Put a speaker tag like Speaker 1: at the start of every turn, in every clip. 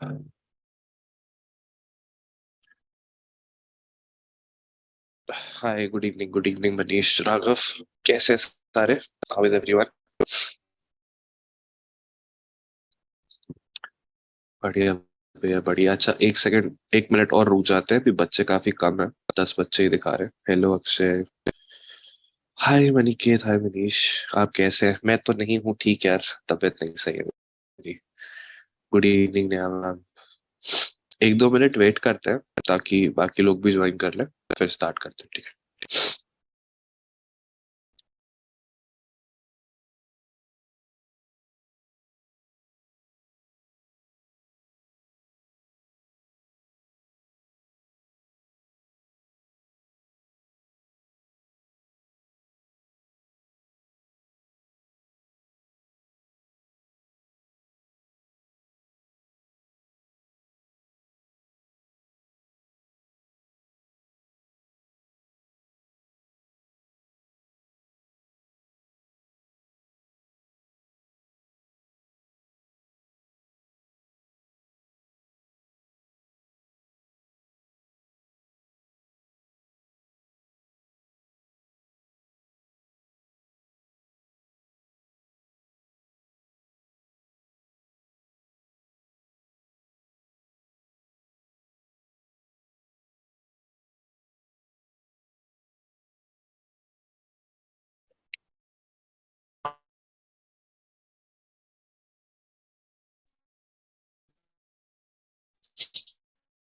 Speaker 1: हाय, good evening Manish Raghav. कैसे हैं सारे? How is everyone? बढ़िया भैया, बढ़िया। अच्छा, एक सेकंड, 1 मिनट और रुक जाते हैं, अभी बच्चे काफी कम है। 10 बच्चे ही दिखा रहे हैं। हेलो अक्षय। हाय मनिकेत, हाय मनीष। आप कैसे हैं? मैं तो नहीं हूँ ठीक यार, तबीयत नहीं सही है मेरी। Good evening Neha ma'am. 1-2 minute wait करते हैं ताकि बाकी लोग भी ज्वाइन कर लें, फिर स्टार्ट करते हैं, ठीक है?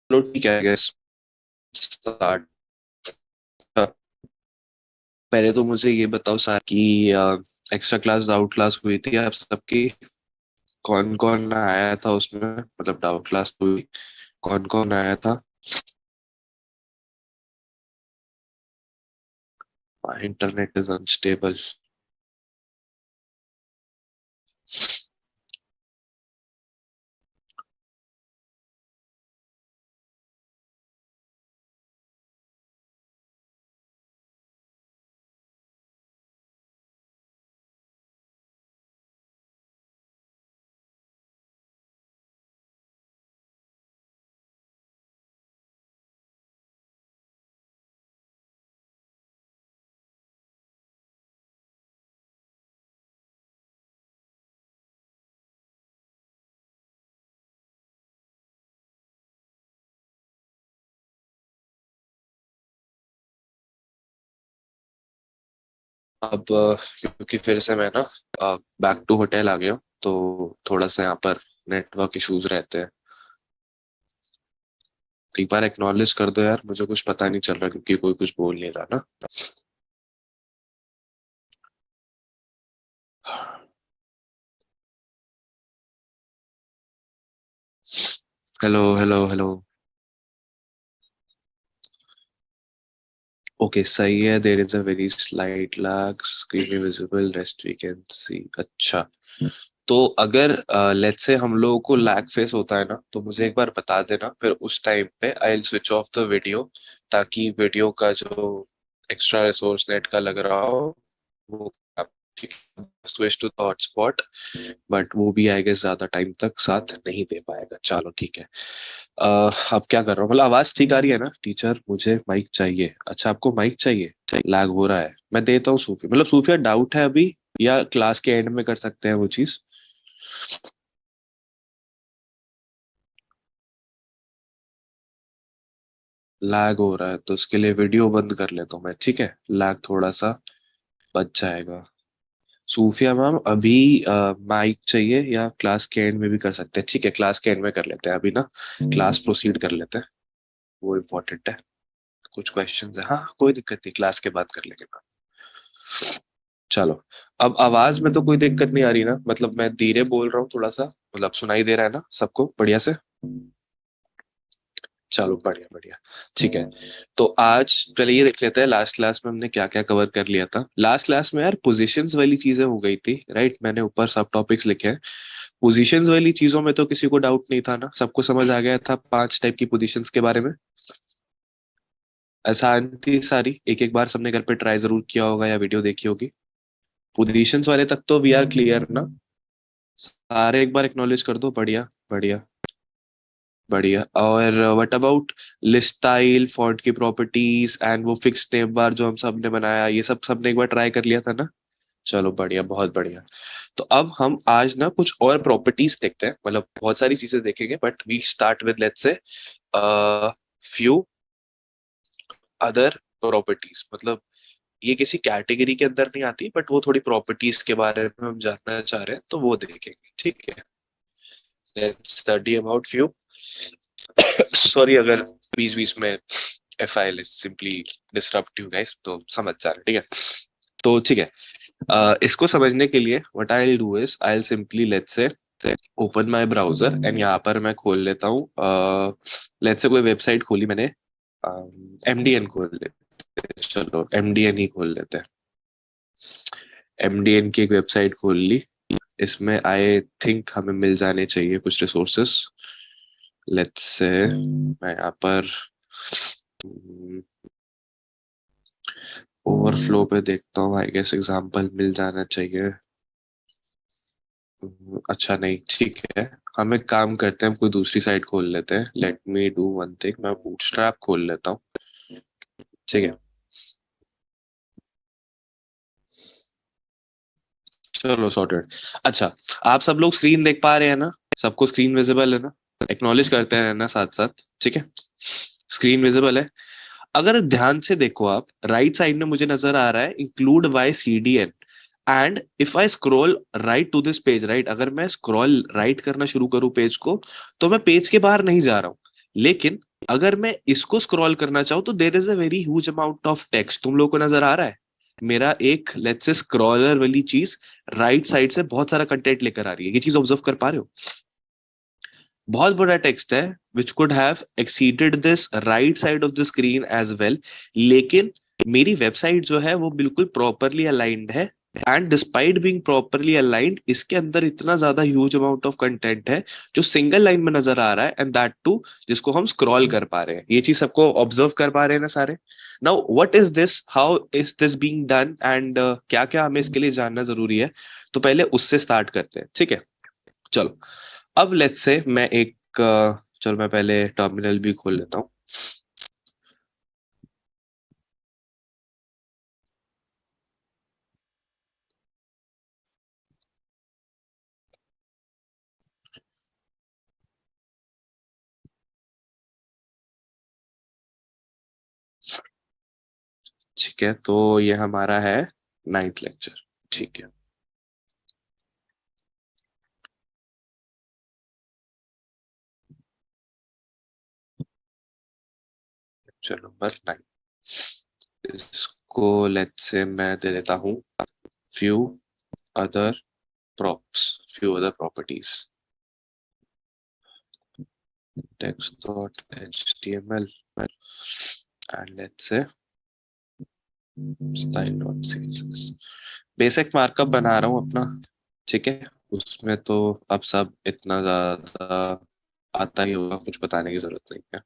Speaker 1: चलो ठीक है, गेस स्टार्ट। पहले तो मुझे ये बताओ सर कि एक्स्ट्रा क्लास आउट क्लास हुई थी आप सबकी? कौन कौन आया था उसमें? मतलब डाउट क्लास हुई, कौन कौन आया था? Internet is unstable. अब क्योंकि फिर से मैं ना बैक टू होटल आ गया हूँ, तो थोड़ा सा यहाँ पर नेटवर्क इश्यूज रहते हैं। एक बार एक्नॉलेज कर दो यार, मुझे कुछ पता नहीं चल रहा क्योंकि कोई कुछ बोल नहीं रहा ना। Hello hello hello. ओके, सही है। There is a very slight lag, screen visible, rest we can see. अच्छा, तो अगर लेट्स से हम लोगों को लैग फेस होता है ना, तो मुझे एक बार बता देना, फिर उस टाइम पे I will switch off the video, ताकि वीडियो का जो एक्स्ट्रा रिसोर्स नेट का लग रहा हो वो ठीक switch to the hotspot. But वो भी आई गेस ज्यादा टाइम तक साथ नहीं दे पाएगा। चलो ठीक है। अब क्या कर रहा हूँ? मतलब आवाज ठीक आ रही है ना टीचर? मुझे माइक चाहिए। अच्छा, आपको माइक चाहिए? लैग हो रहा है, मैं देता हूँ सूफी। मतलब सूफिया डाउट है अभी, या क्लास के एंड में कर सकते हैं वो चीज? लैग हो रहा है तो उसके लिए वीडियो बंद कर लेता हूँ मैं, ठीक है? लैग थोड़ा सा बच जाएगा। सूफिया मैम अभी माइक चाहिए, या क्लास के एंड में भी कर सकते हैं? ठीक है, क्लास के एंड में कर लेते हैं अभी ना। क्लास प्रोसीड कर लेते हैं, वो इम्पोर्टेंट है। कुछ क्वेश्चंस है, हाँ कोई दिक्कत नहीं, क्लास के बाद कर लेंगे। चलो। अब आवाज में तो कोई दिक्कत नहीं आ रही ना? मतलब मैं धीरे बोल रहा हूँ थोड़ा सा, मतलब सुनाई दे रहा है ना सबको बढ़िया से? चलो बढ़िया बढ़िया। ठीक है, तो आज पहले ये देख लेते हैं लास्ट क्लास में हमने क्या क्या कवर कर लिया था। लास्ट क्लास में यार पोजीशंस वाली चीजें हो गई थी, राइट? मैंने ऊपर सब टॉपिक्स लिखे हैं। पोजीशंस वाली चीजों में तो किसी को डाउट नहीं था ना? सबको समझ आ गया था 5 टाइप की पोजीशंस के बारे में? आसान थी सारी, एक एक बार सबने घर पे ट्राई जरूर किया होगा या वीडियो देखी होगी। पोजीशंस वाले तक तो वी आर क्लियर ना? सारे एक बार एक्नॉलेज कर दो। बढ़िया बढ़िया। बढ़िया। और what about list style, font की प्रॉपर्टीज एंड वो फिक्स नेम बार जो हम सब ने बनाया, ये सब सबने एक बार ट्राई कर लिया था ना? चलो बढ़िया, बहुत बढ़िया। तो अब हम आज ना कुछ और प्रॉपर्टीज देखते हैं, मतलब बहुत सारी चीजें देखेंगे, but we start with let's say few other properties. मतलब ये किसी कैटेगरी के अंदर नहीं आती, बट वो थोड़ी प्रॉपर्टीज के बारे में हम जानना चाह रहे हैं, तो वो देखेंगे, ठीक है? Let's study about few. Sorry अगर बीच बीच में F I simply disrupt you guys, तो समझ जा रहे, ठीक है? तो ठीक है, इसको समझने के लिए what I will do is I will simply let's say open my browser and यहाँ पर मैं खोल लेता हूँ, लेट्स से कोई वेबसाइट खोली मैंने, एमडीएन खोल लेते हैं, चलो एमडीएन ही खोल लेते हैं। एमडीएन की एक वेबसाइट खोल ली, इसमें आई थिंक हमें मिल जाने चाहिए कुछ रिसोर्सेस। लेट्स से मैं यहाँ पर ओवरफ्लो पे देखता हूँ, आई गेस एग्जांपल मिल जाना चाहिए। अच्छा नहीं, ठीक है, हम एक काम करते हैं, हम कोई दूसरी साइट खोल लेते हैं। Let me do one thing, मैं बूटस्ट्रैप खोल लेता हूँ, ठीक है? चलो सॉर्टेड। अच्छा, आप सब लोग स्क्रीन देख पा रहे हैं ना? सबको स्क्रीन विजिबल है ना? एक्नॉलेज करते हैं ना साथ साथ, ठीक है? स्क्रीन विजिबल है। अगर ध्यान से देखो आप, राइट साइड में मुझे नजर आ रहा है include by CDN. And if I scroll right to this page, right, अगर मैं स्क्रॉल राइट करना शुरू करूं पेज को, तो मैं पेज के बाहर नहीं जा रहा हूं। लेकिन अगर मैं इसको स्क्रॉल करना चाहूँ तो there is a very huge amount of text. तुम लोग को नजर आ रहा है? मेरा एक लेट्स से स्क्रॉलर वाली चीज राइट साइड से बहुत सारा कंटेंट लेकर आ रही है, ये चीज ऑब्जर्व कर पा रहे हो? बहुत बड़ा टेक्स्ट है which could have exceeded this right side of the screen as well. लेकिन मेरी वेबसाइट जो है वो बिल्कुल प्रॉपरली अलाइंड है। And despite being properly aligned, इसके अंदर इतना ज्यादा ह्यूज अमाउंट ऑफ कंटेंट है जो सिंगल लाइन में नजर आ रहा है, एंड दैट टू जिसको हम स्क्रॉल कर पा रहे हैं। ये चीज सबको ऑब्जर्व कर पा रहे हैं ना सारे? Now what is this, how is this being done, and क्या क्या हमें इसके लिए जानना जरूरी है? तो पहले उससे स्टार्ट करते हैं, ठीक है? चलो, अब लेट्स से मैं एक चलो मैं पहले टर्मिनल भी खोल लेता हूँ। ठीक है, तो ये हमारा है नाइन्थ लेक्चर, ठीक है? Lecture number 9। इसको लेट्स से मैं दे देता हूँ few other props, few other properties, text.html and let's say style.css। Basic markup बना रहा हूँ अपना, ठीक है? उसमें तो अब सब इतना ज्यादा आता ही होगा, कुछ बताने की जरूरत नहीं है।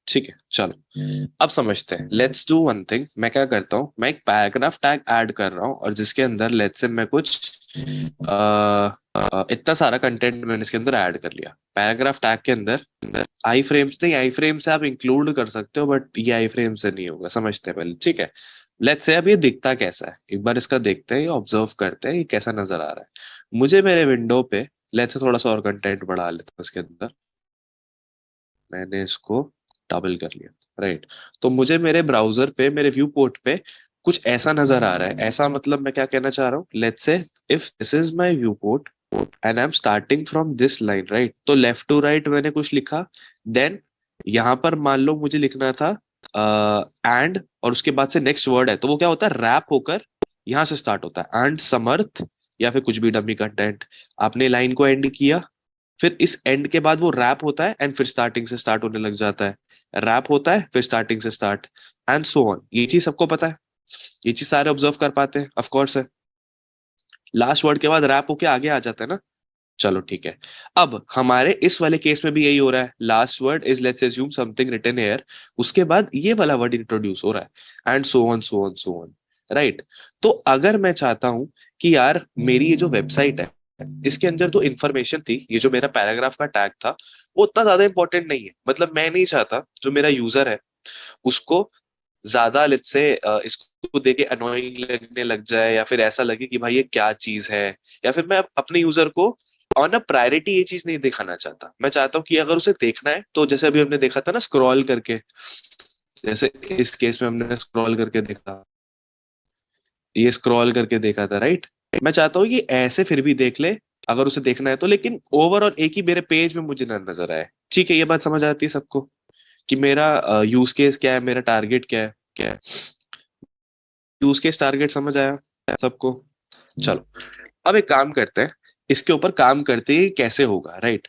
Speaker 1: ठीक है, चलो अब समझते हैं। लेट्स डू वन थिंग, मैं क्या करता हूँ, मैं एक पैराग्राफ टैग ऐड कर रहा हूँ, और जिसके अंदर लेट्स से मैं कुछ इतना सारा कंटेंट मैंने इसके अंदर ऐड कर लिया। पैराग्राफ टैग के अंदर आई फ्रेम्स नहीं, आई फ्रेम से आप इंक्लूड कर सकते हो, बट ये आई फ्रेम से नहीं होगा, समझते हैं पहले, ठीक है? लेट्स से अब ये दिखता कैसा है, एक बार इसका देखते हैं, ये ऑब्जर्व करते हैं ये कैसा नजर आ रहा है मुझे मेरे विंडो पे। लेट्स से थोड़ा सा और कंटेंट बढ़ा लेते हैं इसके अंदर, मैंने इसको डबल कर लिया, राइट? तो मुझे मेरे ब्राउजर पे, मेरे व्यू पोर्ट पे कुछ ऐसा नजर आ रहा है। ऐसा मतलब मैं क्या कहना चाह रहा हूँ, let's say if this is my view port and I am starting from this line, right, तो लेफ्ट टू राइट मैंने कुछ लिखा। देन यहाँ पर मान लो मुझे लिखना था एंड, और उसके बाद से नेक्स्ट वर्ड है, तो वो क्या होता है, रैप होकर यहाँ से स्टार्ट होता है, एंड समर्थ या फिर कुछ भी डमी कंटेंट। आपने लाइन को एंड किया, फिर इस एंड के बाद वो रैप होता है, एंड फिर स्टार्टिंग से स्टार्ट होने लग जाता है। रैप होता है फिर स्टार्टिंग से स्टार्ट, एंड सो ऑन। ये चीज सबको पता है, ये चीज सारे ऑब्जर्व कर पाते हैं, ऑफ कोर्स है। लास्ट वर्ड के बाद रैप होके आगे आ जाता है ना? चलो ठीक है। अब हमारे इस वाले केस में भी यही हो रहा है, last word is let's assume something written here, उसके बाद ये वाला वर्ड इंट्रोड्यूस हो रहा है, and so on so on so on, right? तो अगर मैं चाहता हूं कि यार मेरी ये जो वेबसाइट है, इसके अंदर जो इन्फॉर्मेशन थी, ये जो मेरा पैराग्राफ का टैग था, वो उतना ज्यादा इंपॉर्टेंट नहीं है। मतलब मैं नहीं चाहता जो मेरा यूजर है उसको ज्यादा लेट्स से इसको देके अनोइंग लगने लग जाए, या फिर ऐसा लगे कि भाई ये क्या चीज है। या फिर मैं अपने यूजर को ऑन अ प्रायोरिटी ये चीज नहीं दिखाना चाहता। मैं चाहता हूँ कि अगर उसे देखना है तो जैसे अभी हमने देखा था ना स्क्रॉल करके, जैसे इस केस में हमने स्क्रॉल करके देखा, ये स्क्रॉल करके देखा था राइट। मैं चाहता हूँ कि ऐसे फिर भी देख ले अगर उसे देखना है तो, लेकिन ओवरऑल एक ही मेरे पेज में मुझे ना नजर आए। ठीक है, ये बात समझ आती है सबको कि मेरा यूज केस क्या है, मेरा टारगेट क्या है, क्या है। यूज केस टारगेट समझ आया सबको। चलो अब एक काम करते हैं, इसके ऊपर काम करते ही कैसे होगा राइट।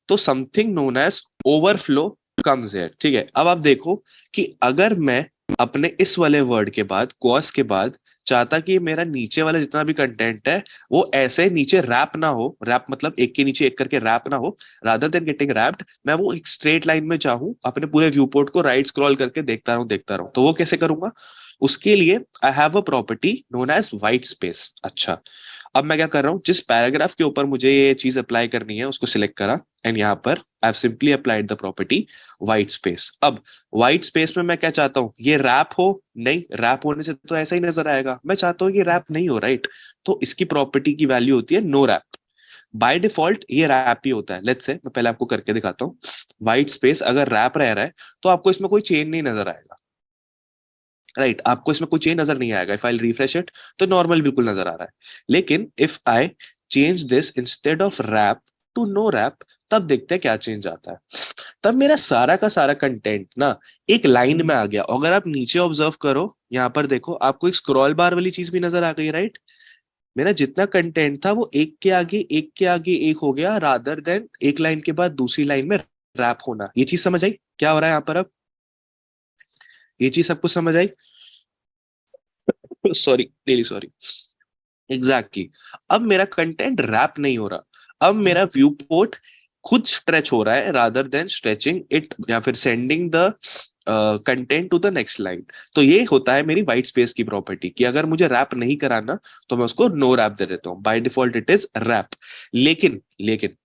Speaker 1: तो something known as overflow comes here. ठीक है, अब आप देखो कि अगर मैं अपने इस वाले वर्ड के बाद, कॉस के बाद, चाहता कि मेरा नीचे वाला जितना भी कंटेंट है वो ऐसे नीचे रैप ना हो, रैप मतलब एक के नीचे एक करके रैप ना हो, रादर देन गेटिंग रैप्ड, मैं वो एक स्ट्रेट लाइन में चाहूँ अपने पूरे व्यू पोर्ट को राइट स्क्रॉल करके देखता रहूं, तो वो कैसे करूंगा। उसके लिए I have a property known as white space. अच्छा, अब मैं क्या कर रहा हूँ, जिस पैराग्राफ के ऊपर मुझे ये चीज अप्लाई करनी है उसको सिलेक्ट करा, एंड यहाँ पर I have simply applied the property white space. अब व्हाइट स्पेस में मैं क्या चाहता हूँ, ये रैप हो, नहीं रैप होने से तो ऐसा ही नजर आएगा, मैं चाहता हूँ ये रैप नहीं हो राइट। तो इसकी प्रॉपर्टी की वैल्यू होती है नो रैप। बाय डिफॉल्ट ये रैप ही होता है। लेट्स से मैं पहले आपको करके दिखाता हूँ। व्हाइट स्पेस अगर रैप रह रहा है तो आपको इसमें कोई चेंज नहीं नजर आएगा राइट, आपको इसमें कोई चेंज नजर नहीं आएगा। इफ आई रिफ्रेश इट तो नॉर्मल बिल्कुल नजर आ रहा है। लेकिन if I change this instead of wrap to no wrap, तब देखते हैं क्या चेंज आता है। तब मेरा सारा का सारा कंटेंट ना एक लाइन में आ गया। अगर आप नीचे ऑब्जर्व करो, यहाँ पर देखो आपको एक स्क्रॉल बार वाली चीज भी नजर आ गई राइट। मेरा जितना कंटेंट था वो एक के आगे एक हो गया, रादर देन एक लाइन के बाद दूसरी लाइन में रैप होना। ये चीज समझ आई क्या हो रहा है यहाँ पर अब? ये चीज सबको समझ आई? Sorry, really sorry. Exactly exactly. अब मेरा कंटेंट रैप नहीं हो रहा, अब मेरा व्यू पोर्ट खुद स्ट्रेच हो रहा है रादर देन स्ट्रेचिंग इट या फिर sending the content to the next line. तो ये होता है मेरी वाइट स्पेस की प्रॉपर्टी कि अगर मुझे रैप नहीं कराना तो मैं उसको नो रैप दे देता हूँ। By default it is wrap. लेकिन लेकिन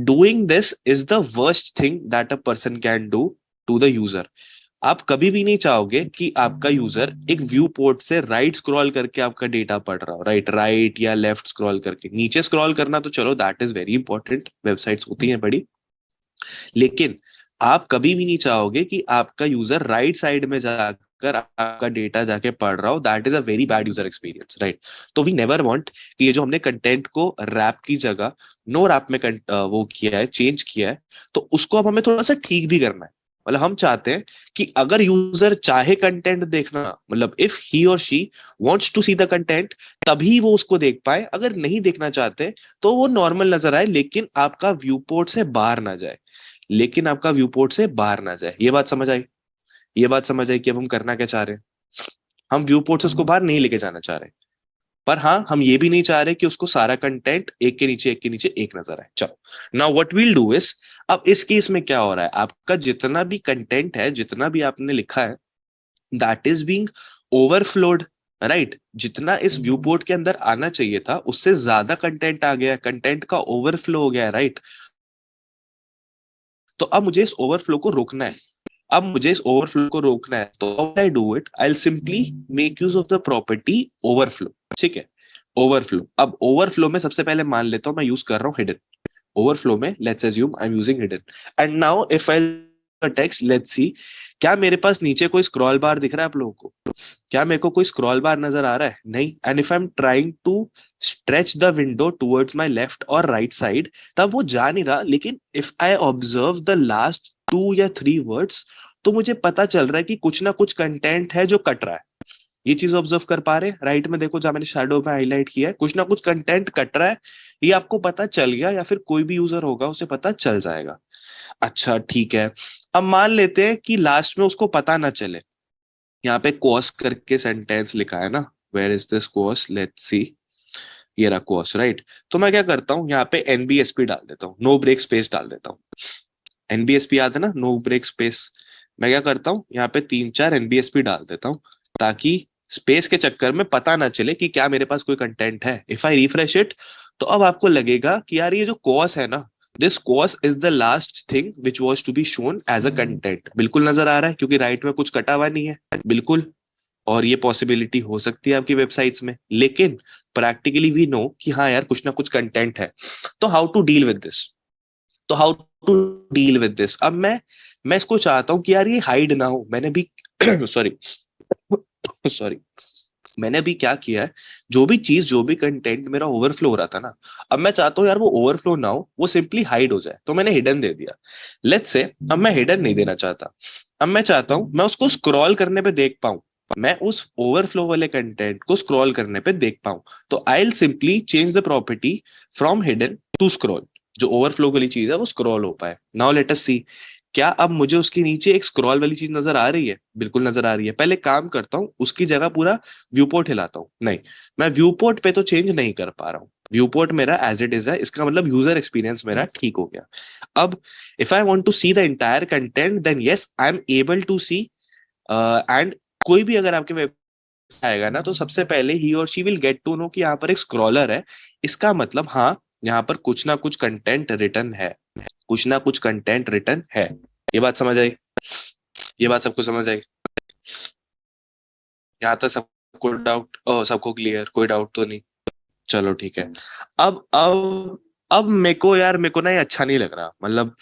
Speaker 1: doing this is the worst thing that a person can do to the user. आप कभी भी नहीं चाहोगे कि आपका यूजर एक व्यू पोर्ट से राइट स्क्रॉल करके आपका डेटा पढ़ रहा हो, राइट राइट या लेफ्ट स्क्रॉल करके। नीचे स्क्रॉल करना तो चलो that is very important, websites होती हैं बड़ी। लेकिन आप कभी भी नहीं चाहोगे कि आपका यूजर राइट साइड में जाकर आपका डेटा जाके पढ़ रहा हो, that is a very bad user experience right. तो वी नेवर वांट कि ये जो हमने कंटेंट को रैप की जगह नो रैप में वो किया है, चेंज किया है, तो उसको अब हमें थोड़ा सा ठीक भी करना है। मतलब हम चाहते हैं कि अगर यूजर चाहे कंटेंट देखना, मतलब इफ ही और she wants to see the content, तभी वो उसको देख पाए। अगर नहीं देखना चाहते तो वो नॉर्मल नजर आए, लेकिन आपका व्यू पोर्ट से बाहर ना जाए, लेकिन आपका व्यू पोर्ट से बाहर ना जाए। ये बात समझ आई? ये बात समझ आई कि अब हम करना क्या चाह रहे हैं। हम व्यू पोर्ट से उसको बाहर नहीं लेके जाना चाह रहे, पर हाँ हम ये भी नहीं चाह रहे कि उसको सारा कंटेंट एक के नीचे एक नजर आए। चलो now what we'll do is, अब इस केस में क्या हो रहा है, आपका जितना भी कंटेंट है, जितना भी आपने लिखा है, that is being overflowed right. जितना इस व्यू पोर्ट के अंदर आना चाहिए था उससे ज्यादा कंटेंट आ गया, कंटेंट का ओवरफ्लो हो गया राइट। तो अब मुझे इस ओवरफ्लो को रोकना है। अब मुझे इस ओवरफ्लो को रोकना है, तो I do it, I simply make use of the property overflow. ठीक है, ओवरफ्लो। अब ओवरफ्लो में सबसे पहले मान लेता हूं मैं यूज कर रहा हूँ हिडन। ओवरफ्लो में let's assume I am using hidden, and now if I text let's see, क्या मेरे पास नीचे कोई स्क्रॉल बार दिख रहा है आप लोगों को? क्या मेरे को कोई स्क्रॉल बार नजर आ रहा है? नहीं। And if I am trying to stretch the window towards my left और राइट साइड, तब वो जा नहीं रहा। लेकिन if I observe the last 2 या 3 वर्ड्स, तो मुझे पता चल रहा है कि कुछ ना कुछ कंटेंट है जो कट रहा है। ये चीज ऑब्जर्व कर पा रहे हैं? राइट में देखो जहां मैंने शैडो में हाईलाइट किया है, कुछ ना कुछ कंटेंट कट रहा है। ये आपको पता चल गया, या फिर कोई भी यूजर होगा उसे पता चल जाएगा। अच्छा ठीक है, अब मान लेते हैं कि लास्ट में उसको पता ना चले। यहाँ पे कोस करके सेंटेंस लिखा है ना, where is this cause, let's see, ये रहा कोस राइट। तो मैं क्या करता हूँ, यहाँ पे एनबीएसपी डाल देता हूँ, नो ब्रेक स्पेस डाल देता हूँ। एनबीएसपी याद है ना, नो ब्रेक स्पेस। मैं क्या करता हूँ, यहाँ पे 3 4 एनबीएसपी डाल देता हूँ, ताकि स्पेस के चक्कर में पता ना चले कि क्या मेरे पास कोई कंटेंट है। इफ आई रिफ्रेश इट तो अब आपको लगेगा कि यार ये जो कॉस है ना, this cause is the last thing which was to be shown as a content. बिल्कुल नजर आ रहा है क्योंकि राइट में कुछ कटा हुआ नहीं है, बिल्कुल। और ये पॉसिबिलिटी हो सकती है आपकी वेबसाइट्स में, लेकिन प्रैक्टिकली वी नो कि हाँ यार कुछ ना कुछ कंटेंट है। तो how to deal with this, तो how to deal with this, अब मैं इसको चाहता हूँ कि यार ये हाइड ना हो। मैंने भी सॉरी सॉरी मैंने भी क्या किया है, जो भी चीज जो भी कंटेंट मेरा ओवरफ्लो हो रहा था ना, अब मैं चाहता हूँ यार वो ओवरफ्लो ना हो, वो सिंपली हाइड हो जाए, तो मैंने हिडन दे दिया। लेट्स से अब मैं हिडन नहीं देना चाहता, अब मैं चाहता हूँ मैं उसको स्क्रॉल करने पे देख पाऊं, मैं उस ओवरफ्लो वाले कंटेंट को स्क्रॉल करने पे देख पाऊं। तो I will simply change the property from hidden to scroll. जो ओवरफ्लो वाली चीज है वो स्क्रॉल हो पाए। नाउ लेट अस सी, क्या अब मुझे उसके नीचे एक स्क्रॉल वाली चीज नजर आ रही है? बिल्कुल नजर आ रही है। पहले काम करता हूँ, उसकी जगह पूरा व्यू पोर्ट हिलाता हूँ। नहीं, मैं व्यू पोर्ट पे तो चेंज नहीं कर पा रहा हूँ, व्यू पोर्ट मेरा एज इट इज है, इसका मतलब यूजर एक्सपीरियंस मेरा ठीक हो गया। अब if I want to see the entire content then yes I am able to see. And कोई भी अगर आपके वेब आएगा ना, तो सबसे पहले ही और she will get to know कि यहाँ पर एक स्क्रॉलर है। इसका मतलब हाँ, यहाँ पर कुछ ना कुछ कंटेंट रिटर्न है, कुछ ना कुछ कंटेंट रिटर्न है। ये बात समझ आई? ये बात सबको समझ आई? यहाँ तक सबको डाउट, सबको क्लियर, कोई डाउट तो नहीं? चलो ठीक है। अब मेरे को ना ये अच्छा नहीं लग रहा, मतलब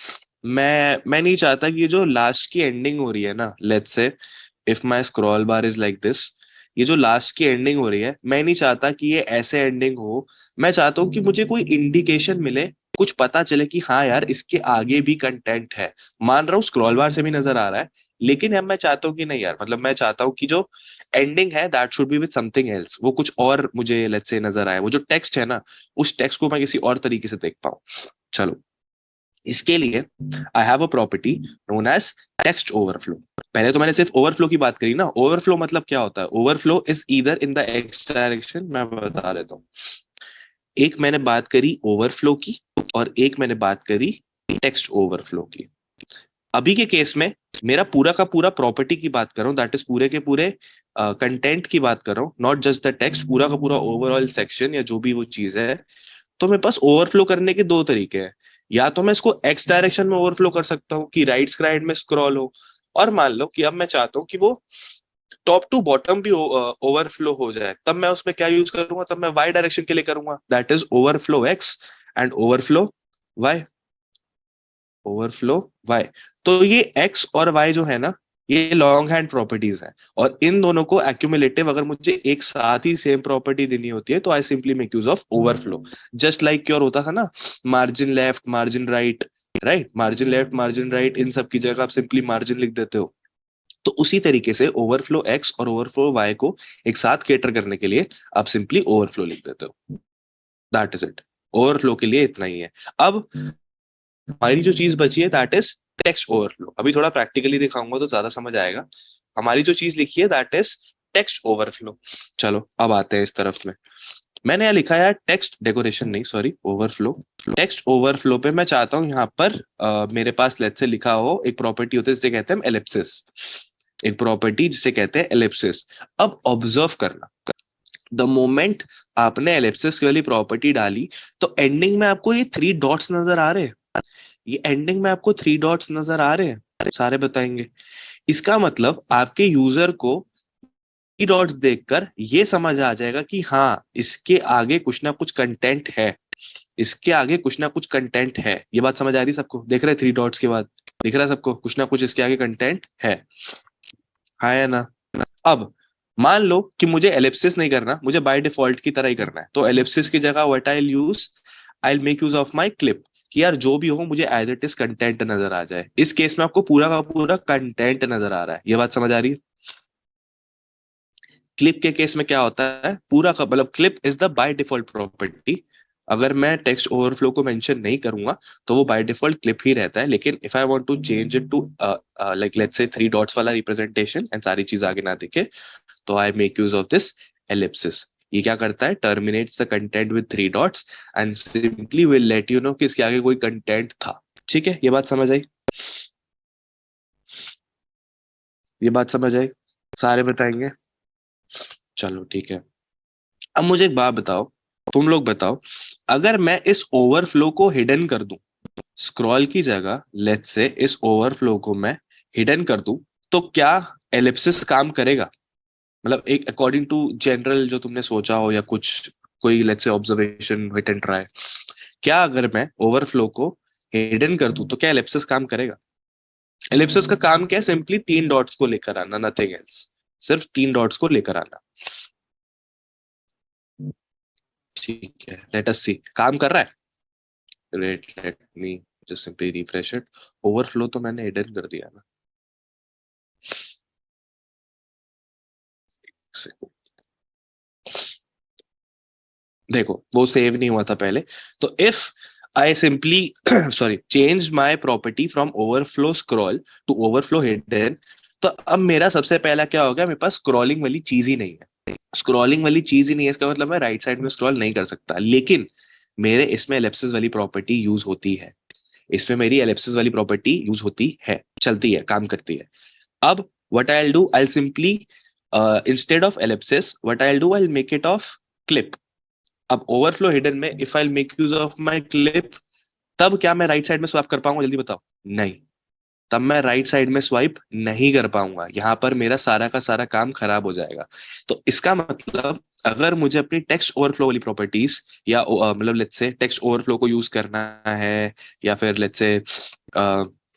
Speaker 1: मैं नहीं चाहता कि ये जो लास्ट की एंडिंग हो रही है ना, let's say if my scroll bar is like this, ये जो लास्ट की एंडिंग हो रही है, मैं नहीं चाहता कि ये ऐसे एंडिंग हो। मैं चाहता हूँ कि मुझे कोई इंडिकेशन मिले, कुछ पता चले कि हाँ यार इसके आगे भी कंटेंट है। मान रहा हूँ स्क्रॉल बार से भी नजर आ रहा है, लेकिन अब मैं चाहता हूँ कि नहीं यार, मतलब मैं चाहता हूँ कि जो एंडिंग है that should be with something else, वो कुछ और मुझे लेट्स से नजर आए, वो जो टेक्स्ट है ना, उस टेक्स्ट को मैं किसी और तरीके से देख पाऊँ। चलो, इसके लिए I have a property known as text overflow. पहले तो मैंने सिर्फ ओवरफ्लो की बात करी ना। ओवरफ्लो मतलब क्या होता है? Overflow is either in the x direction, मैं बता देता हूँ। एक मैंने बात करी ओवरफ्लो की, और एक मैंने बात करी टेक्स्ट ओवरफ्लो की। अभी के केस में मेरा पूरा का पूरा प्रॉपर्टी की बात कर रहा हूँ, दैट इज पूरे के पूरे कंटेंट की बात कर रहा हूँ, नॉट जस्ट द टेक्स्ट, पूरा का पूरा ओवरऑल सेक्शन या जो भी वो चीज है। तो मेरे पास ओवरफ्लो करने के दो तरीके हैं। या तो मैं इसको एक्स डायरेक्शन में ओवरफ्लो कर सकता हूँ कि राइट साइड में स्क्रॉल हो, और मान लो कि अब मैं चाहता हूँ कि वो टॉप टू बॉटम भी ओवरफ्लो हो जाए, तब मैं उसमें क्या यूज करूंगा? तब मैं वाई डायरेक्शन के लिए करूंगा, that is overflow X and overflow Y. Overflow Y. तो ये एक्स और वाई जो है ना, ये लॉन्ग हैंड प्रॉपर्टीज हैं, और इन दोनों को एक्यूमुलेटिव अगर मुझे एक साथ ही सेम प्रॉपर्टी देनी होती है, तो I simply make use of overflow. Just like क्योर होता था ना, margin left margin right, right, margin left margin right, इन सब की जगह आप सिंपली मार्जिन लिख देते हो। तो उसी तरीके से ओवरफ्लो एक्स और ओवरफ्लो वाई को एक साथ केटर करने के लिए आप सिंपली ओवरफ्लो लिख देते हो। That is it. ओवरफ्लो के लिए इतना ही है। अब हमारी जो चीज बची है दैट इज टेक्स्ट ओवरफ्लो। अभी थोड़ा प्रैक्टिकली दिखाऊंगा तो ज्यादा समझ आएगा। हमारी जो चीज लिखी है दैट इज टेक्स्ट ओवरफ्लो। चलो अब आते हैं इस तरफ में। मैंने यहाँ लिखा है टेक्स्ट डेकोरेशन, नहीं सॉरी, ओवरफ्लो। टेक्स्ट ओवरफ्लो पे मैं चाहता हूँ यहाँ पर मेरे पास लेट से लिखा हो, एक प्रॉपर्टी होती है जिसे कहते हैं एलिप्सिस, एक प्रॉपर्टी जिसे कहते हैं एलिप्सिस। अब ऑब्जर्व करना, द मोमेंट आपने एलिप्सिस वाली प्रॉपर्टी डाली, तो एंडिंग में आपको ये थ्री डॉट्स नजर आ रहे हैं। ये एंडिंग में आपको थ्री डॉट्स नजर आ रहे हैं, सारे बताएंगे। इसका मतलब आपके यूजर को थ्री डॉट्स देखकर ये समझ आ जाएगा कि हाँ इसके आगे कुछ ना कुछ कंटेंट है, इसके आगे कुछ ना कुछ कंटेंट है। ये बात समझ आ रही है सबको? देख रहे थ्री डॉट्स के बाद? दिख रहा है सबको कुछ ना कुछ इसके आगे कंटेंट है? हाँ या ना? अब मान लो कि मुझे एलिप्सिस नहीं करना, मुझे बाय डिफॉल्ट की तरह ही करना है, तो एलिप्सिस की जगह what I use, I make use of my clip, कि यार जो भी हो मुझे एज इट इज कंटेंट नजर आ जाए। इस केस में आपको पूरा का पूरा कंटेंट नजर आ रहा है। ये बात समझ आ रही है? क्लिप के केस में क्या होता है, पूरा का मतलब clip is the by default property. अगर मैं टेक्स्ट ओवरफ्लो को मेंशन नहीं करूंगा तो वो बाय डिफॉल्ट क्लिप ही रहता है, लेकिन if I want to change it to like let's say three dots वाला रिप्रेजेंटेशन एंड सारी चीज आगे ना दिखे, तो I make use of this ellipsis. ये क्या करता है, terminates the content with three dots and simply will let you know कि इसके आगे कोई कंटेंट था। ठीक है, ये बात समझ आई? ये बात समझ आई? सारे बताएंगे? चलो ठीक है। अब मुझे एक बात बताओ, तुम लोग बताओ, अगर मैं इस ओवरफ्लो को हिडन कर दूं, स्क्रॉल की जगह लेट्स से इस ओवरफ्लो को मैं हिडन कर दूं, तो क्या एलिप्सिस काम करेगा? मतलब एक अकॉर्डिंग टू जनरल जो तुमने सोचा हो, या कुछ कोई let's say observation hit and try, क्या अगर मैं ओवरफ्लो को हिडन कर दूं तो क्या एलिप्सिस काम करेगा? एलिप्सिस का काम क्या है? सिंपली तीन डॉट्स को लेकर आना, नथिंग एल्स। सिर्फ तीन डॉट्स को लेकर आना। ठीक है, लेट अस सी काम कर रहा है। Let me just simply refresh it. Overflow तो मैंने हिडन कर दिया ना। देखो वो सेव नहीं हुआ था पहले। तो if I simply sorry change my property from overflow scroll to overflow hidden, तो अब मेरा सबसे पहला क्या हो गया, मेरे पास स्क्रॉलिंग वाली चीज ही नहीं है। स्क्रॉलिंग वाली चीज ही नहीं है, इसका मतलब मैं राइट साइड में स्क्रॉल नहीं कर सकता। लेकिन मेरे इसमें एलिप्सिस वाली प्रॉपर्टी यूज होती है। इसमें मेरी एलिप्सिस वाली प्रॉपर्टी यूज होती है, चलती है, काम करती है। अब what I'll do, I'll simply instead of ellipsis, what I'll do, I'll make it of clip. अब ओवरफ्लो हिडन में if I make use of my clip, तब क्या मैं राइट साइड में स्वाइप कर पाऊंगा? जल्दी बताओ। नहीं, तब मैं राइट साइड में स्वाइप नहीं कर पाऊंगा। यहां पर मेरा सारा का सारा काम खराब हो जाएगा। तो इसका मतलब अगर मुझे अपनी टेक्स्ट ओवरफ्लो वाली प्रॉपर्टीज या मतलब लेट्स से टेक्स्ट ओवरफ्लो को यूज करना है, या फिर लेट्स से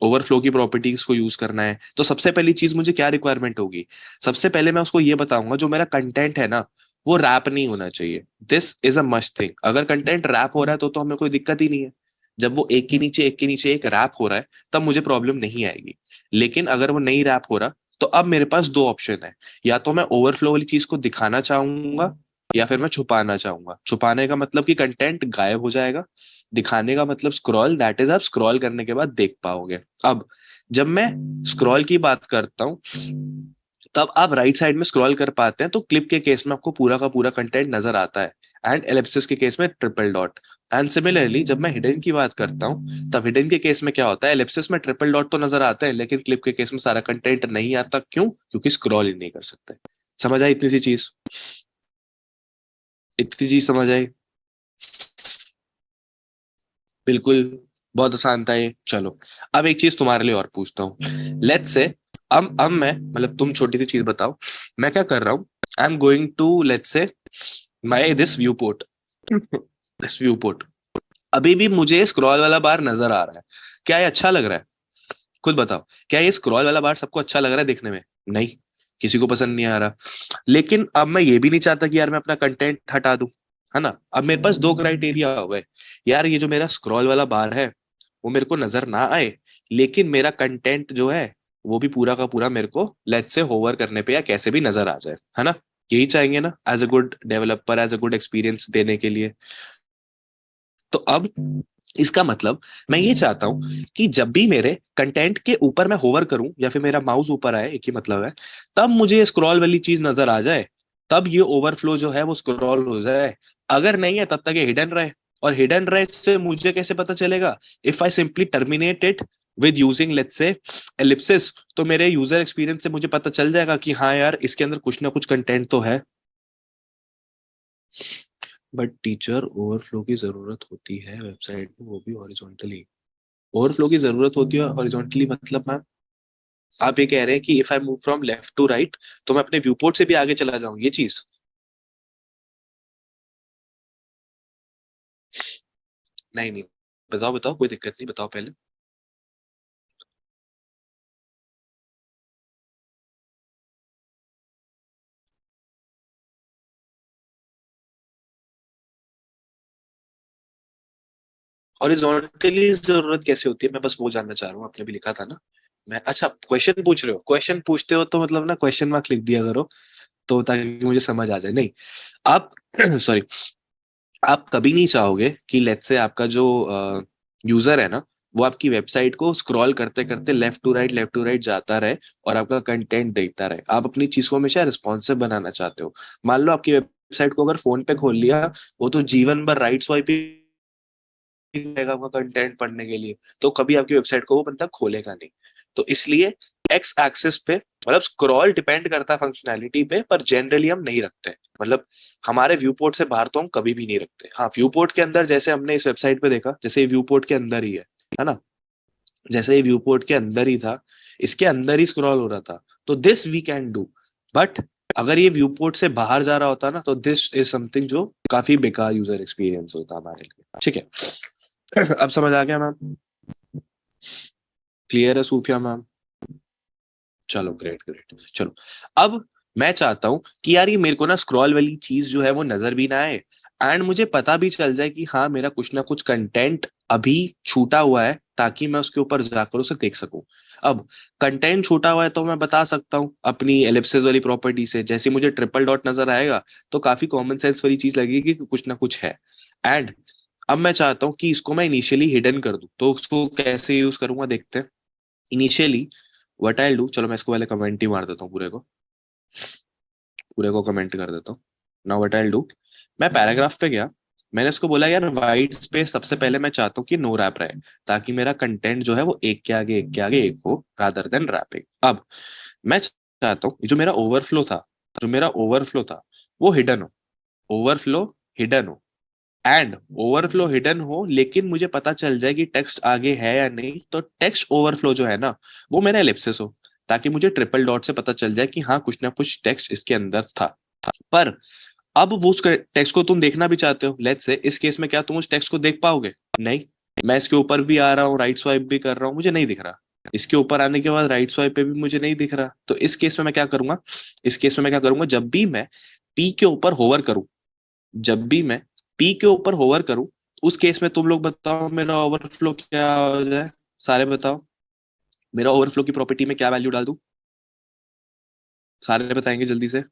Speaker 1: ओवरफ्लो की प्रॉपर्टीज को यूज करना है, तो सबसे पहली चीज मुझे क्या रिक्वायरमेंट होगी? सबसे पहले मैं उसको ये बताऊंगा, जो मेरा कंटेंट है ना, वो रैप नहीं होना चाहिए। This is a must thing. अगर कंटेंट रैप हो रहा है तो हमें कोई दिक्कत ही नहीं है। जब वो एक के नीचे एक के नीचे एक रैप हो रहा है, तब मुझे प्रॉब्लम नहीं आएगी। लेकिन अगर वो नहीं रैप हो रहा, तो अब मेरे पास दो ऑप्शन है। या तो मैं ओवरफ्लो वाली चीज को दिखाना चाहूंगा, या फिर मैं छुपाना चाहूंगा। छुपाने का मतलब कि कंटेंट गायब हो जाएगा। दिखाने का मतलब स्क्रॉल, दैट इज आप स्क्रॉल करने के बाद देख पाओगे। अब जब मैं स्क्रॉल की बात करता हूँ, तब आप राइट साइड में स्क्रॉल कर पाते हैं, तो क्लिप के केस में आपको पूरा का पूरा कंटेंट नजर आता है, एंड एलिप्सिस के केस में ट्रिपल डॉट। एंड सिमिलरली जब मैं हिडन की बात करता हूँ, तब हिडन के केस में क्या होता है? एलिप्सिस में ट्रिपल डॉट तो नजर आता है, लेकिन क्लिप के केस में सारा कंटेंट नहीं आता। क्यों? क्योंकि स्क्रॉल ही नहीं कर सकते। समझ आई इतनी सी चीज? इतनी चीज समझ आई? बिल्कुल, बहुत आसान था ये। चलो, अब एक चीज तुम्हारे लिए और पूछता हूँ। लेट्स से अब मैं मतलब तुम छोटी सी चीज बताओ, मैं क्या कर रहा हूँ। I am going to let's say my this viewport, this viewport. अभी भी मुझे स्क्रॉल वाला बार नजर आ रहा है। क्या ये अच्छा लग रहा है? खुद बताओ, क्या ये स्क्रॉल वाला बार सबको अच्छा लग रहा है देखने में? नहीं, किसी को पसंद नहीं आ रहा। लेकिन अब मैं ये भी नहीं चाहता कि यार मैं अपना कंटेंट हटा दूं, है ना? अब मेरे पास दो क्राइटेरिया हो गए। यार ये जो मेरा स्क्रॉल वाला बार है, वो मेरे को नजर ना आए, लेकिन मेरा कंटेंट जो है वो भी पूरा का पूरा मेरे को लेट्स से होवर करने पे या कैसे भी नजर आ जाए, है ना? यही चाहेंगे ना as a good developer, as a good experience देने के लिए। तो अब इसका मतलब मैं ये चाहता हूं कि जब भी मेरे कंटेंट के ऊपर मैं होवर करूं, या फिर मेरा माउस ऊपर आए, एक ही मतलब है, तब मुझे स्क्रॉल वाली चीज नजर आ जाए। तब ये ओवरफ्लो जो है वो स्क्रॉल हो जाए। अगर नहीं है तब तक ये हिडन रहे। और हिडन रहे से मुझे कैसे पता चलेगा? If I simply terminate it with using let's say Ellipsis, तो मेरे यूजर एक्सपीरियंस से मुझे पता चल जाएगा कि हाँ यार, इसके अंदर कुछ ना कुछ कंटेंट तो है। बट टीचर, ओवरफ्लो की जरूरत होती है वेबसाइट में, वो भी हॉरिजॉन्टली। ओवरफ्लो की जरूरत होती है हॉरिजॉन्टली मतलब मैम, आप ये कह रहे हैं कि if I move from left to right, तो मैं अपने व्यू पोर्ट से भी आगे चला जाऊं, ये चीज? नहीं नहीं, बताओ बताओ, कोई दिक्कत नहीं, बताओ पहले। हॉरिजॉन्टली जरूरत कैसे होती है, मैं बस वो जानना चाह रहा हूँ। आपने भी लिखा था ना। मैं अच्छा, क्वेश्चन पूछ रहे हो? क्वेश्चन पूछते हो तो मतलब ना क्वेश्चन मार्क लिख दिया करो, तो ताकि मुझे समझ आ जाए। नहीं, आप सॉरी, आप कभी नहीं चाहोगे कि लेट्स से आपका जो यूजर है ना, वो आपकी वेबसाइट को स्क्रॉल करते करते लेफ्ट टू राइट जाता रहे, और आपका कंटेंट देखता रहे। आप अपनी चीज को हमेशा रिस्पॉन्सिव बनाना चाहते हो। मान लो आपकी वेबसाइट को अगर फोन पे खोल लिया, वो तो जीवन भर राइट स्वाइप ही रहेगा आपका कंटेंट पढ़ने के लिए, तो कभी आपकी वेबसाइट को वो बंदा खोलेगा नहीं। तो इसलिए एक्स एक्सिस पे मतलब स्क्रॉल डिपेंड करता है फंक्शनैलिटी पे, पर जनरली हम नहीं रखते। मतलब हमारे व्यू पोर्ट से बाहर तो हम कभी भी नहीं रखते। हाँ, व्यू पोर्ट के अंदर जैसे हमने इस वेबसाइट पे देखा, जैसे व्यू पोर्ट के अंदर ही है ना, जैसे ये व्यू पोर्ट के अंदर ही था, इसके अंदर ही स्क्रॉल हो रहा था, तो this we can do. But अगर ये व्यू पोर्ट से बाहर जा रहा होता ना, तो दिस इज समथिंग जो काफी बेकार यूजर एक्सपीरियंस होता हमारे लिए। ठीक है, अब समझ आ गया मैम? क्लियर है सूफिया मैम? चलो ग्रेट ग्रेट। चलो अब मैं चाहता हूँ कि यार ये मेरे को ना स्क्रॉल वाली चीज जो है वो नजर भी ना आए, एंड मुझे पता भी चल जाए कि हाँ मेरा कुछ ना कुछ कंटेंट अभी छूटा हुआ है, ताकि मैं उसके ऊपर जाकर उसे देख सकूं। अब कंटेंट छूटा हुआ है तो मैं बता सकता हूँ अपनी एलिप्सिस वाली प्रॉपर्टी से, जैसे मुझे ट्रिपल डॉट नजर आएगा तो काफी कॉमन सेंस वाली चीज लगेगी कि कुछ ना कुछ है। एंड अब मैं चाहता हूँ कि इसको मैं इनिशियली हिडन कर दूं, तो उसको कैसे यूज करूंगा देखते हैं। इनिशियली व्हाट आई डू, चलो मैं इसको पहले कमेंट ही मार देता हूँ, पूरे को कमेंट कर देता हूँ। नाउ व्हाट आई डू, मैं पैराग्राफ पे गया, मैंने इसको बोला यार वाइट स्पेस सबसे पहले मैं चाहता हूँ कि नो रैप रहे, ताकि मेरा कंटेंट जो है वो एक के आगे एक के आगे एक हो, रादर देन रैपिंग। अब मैं चाहता हूँ जो मेरा ओवरफ्लो था वो हिडन हो, ओवरफ्लो हिडन हो, एंड ओवरफ्लो हिडन हो लेकिन मुझे पता चल जाए कि टेक्स्ट आगे है या नहीं, तो टेक्स्ट ओवरफ्लो जो है ना वो मेरा एलिप्सिस हो, ताकि मुझे ट्रिपल डॉट से पता चल जाए कि हाँ कुछ ना कुछ टेक्स्ट इसके अंदर था। पर अब वो उस टेक्स्ट को तुम देखना भी चाहते हो, लेट्स से इस केस में क्या तुम उस टेक्स्ट को देख पाओगे? नहीं। मैं इसके ऊपर भी आ रहा हूँ, राइट स्वाइप भी कर रहा हूँ, मुझे नहीं दिख रहा। इसके ऊपर आने के बाद राइट स्वाइप पे भी मुझे नहीं दिख रहा। तो इस केस में मैं क्या करूंगा, जब भी मैं पी के ऊपर होवर करूं, जब भी मैं पी के ऊपर होवर करूं, उस केस में तुम लोग बताओ मेरा ओवरफ्लो क्या हो जाए, सारे बताओ। मेरा ओवरफ्लो की प्रॉपर्टी में क्या वैल्यू डाल दूं? सारे बताएंगे जल्दी से।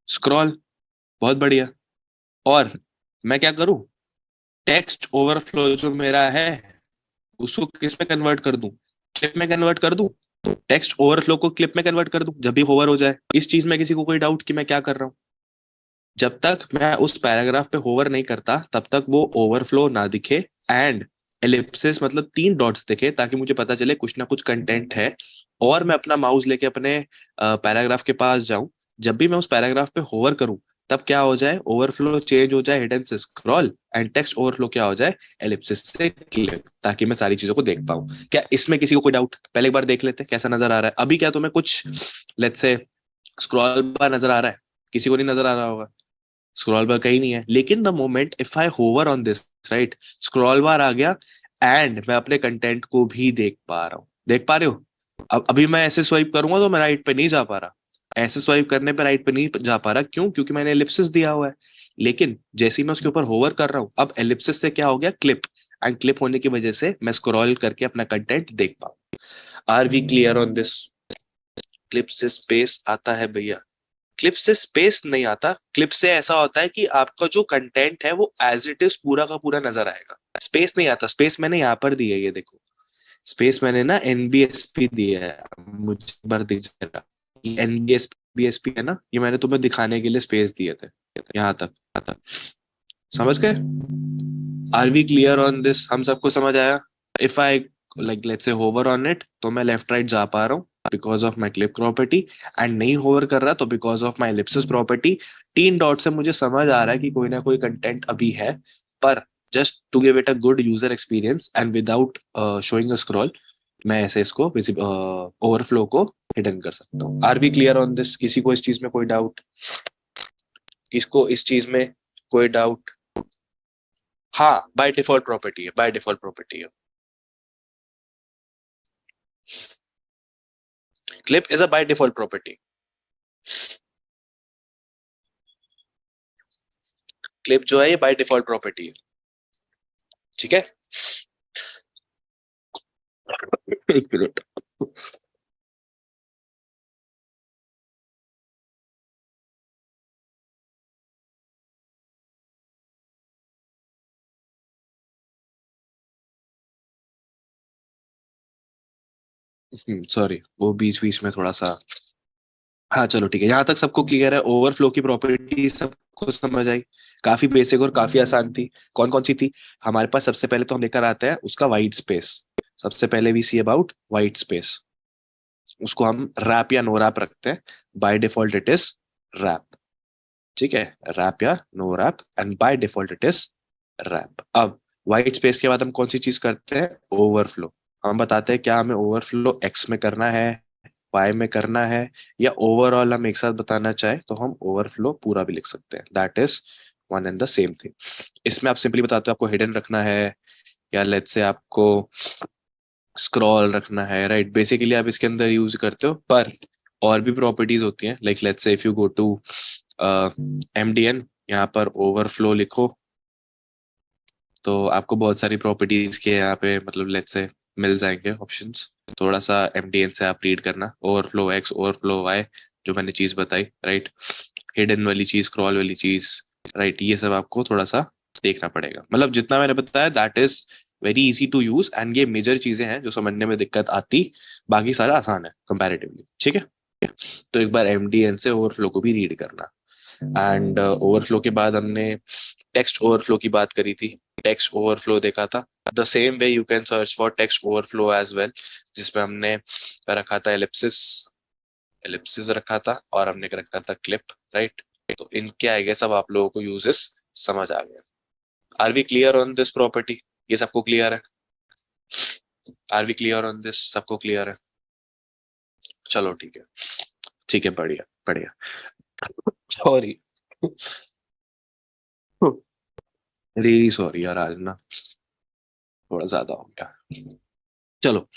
Speaker 1: स्क्रॉल। बहुत बढ़िया। और मैं क्या करूं, टेक्स्ट ओवरफ्लो जो मेरा है उसको किस में कन्वर्ट कर दूं? क्लिप में कन्वर्ट कर दूं। टेक्स्ट ओवरफ्लो को क्लिप में कन्वर्ट कर दूं जब भी होवर हो जाए। इस चीज में किसी को कोई डाउट कि मैं क्या कर रहा हूं? जब तक मैं उस पैराग्राफ पे होवर नहीं करता तब तक वो ओवरफ्लो ना दिखे, एंड एलिप्सिस मतलब तीन डॉट्स दिखे, ताकि मुझे पता चले कुछ ना कुछ कंटेंट है, और मैं अपना माउस लेके अपने पैराग्राफ के पास जाऊं। जब भी मैं उस पैराग्राफ पे होवर करूं तब क्या हो जाए, ओवरफ्लो चेंज हो जाए हिडन से स्क्रॉल, एंड टेक्स्ट ओवरफ्लो क्या हो जाए, एलिप्सिस से क्लिक, ताकि मैं सारी चीजों को देख पाऊं। क्या इसमें किसी को कोई डाउट? पहले एक बार देख लेते हैं कैसा नजर आ रहा है। अभी क्या तुम्हें कुछ लेट्स से स्क्रॉल बार नजर आ रहा है? किसी को नहीं नजर आ रहा होगा, स्क्रॉल बार कहीं नहीं है। लेकिन the moment if I hover on this, right, scroll bar आ गया, एंड मैं अपने कंटेंट को भी देख पा रहा हूँ। देख पा रहे हो? अब अभी मैं ऐसे स्वाइप करूंगा तो मैं राइट पे नहीं जा पा रहा, ऐसे स्वाइप करने पे राइट पे नहीं जा पा रहा, क्यों? क्योंकि मैंने एलिप्सिस दिया हुआ है। लेकिन जैसे ही मैं उसके ऊपर होवर कर रहा हूँ, अब एलिप्सिस से क्या हो गया, क्लिप, एंड क्लिप होने की वजह से मैं स्क्रॉल करके अपना कंटेंट देख पाऊँ। Are we clear on this? Clip से स्पेस आता है भैया? क्लिप से स्पेस नहीं आता, क्लिप से ऐसा होता है कि आपका जो कंटेंट है वो एज इट इज पूरा का पूरा नजर आएगा। स्पेस नहीं आता, स्पेस मैंने यहाँ पर दी है, ये देखो, स्पेस मैंने ना एनबीएसपी दिया है, मुझे एक बार दिख जाएगा। एनबीएसपी है ना, ये मैंने तुम्हें दिखाने के लिए स्पेस दिए थे, यहाँ तक समझ गए? Are we clear on this? हम सबको समझ आया? If I like let's say hover on it, तो मैं लेफ्ट राइट जा पा रहा हूँ because of my clip property, and नहीं होवर कर रहा तो because of my ellipsis property. तीन डॉट से मुझे समझ आ रहा है कि कोई ना कोई कंटेंट अभी है, पर just to give it a good user experience and without showing a scroll, मैं ऐसे इसको ओवरफ्लो को हिडन कर सकता हूँ। Are we clear on this? किसी को इस चीज में कोई डाउट? किसको इस चीज में कोई डाउट? हाँ, बाय डिफॉल्ट प्रॉपर्टी है, बाय डिफॉल्ट प्रॉपर्टी है। Clip is a by default property. Clip जो है ये बाय डिफॉल्ट प्रॉपर्टी है। ठीक है, एक मिनट। सॉरी, वो बीच बीच में थोड़ा सा। हाँ चलो ठीक है, यहाँ तक सबको क्लियर है? ओवरफ्लो की प्रॉपर्टी सबको समझ आई? काफी बेसिक और काफी आसान थी। कौन कौन सी थी? हमारे पास सबसे पहले तो हम लेकर आते हैं उसका वाइट स्पेस। सबसे पहले we see about white space, उसको हम रैप या नो रैप रखते हैं। By default it is wrap, ठीक है, रैप या no wrap, and by default it is wrap. अब वाइट स्पेस के बाद हम कौन सी चीज करते हैं, ओवरफ्लो। हम बताते हैं क्या हमें ओवरफ्लो एक्स में करना है, वाई में करना है, या ओवरऑल हम एक साथ बताना चाहे तो हम ओवरफ्लो पूरा भी लिख सकते हैं, that is one and the same thing. इसमें आप सिंपली बताते हो आपको हिडन रखना है, या लेट्स से आपको स्क्रॉल रखना है, राइट। बेसिकली आप इसके अंदर यूज करते हो, पर और भी प्रॉपर्टीज होती हैं, like let's say if you go to MDN, यहाँ पर ओवरफ्लो लिखो तो आपको बहुत सारी प्रॉपर्टीज के यहाँ पे मतलब लेट्स से मिल जाएंगे ऑप्शंस। थोड़ा सा एमडीएन से आप रीड करना, ओवरफ्लो एक्स, ओवरफ्लो वाई, जो मैंने चीज बताई, राइट। हिडन वाली चीज, स्क्रॉल वाली चीज, राइट, ये सब आपको थोड़ा सा देखना पड़ेगा। मतलब जितना मैंने बताया that is very easy to use, and ये मेजर चीजें हैं जो समझने में दिक्कत आती, बाकी सारा आसान है कंपैरेटिवली, ठीक है। तो एक बार एमडीएन से ओवरफ्लो को भी रीड करना। एंड ओवरफ्लो के बाद हमने टेक्स्ट ओवरफ्लो की बात करी थी, टेक्स्ट ओवरफ्लो देखा था। The same way you can search for text overflow as well, जिसमें हमने रखा था एलिप्सिस, एलिप्सिस रखा था, और हमने रखा था क्लिप, राइट। तो इनके आई गेस अब आप लोगों को यूजेस समझ आ गया। Are we clear on this property, ये सबको क्लियर है? Are we clear on this, सबको क्लियर है? चलो ठीक है, ठीक है, बढ़िया बढ़िया। सॉरी, रियली सॉरी यार, आज ना थोड़ा ज्यादा हो गया। चलो,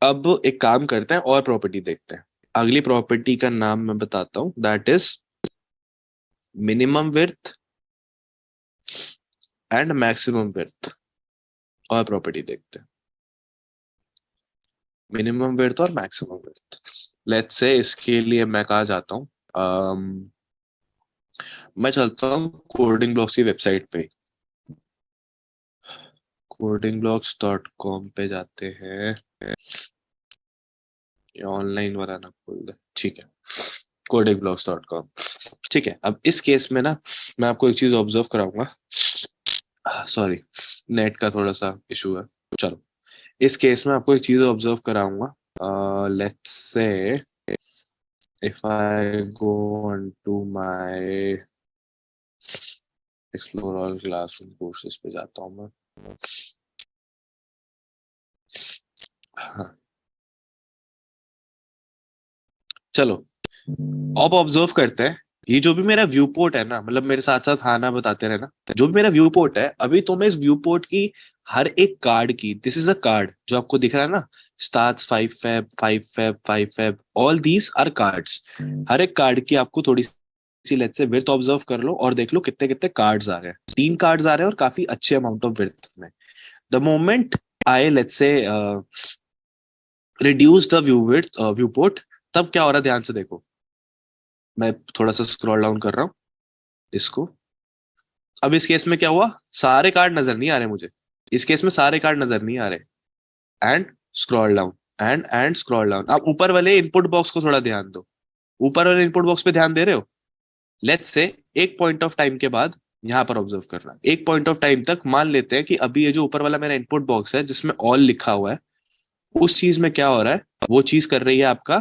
Speaker 1: अब एक काम करते हैं और प्रॉपर्टी देखते हैं। अगली प्रॉपर्टी का नाम मैं बताता हूँ, that is minimum width and maximum width. और प्रॉपर्टी देखते हैं, मिनिमम विड्थ और मैक्सिमम विड्थ। लेट्स से इसके लिए मैं कहा जाता हूँ, मैं चलता हूँ कोडिंग ब्लॉक्स की वेबसाइट पे, codingblocks.com पे जाते हैं, ऑनलाइन वाला ना खोल दे, ठीक है, codingblocks.com। ठीक है, अब इस केस में ना मैं आपको एक चीज ऑब्जर्व कराऊंगा, सॉरी, नेट का थोड़ा सा इशू है। चलो, इस केस में आपको एक चीज ऑब्जर्व कराऊंगा। Let's say if I go on to my explore all classroom courses पे जाता हूँ मैं। हाँ, चलो, अब ऑब्जर्व करते हैं, ये जो भी मेरा व्यू पोर्ट है ना, मतलब मेरे साथ साथ हाँ ना बताते रहना, जो भी मेरा व्यू पोर्ट है अभी, तो मैं इस व्यू पोर्ट की हर एक कार्ड की, दिस इज अ कार्ड जो आपको दिख रहा है ना, stars 5 fab, 5 fab, 5 fab, all these are cards. हर एक कार्ड की आपको थोड़ी सी लेट्स से विड्थ ऑब्जर्व कर लो और देख लो कितने कितने कार्ड्स आ रहे हैं। 3 कार्ड्स आ रहे हैं और काफी अच्छे अमाउंट ऑफ विड्थ में। The moment I let's say reduce the view width, view port, तब क्या हो रहा है ध्यान से देखो। मैं थोड़ा सा स्क्रॉल डाउन कर रहा हूँ इसको। अब इस केस में क्या हुआ, सारे कार्ड नजर नहीं आ रहे मुझे, इस केस में सारे कार्ड नजर नहीं आ रहे। And scroll down, and scroll down. आप ऊपर वाले इनपुट बॉक्स को थोड़ा ध्यान दो, ऊपर वाले इनपुट बॉक्स पे ध्यान दे रहे हो? लेट्स से एक पॉइंट ऑफ टाइम के बाद, यहां पर ऑब्जर्व करना, एक पॉइंट ऑफ टाइम तक मान लेते हैं कि अभी ये जो ऊपर वाला मेरा इनपुट बॉक्स है जिसमें ऑल लिखा हुआ है, उस चीज में क्या हो रहा है, वो चीज कर रही है आपका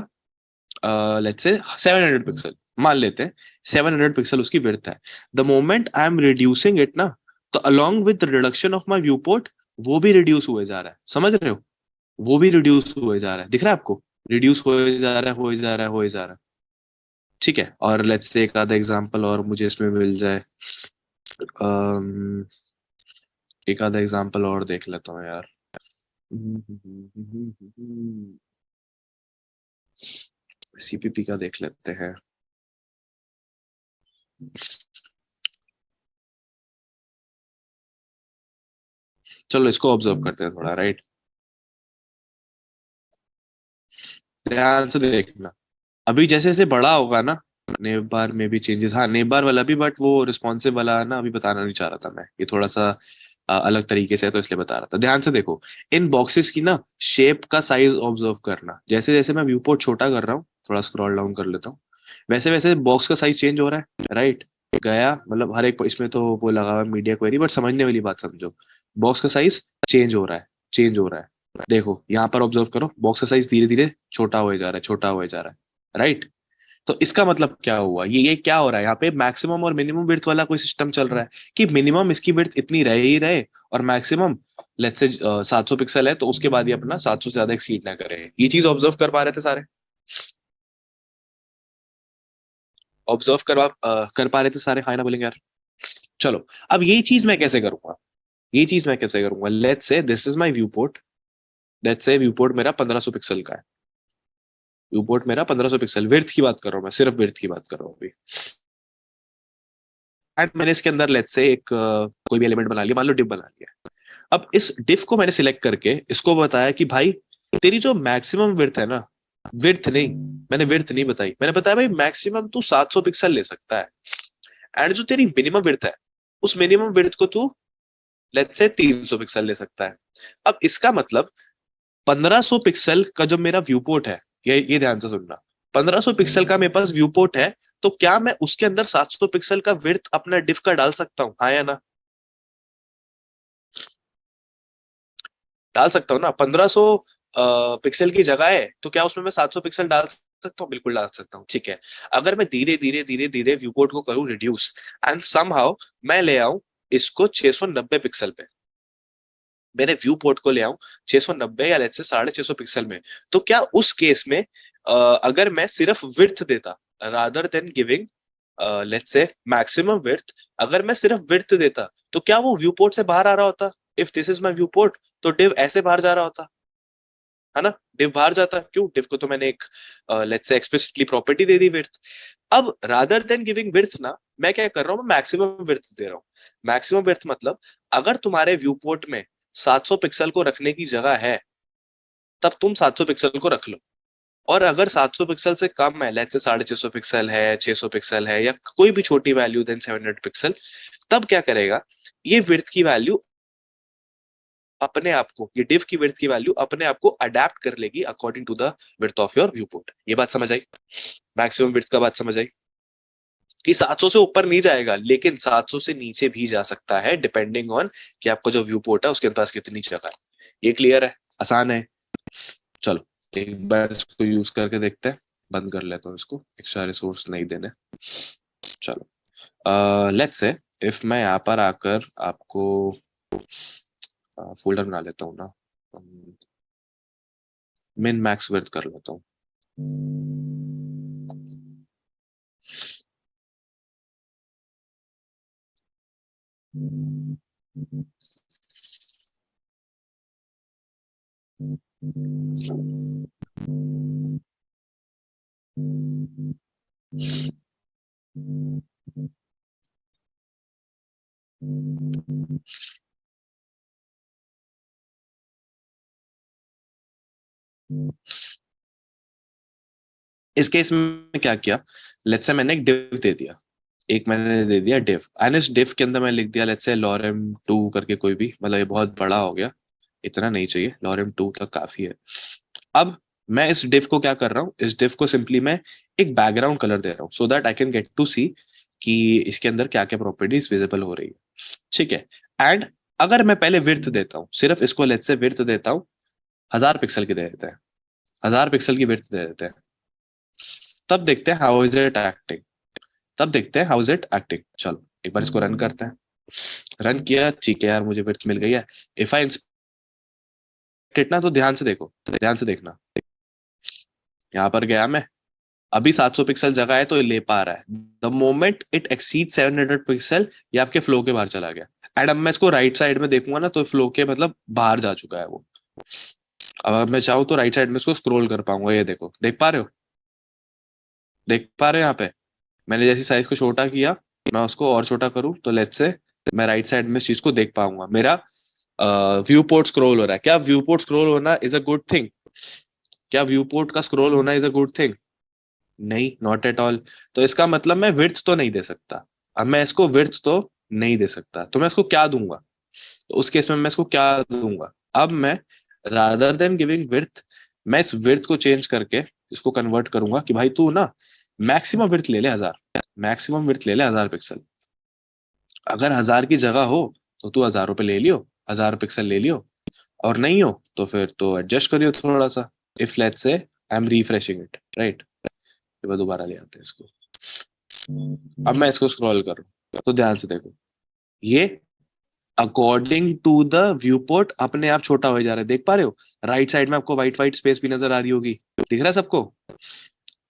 Speaker 1: लेट्स से 700 पिक्सल, मान लेते हैं 700 पिक्सल उसकी विड्थ है। The moment I am reducing it ना, तो along with reduction of my view port, वो भी रिड्यूस हुए जा रहा है, समझ रहे हो? वो भी रिड्यूस हुए जा रहा है, दिख रहा है आपको? रिड्यूस हुए जा रहा है, हो जा रहा है, हो जा रहा है। ठीक है, और लेट्स से एक आधा एग्जांपल और मुझे इसमें मिल जाए, अम, एक आधा एग्जांपल और देख लेता हूँ यार। सीपीपी का देख लेते हैं। चलो इसको ऑब्जर्व करते हैं थोड़ा, राइट। ध्यान से देखना, अभी जैसे जैसे बड़ा होगा ना, नेव बार में भी चेंजेस, हाँ नेव बार वाला भी, बट वो रिस्पॉन्सिव वाला ना अभी बताना नहीं चाह रहा था मैं, ये थोड़ा सा अलग तरीके से है, तो इसलिए बता रहा था। ध्यान से देखो, इन बॉक्सेस की ना शेप का साइज ऑब्जर्व करना, जैसे जैसे मैं व्यू पोर्ट छोटा कर रहा हूँ, थोड़ा स्क्रॉल डाउन कर लेता हूँ, वैसे वैसे बॉक्स का साइज चेंज हो रहा है, राइट। गया मतलब हर एक इसमें तो वो लगा हुआ है मीडिया क्वेरी, बट समझने वाली बात समझो, बॉक्स का साइज चेंज हो रहा है, चेंज हो रहा है। देखो यहाँ पर ऑब्जर्व करो, बॉक्स का साइज धीरे धीरे छोटा हुए जा रहा है, छोटा हुए जा रहा है, राइट। तो इसका मतलब क्या हुआ, ये क्या हो रहा है यहाँ पे, मैक्सिमम और मिनिमम विड्थ वाला कोई सिस्टम चल रहा है कि मिनिमम इसकी विड्थ इतनी रहे ही रहे, और मैक्सिमम लेट्स से 700 पिक्सल है तो उसके बाद ही अपना 700 से ज्यादा एक्सीड ना करे। ये चीज ऑब्जर्व कर पा रहे थे सारे? ऑब्जर्व कर पा रहे थे सारे? हाँ ना बोलेंगे यार? चलो, अब ये चीज मैं कैसे करूंगा, ये चीज मैं कैसे करूंगा, let's say this is my view port, let's say view port मेरा 1500 पिक्सल का है, व्यू पोर्ट मेरा 1500 पिक्सल, विड्थ की बात कर रहा हूँ मैं, सिर्फ विड्थ की बात कर रहा हूँ अभी। एंड मैंने इसके अंदर लेट्स से एक कोई भी एलिमेंट बना लिया, मान लो डिव बना लिया। अब इस डिव को मैंने सिलेक्ट करके इसको बताया कि भाई तेरी जो मैक्सिमम विड्थ है ना, विड्थ नहीं, मैंने विड्थ नहीं बताई, मैंने बताया भाई मैक्सिमम तू 700 पिक्सल ले सकता है, एंड जो तेरी मिनिमम विड्थ है उस मिनिमम विड्थ को तू लेट्स से 300 पिक्सल ले सकता है। अब इसका मतलब 1500 पिक्सल का जो मेरा व्यू पोर्ट है, ये ध्यान से सुनना, 1500 पिक्सल का मेरे पास व्यू पोर्ट है, तो क्या मैं उसके अंदर 700 पिक्सल का विड्थ अपना डिफ का डाल सकता हूँ, हाँ या ना? डाल सकता हूँ ना, 1500 पिक्सल की जगह है तो क्या उसमें मैं 700 पिक्सल डाल सकता हूँ? बिल्कुल डाल सकता हूँ, ठीक है। अगर मैं धीरे धीरे धीरे धीरे व्यू पोर्ट को करूँ रिड्यूस, एंड समहाउ मैं ले आऊं इसको 690 पिक्सल पे, मैंने व्यू पोर्ट को ले आऊं 690 या लेट्स से 650 पिक्सल में, तो क्या उस केस में अगर मैं सिर्फ विड्थ देता rather than giving let's say maximum width, अगर मैं सिर्फ विड्थ देता तो क्या वो व्यू पोर्ट से बाहर आ रहा होता? If this is my view port तो डिव ऐसे बाहर जा रहा होता, है ना? डिव बाहर जाता, क्यों? डिव को तो मैंने एक let's say explicitly property they the width. अब रादर देन गिविंग विड्थ ना, मैं क्या कर रहा हूँ, मैं मैक्सिमम विड्थ दे रहा हूँ। मैक्सिमम विड्थ मतलब अगर तुम्हारे व्यू पोर्ट में 700 पिक्सल को रखने की जगह है तब तुम 700 पिक्सल को रख लो, और अगर 700 पिक्सल से कम है, लेट्स से 650 पिक्सल है, 600 पिक्सल है, या कोई भी छोटी वैल्यू देन 700 पिक्सल, तब क्या करेगा, ये विड्थ की वैल्यू अपने आप को, ये डिव की विड्थ की वैल्यू अपने आप को अडेप्ट कर लेगी according to the width of your viewport. ये बात समझ आई? मैक्सिमम विड्थ का बात समझ आई कि 700 से ऊपर नहीं जाएगा लेकिन 700 से नीचे भी जा सकता है, डिपेंडिंग ऑन कि आपका जो व्यू पोर्ट है उसके पास कितनी जगह है। ये क्लियर है? आसान है? चलो एक बार इसको यूज करके देखते हैं, बंद कर लेता हूँ इसको, एक्स्ट्रा रिसोर्स नहीं देने। चलो लेट्स से इफ मैं यहाँ पर आकर आपको फोल्डर बना लेता हूँ ना, मिन मैक्स वर्थ कर लेता हूँ। इस केस में क्या किया, लेट्स से मैंने एक डिव दे दिया, एक मैंने दे दिया डिव, एंड इस डिव के अंदर मैं लिख दिया लेट्स से लॉरेम 2 करके कोई भी, मतलब ये बहुत बड़ा हो गया, इतना नहीं चाहिए, लॉरेम 2 तक काफी है। अब मैं इस डिव को क्या कर रहा हूँ, इस डिव को सिंपली मैं एक बैकग्राउंड कलर दे रहा हूँ so that I can get to see कि इसके अंदर क्या क्या प्रॉपर्टीज विजिबल हो रही है, ठीक है। एंड अगर मैं पहले विड्थ देता हूँ, सिर्फ इसको लेट्स से विड्थ देता हूँ 1000 पिक्सल की दे देते हैं, 1000 पिक्सल की विड्थ दे देते हैं, तब देखते हैं हाउ इज इट एक्टिंग, तब देखते हैं हाउ इज इट एक्टिंग। चलो एक बार इसको रन करते हैं। रन किया, ठीक है यार मुझे विड्थ मिल गई है। इफ आई इंस्पेक्ट ना, तो ध्यान से देखो, ध्यान से देखना, यहाँ पर गया मैं, अभी 700 पिक्सल जगह है तो ये ले पा रहा है, the moment it exceed 700 pixel ये आपके फ्लो के बाहर चला गया। एंड अब मैं इसको राइट साइड में देखूंगा ना तो फ्लो के मतलब बाहर जा चुका है वो। अब मैं चाहूँ तो राइट साइड में इसको स्क्रॉल कर पाऊंगा, ये देखो, देख पा रहे हो? देख पा रहे हो यहाँ पे, मैंने जैसी साइज को छोटा किया, मैं उसको और छोटा करूँ तो लेट्स से मैं राइट साइड में इस चीज को देख पाऊंगा, मेरा व्यू पोर्ट स्क्रॉल हो रहा है। क्या व्यू पोर्ट स्क्रॉल होना इज अ गुड थिंग? क्या व्यू पोर्ट का स्क्रॉल होना इज अ गुड थिंग? नहीं, नॉट एट ऑल। तो इसका मतलब मैं विड्थ तो नहीं दे सकता, अब मैं इसको विड्थ तो नहीं दे सकता, तो मैं इसको क्या दूंगा, तो उस केस में मैं इसको क्या दूंगा, अब मैं रादर देन गिविंग विड्थ, मैं इस विड्थ को चेंज करके इसको कन्वर्ट करूंगा कि भाई तू ना मैक्सिमम विड्थ ले ले 1000, मैक्सिमम विड्थ ले ले 1000 पिक्सल, अगर 1000 की जगह हो तो तू 1000 रुपये ले लियो, 1000 पिक्सल ले लियो, और नहीं हो तो फिर तो एडजस्ट करियो थोड़ा सा। If let's say I am refreshing it, right, एक बार दोबारा ले आते हैं इसको। अब मैं इसको स्क्रॉल करूँ तो ध्यान से देखो, ये according to the viewport अपने आप छोटा हो जा रहा है, देख पा रहे हो? राइट साइड में आपको व्हाइट व्हाइट स्पेस भी नजर आ रही होगी, दिख रहा है सबको?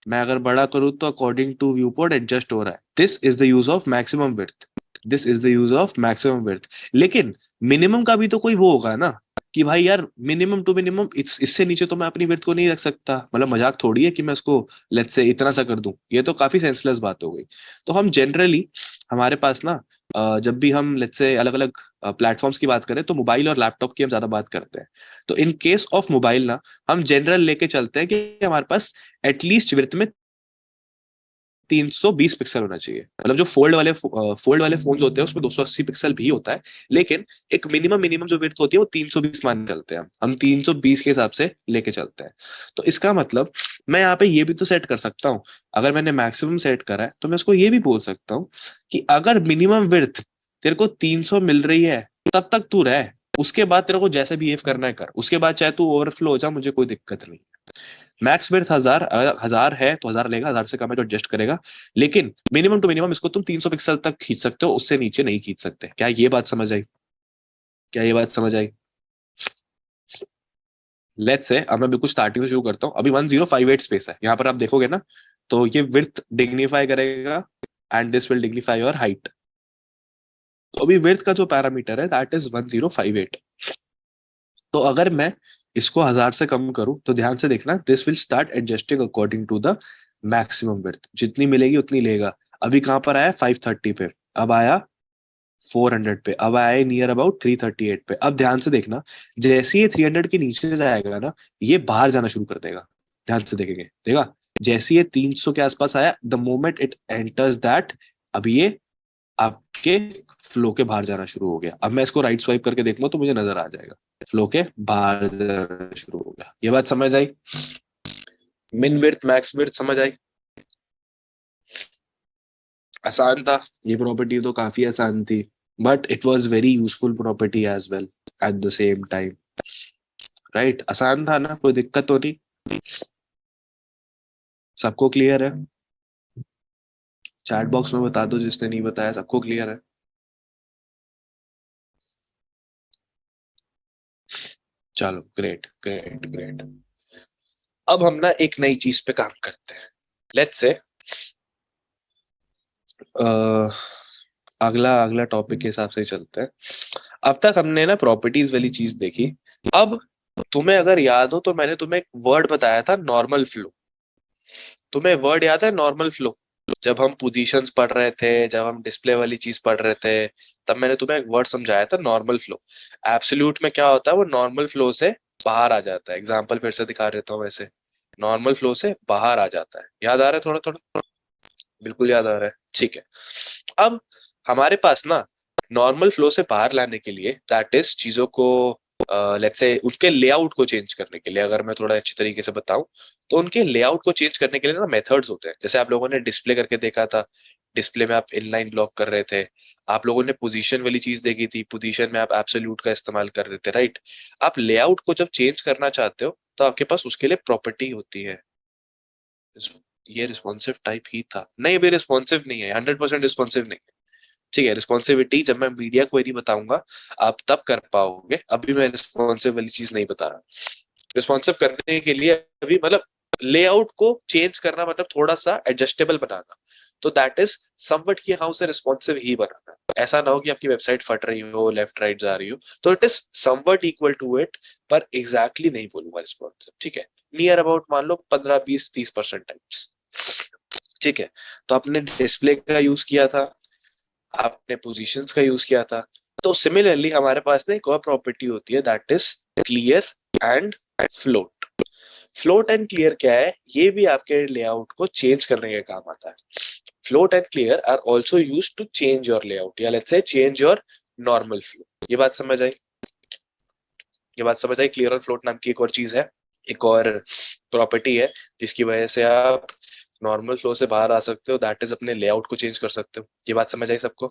Speaker 1: मैं अगर बड़ा करूँ तो according to viewport adjust हो रहा है। This is the use of maximum width, this is the use of maximum width. लेकिन मिनिमम का भी तो कोई वो होगा ना, कि भाई यार मिनिमम टू मिनिमम, इससे नीचे तो मैं अपनी विड्थ को नहीं रख सकता, मतलब मजाक थोड़ी है कि मैं इसको लेट्स से इतना सा कर दूं, ये तो काफी सेंसलेस बात हो गई। तो हम जनरली, हमारे पास ना जब भी हम लेट्स से अलग अलग प्लेटफॉर्म्स की बात करें तो मोबाइल और लैपटॉप की हम ज्यादा बात करते हैं। तो इन केस ऑफ मोबाइल ना, हम जनरल लेके चलते हैं कि हमारे पास एटलीस्ट विड्थ में 320 पिक्सल होना चाहिए। मतलब जो फोल्ड वाले फोन्स होते हैं उसमें 280 पिक्सल भी होता है, लेकिन एक मिनिमम मिनिमम जो विड्थ होती है वो 320 मान के चलते हैं, हम 320 के हिसाब से लेके चलते हैं। तो इसका मतलब मैं यहाँ पे ये भी तो सेट कर सकता हूँ, अगर मैंने मैक्सिमम सेट करा है तो मैं इसको ये भी बोल सकता हूँ कि अगर मिनिमम विड्थ तेरे को 300 मिल रही है तब तक तू रह, उसके बाद तेरे को जैसे बिहेव करना है कर, उसके बाद चाहे तू ओवरफ्लो हो जा, मुझे कोई दिक्कत नहीं। मैक्स विड्थ 1000, अगर 1000 है तो 1000 लेगा, 1000 से कम है तो एडजस्ट करेगा। लेकिन मिनिमम टू मिनिमम इसको तुम 300 पिक्सल तक खींच सकते हो, उससे नीचे नहीं खींच सकते। क्या ये बात समझ आई? क्या ये बात समझ आई? लेट्स से अब मैं बिल्कुल स्टार्टिंग से शुरू करता हूँ। अभी 1058 स्पेस है यहाँ पर, आप देखोगे ना, तो ये विड्थ डिग्निफाई करेगा and this will dignify your height. तो अभी विड्थ का जो पैरामीटर है दैट इज 1058। तो अगर मैं इसको 1000 से कम करूं तो ध्यान से देखना, this will start adjusting according to the maximum width, जितनी मिलेगी उतनी लेगा। अभी कहां पर आया? 530 पे, अब आया 400 पे, अब आया नियर अबाउट 338 पे। अब ध्यान से देखना, जैसे ये 300 के नीचे जाएगा ना, ये बाहर जाना शुरू कर देगा। ध्यान से देखेंगे, देखा? जैसे ये 300 के आसपास आया, the moment it enters that, अब ये आपके फ्लो के बाहर जाना शुरू हो गया। अब मैं इसको राइट स्वाइप करके देखूंगा तो मुझे नजर आ जाएगा फ्लो के बाहर जाना शुरू हो गया। ये बात समझ आई? मिन विड्थ मैक्स विड्थ समझ आई? आसान था, ये प्रॉपर्टी तो काफी आसान थी, but it was very useful property as well at the same time, right? आसान था ना, कोई दिक्कत तो नहीं? सबको क्लियर है? चैट बॉक्स में बता दो जिसने नहीं बताया, सबको क्लियर है? चलो, ग्रेट ग्रेट ग्रेट। अब हम ना एक नई चीज पे काम करते हैं। लेट्स से अगला अगला टॉपिक के हिसाब से ही चलते हैं। अब तक हमने ना प्रॉपर्टीज वाली चीज देखी। अब तुम्हें अगर याद हो तो मैंने तुम्हें एक वर्ड बताया था, नॉर्मल फ्लो। तुम्हें वर्ड याद है, नॉर्मल फ्लो? जब हम पोजीशंस पढ़ रहे थे, जब हम डिस्प्ले वाली चीज पढ़ रहे थे, तब मैंने तुम्हें एक वर्ड समझाया था, नॉर्मल फ्लो। एब्सोल्यूट में क्या होता है, वो नॉर्मल फ्लो से बाहर आ जाता है। एग्जाम्पल फिर से दिखा देता हूँ वैसे, नॉर्मल फ्लो से बाहर आ जाता है। याद आ रहा है थोड़ा थोड़ा? बिल्कुल याद आ रहा है, ठीक है। अब हमारे पास ना नॉर्मल फ्लो से बाहर लाने के लिए, दैट इज चीजों को लेट्स से उनके लेआउट को चेंज करने के लिए, अगर मैं थोड़ा अच्छी तरीके से बताऊं, तो उनके लेआउट को चेंज करने के लिए ना मेथड्स होते हैं। जैसे आप लोगों ने डिस्प्ले करके देखा था, डिस्प्ले में आप इनलाइन ब्लॉक कर रहे थे। आप लोगों ने पोजीशन वाली चीज देखी थी, पोजीशन में आप एब्सोल्यूट का इस्तेमाल कर रहे थे, राइट? आप लेआउट को जब चेंज करना चाहते हो तो आपके पास उसके लिए प्रॉपर्टी होती है। ये रिस्पॉन्सिव टाइप ही था, नहीं भी रिस्पॉन्सिव नहीं है, 100% रिस्पॉन्सिव नहीं है। ठीक है, रिस्पॉन्सिविटी जब मैं मीडिया क्वेरी बताऊंगा आप तब कर पाओगे, अभी मैं रिस्पॉन्सिव वाली चीज नहीं बता रहा। रिस्पॉन्सिव करने के लिए अभी मतलब लेआउट को चेंज करना, मतलब थोड़ा सा एडजस्टेबल बनाना, तो दैट इज समवट कि हाँ उसे रिस्पॉन्सिव ही बनाना। ऐसा ना हो कि आपकी वेबसाइट फट रही हो, लेफ्ट राइट जा रही हो, तो it is somewhat equal to it, पर एग्जैक्टली नहीं बोलूंगा रिस्पॉन्सिव, ठीक है? नियर अबाउट मान लो 15 20 30% टाइप्स, ठीक है? तो आपने डिस्प्ले का यूज किया था, आपने पोजीशंस का यूज किया था। तो सिमिलरली हमारे पास ना एक और प्रॉपर्टी होती है, that is clear and float. Float and clear क्या है? ये भी आपके लेआउट को चेंज करने के काम आता है। Float and clear are also used to change your layout, या let's say change your normal flow. ये बात समझ आई? ये बात समझ आई? क्लियर और फ्लोट नाम की एक और चीज है, एक और प्रॉपर्टी है, जिसकी वजह से आप नॉर्मल फ्लो से बाहर आ सकते हो, दैट इज अपने लेआउट को चेंज कर सकते हो। ये बात समझ आई सबको?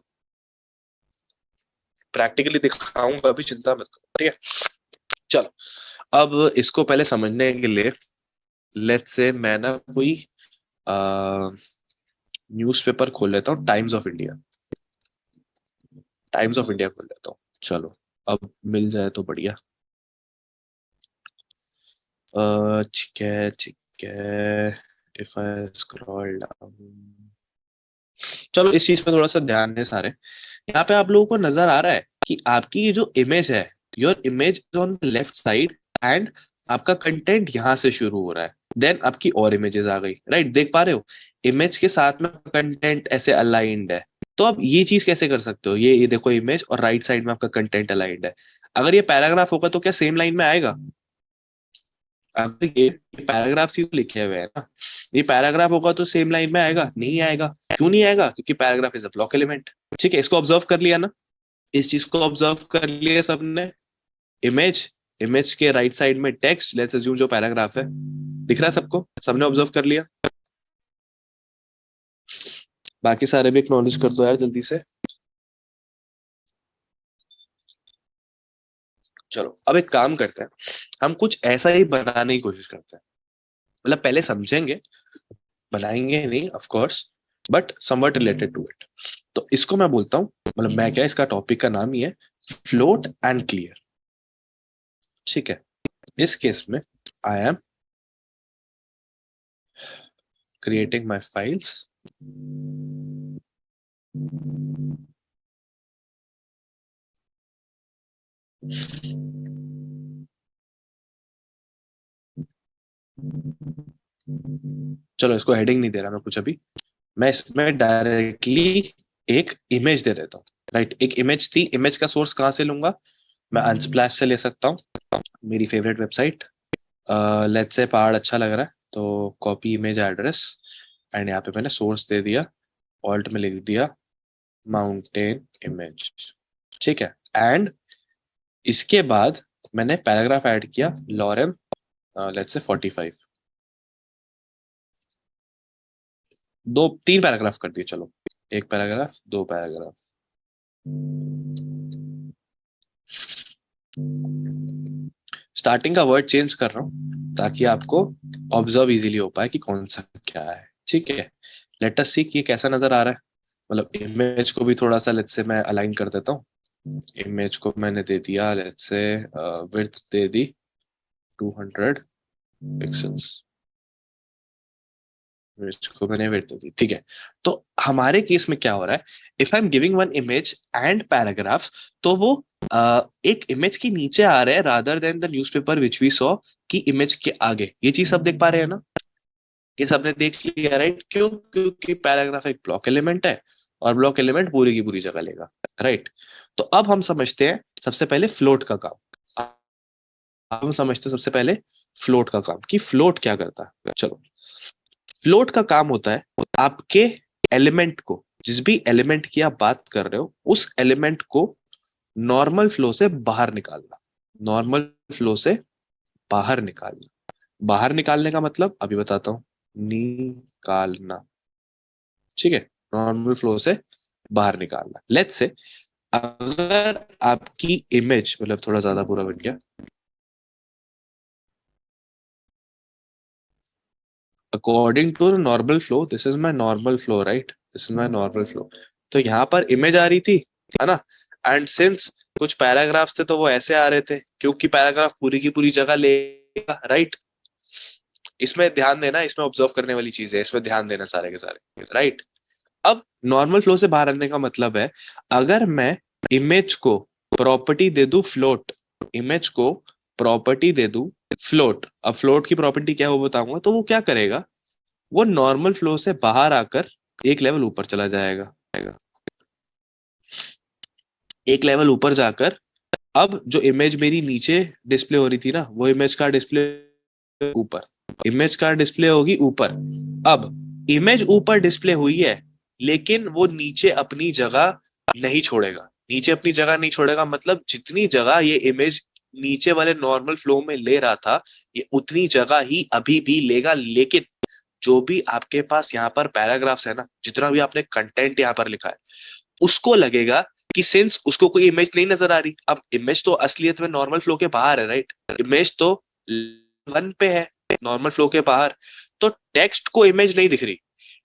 Speaker 1: प्रैक्टिकली दिखाऊंगा, अभी चिंता मत करो, ठीक है? चलो, अब इसको पहले समझने के लिए लेट्स से मैं ना कोई न्यूज़पेपर खोल लेता हूँ, times of India. Times of India खोल लेता हूँ। चलो, अब मिल जाए तो बढ़िया। ठीक है, ठीक है। इफ आई स्क्रॉल डाउन, चलो इस चीज पे थोड़ा सा ध्यान दें सारे। यहाँ पे आप लोगों को नजर आ रहा है कि आपकी ये जो इमेज है, your image is on left side, and आपका कंटेंट यहाँ से शुरू हो रहा है, देन आपकी और इमेजेस आ गई, राइट? देख पा रहे हो? इमेज के साथ में कंटेंट ऐसे अलाइंड है। तो अब ये चीज कैसे कर सकते हो? ये देखो, इमेज और राइट साइड में आपका कंटेंट अलाइंड है। अगर ये पैराग्राफ होगा तो क्या सेम लाइन में आएगा? अब ये पैराग्राफ ही तो लिखे हुए हैं ना। ये पैराग्राफ होगा तो सेम लाइन में आएगा? नहीं आएगा। क्यों नहीं आएगा? क्योंकि paragraph is a block element. ठीक है, इसको ऑब्जर्व कर लिया ना? इस चीज को ऑब्जर्व कर लिया सबने? इमेज, इमेज के राइट साइड में टेक्स्ट, लेट्स अज्यूम जो पैराग्राफ है, दिख रहा है सबको? सबने ऑब्जर्व कर लिया? बाकी सारे भी एक्नॉलेज कर दो यार जल्दी से। चलो, अब एक काम करते हैं, हम कुछ ऐसा ही बनाने की कोशिश करते हैं। मतलब पहले समझेंगे, बनाएंगे नहीं of course, but somewhat related to it. तो इसको मैं बोलता हूँ, मतलब मैं क्या, इसका टॉपिक का नाम ही है फ्लोट एंड क्लियर। ठीक है, इस केस में I am creating my files. चलो, इसको हेडिंग नहीं दे रहा मैं कुछ अभी। मैं इसमें डायरेक्टली एक इमेज दे देता हूँ, राइट? एक इमेज थी, इमेज का सोर्स कहाँ से लूंगा? मैं अनस्प्लैश से ले सकता हूँ, मेरी फेवरेट वेबसाइट। लेट्स से पहाड़ अच्छा लग रहा है तो कॉपी इमेज एड्रेस, एंड यहाँ पे मैंने सोर्स दे दिया, ऑल्ट में लिख दिया माउंटेन इमेज। ठीक है, एंड इसके बाद मैंने पैराग्राफ ऐड किया, लॉरेम लेट्स से 45। दो तीन पैराग्राफ कर दिए, चलो। एक पैराग्राफ, दो पैराग्राफ। स्टार्टिंग का वर्ड चेंज कर रहा हूँ ताकि आपको ऑब्जर्व इजीली हो पाए कि कौन सा क्या है। ठीक है, लेट अस सी कि ये कैसा नजर आ रहा है। मतलब इमेज को भी थोड़ा सा लेट्स से मैं अलाइन कर देता हूँ। इमेज को मैंने दे दिया let's say width they the 200 pixels. Image को मैंने विड्थ दे दी, ठीक है। तो हमारे केस में क्या हो रहा है, if I am giving one image and paragraph, तो वो एक इमेज के नीचे आ रहे हैं rather than the newspaper which we saw की इमेज के आगे। ये चीज सब देख पा रहे हैं ना? ये सबने देख लिया, राइट? क्यों? क्योंकि पैराग्राफ एक ब्लॉक एलिमेंट है, और ब्लॉक एलिमेंट पूरी की पूरी जगह लेगा, राइट? तो अब हम समझते हैं सबसे पहले फ्लोट का काम। अब हम समझते हैं सबसे पहले फ्लोट का काम, कि फ्लोट क्या करता है। चलो, फ्लोट का काम होता है आपके एलिमेंट को, जिस भी एलिमेंट की आप बात कर रहे हो, उस एलिमेंट को नॉर्मल फ्लो से बाहर निकालना। नॉर्मल फ्लो से बाहर निकालना। बाहर निकालने का मतलब अभी बताता हूं। निकालना, ठीक है? नॉर्मल फ्लो से बाहर निकालना। लेट्स से अगर आपकी इमेज, मतलब थोड़ा ज्यादा बुरा बन गया, according to normal flow, this is my normal flow, right? This is my normal flow. तो यहाँ पर इमेज आ रही थी, है ना? एंड सिंस कुछ पैराग्राफ्स थे तो वो ऐसे आ रहे थे, क्योंकि पैराग्राफ पूरी की पूरी जगह लेगा, राइट? इसमें ध्यान देना, इसमें ऑब्जर्व करने वाली चीज है, इसमें ध्यान देना सारे के सारे, राइट? अब नॉर्मल फ्लो से बाहर आने का मतलब है, अगर मैं इमेज को प्रॉपर्टी दे दूं फ्लोट, इमेज को प्रॉपर्टी दे दूं फ्लोट। अब फ्लोट की प्रॉपर्टी क्या है वो बताऊंगा। तो वो क्या करेगा, वो नॉर्मल फ्लो से बाहर आकर एक लेवल ऊपर चला जाएगा। एक लेवल ऊपर जाकर, अब जो इमेज मेरी नीचे डिस्प्ले हो रही थी ना, वो इमेज का डिस्प्ले ऊपर, इमेज का डिस्प्ले होगी ऊपर। अब इमेज ऊपर डिस्प्ले हुई है, लेकिन वो नीचे अपनी जगह नहीं छोड़ेगा। नीचे अपनी जगह नहीं छोड़ेगा मतलब जितनी जगह ये इमेज नीचे वाले नॉर्मल फ्लो में ले रहा था, ये उतनी जगह ही अभी भी लेगा। लेकिन जो भी आपके पास यहाँ पर पैराग्राफ्स है ना, जितना भी आपने कंटेंट यहाँ पर लिखा है, उसको लगेगा कि सिंस उसको कोई इमेज नहीं नजर आ रही, अब इमेज तो असलियत में नॉर्मल फ्लो के बाहर है, राइट? इमेज तो वन पे है, नॉर्मल फ्लो के बाहर, तो टेक्स्ट को इमेज नहीं दिख रही,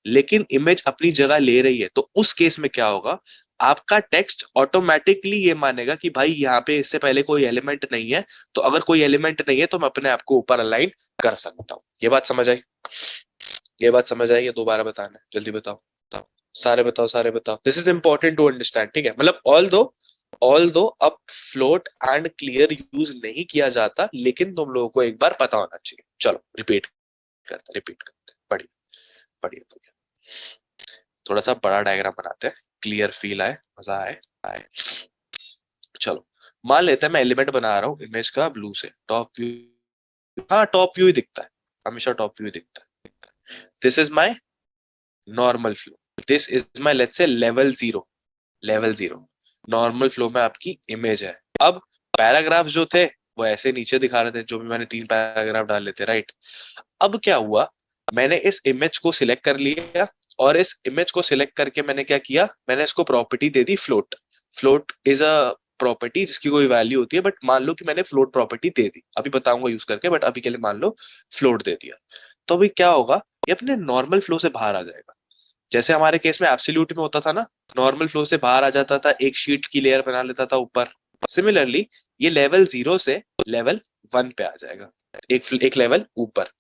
Speaker 1: लेकिन इमेज अपनी जगह ले रही है। तो उस केस में क्या होगा, आपका टेक्स्ट ऑटोमेटिकली ये मानेगा कि भाई यहाँ पे इससे पहले कोई एलिमेंट नहीं है, तो अगर कोई एलिमेंट नहीं है तो मैं अपने आप को ऊपर अलाइन कर सकता हूँ। ये बात समझ आई? ये बात समझ आई? ये दोबारा बताना है, जल्दी बताओ, बताओ, सारे बताओ, सारे बताओ। This is important to understand, ठीक है? मतलब ऑल दो अब फ्लोट एंड क्लियर यूज नहीं किया जाता, लेकिन तुम लोगों को एक बार पता होना चाहिए। चलो रिपीट करते पढ़िए, पढ़िए तो क्या, थोड़ा सा बड़ा डायग्राम बनाते हैं, क्लियर फील आए, मजा आए। चलो मान लेते हैं मैं एलिमेंट बना रहा हूँ इमेज का ब्लू से, टॉप व्यू, हाँ टॉप व्यू ही दिखता है, हमेशा टॉप व्यू दिखता है। This is my normal flow, this is my let's say level zero normal flow में आपकी इमेज है। अब पैराग्राफ जो थे वो ऐसे नीचे दिखा रहे थे, जो भी मैंने 3 पैराग्राफ डाल लेते, राइट? अब क्या हुआ, मैंने इस इमेज को सिलेक्ट कर लिया, और इस इमेज को सिलेक्ट करके मैंने क्या किया, मैंने इसको property they the float. Float is a property जिसकी कोई वैल्यू होती है, बट मान लो कि मैंने फ्लोट प्रॉपर्टी दे दी, अभी बताऊंगा यूज करके, बट अभी के लिए मान लो फ्लोट दे दिया। तो अभी क्या होगा, ये अपने नॉर्मल फ्लो से बाहर आ जाएगा। जैसे हमारे केस में एब्सोल्यूट में होता था ना, नॉर्मल फ्लो से बाहर आ जाता था, एक शीट की लेयर बना लेता था ऊपर। सिमिलरली ये लेवल 0 से लेवल 1 पे आ जाएगा, एक लेवल ऊपर।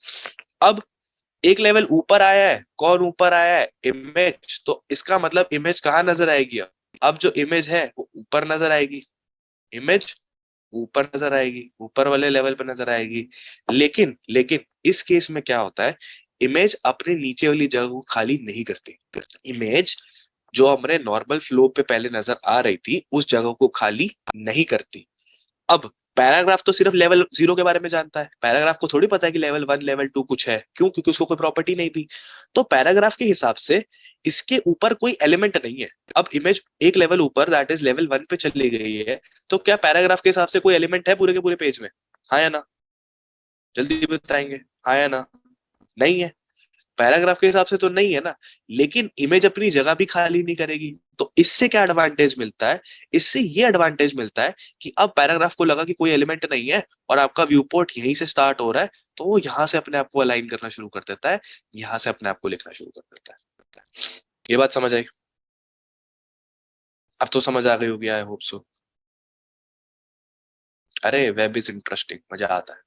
Speaker 1: अब एक लेवल ऊपर आया है, कौन ऊपर आया है, इमेज, तो इसका मतलब इमेज कहाँ नजर आएगी? अब जो इमेज है वो ऊपर नजर आएगी, इमेज ऊपर नजर आएगी, ऊपर वाले लेवल पे नजर आएगी। लेकिन लेकिन इस केस में क्या होता है, इमेज अपने नीचे वाली जगह को खाली नहीं करती। इमेज जो हमारे नॉर्मल फ्लो पे पहले नजर आ रही थी उस जगह को खाली नहीं करती। अब पैराग्राफ तो सिर्फ लेवल 0 के बारे में जानता है, पैराग्राफ को थोड़ी पता है कि लेवल 1 लेवल 2 कुछ है, क्यों? क्योंकि उसको कोई प्रॉपर्टी नहीं थी। तो पैराग्राफ के हिसाब से इसके ऊपर कोई एलिमेंट नहीं है। अब इमेज एक लेवल ऊपर दैट इज लेवल 1 पे चली गई है, तो क्या पैराग्राफ के हिसाब से कोई एलिमेंट है पूरे के पूरे पेज में? हाँ या ना? जल्दी बताएंगे, हाँ या ना? नहीं है, पैराग्राफ के हिसाब से तो नहीं है ना। लेकिन इमेज अपनी जगह भी खाली नहीं करेगी। तो इससे क्या एडवांटेज मिलता है, इससे ये एडवांटेज मिलता है कि अब पैराग्राफ को लगा कि कोई एलिमेंट नहीं है और आपका व्यू पोर्ट यहीं से स्टार्ट हो रहा है, तो वो यहां से अपने आप को अलाइन करना शुरू कर देता है, यहां से अपने आप को लिखना शुरू कर देता है। ये बात समझ आई? अब तो समझ आ गई होगी, आई होप सो। अरे वेब इज इंटरेस्टिंग, मजा आता है।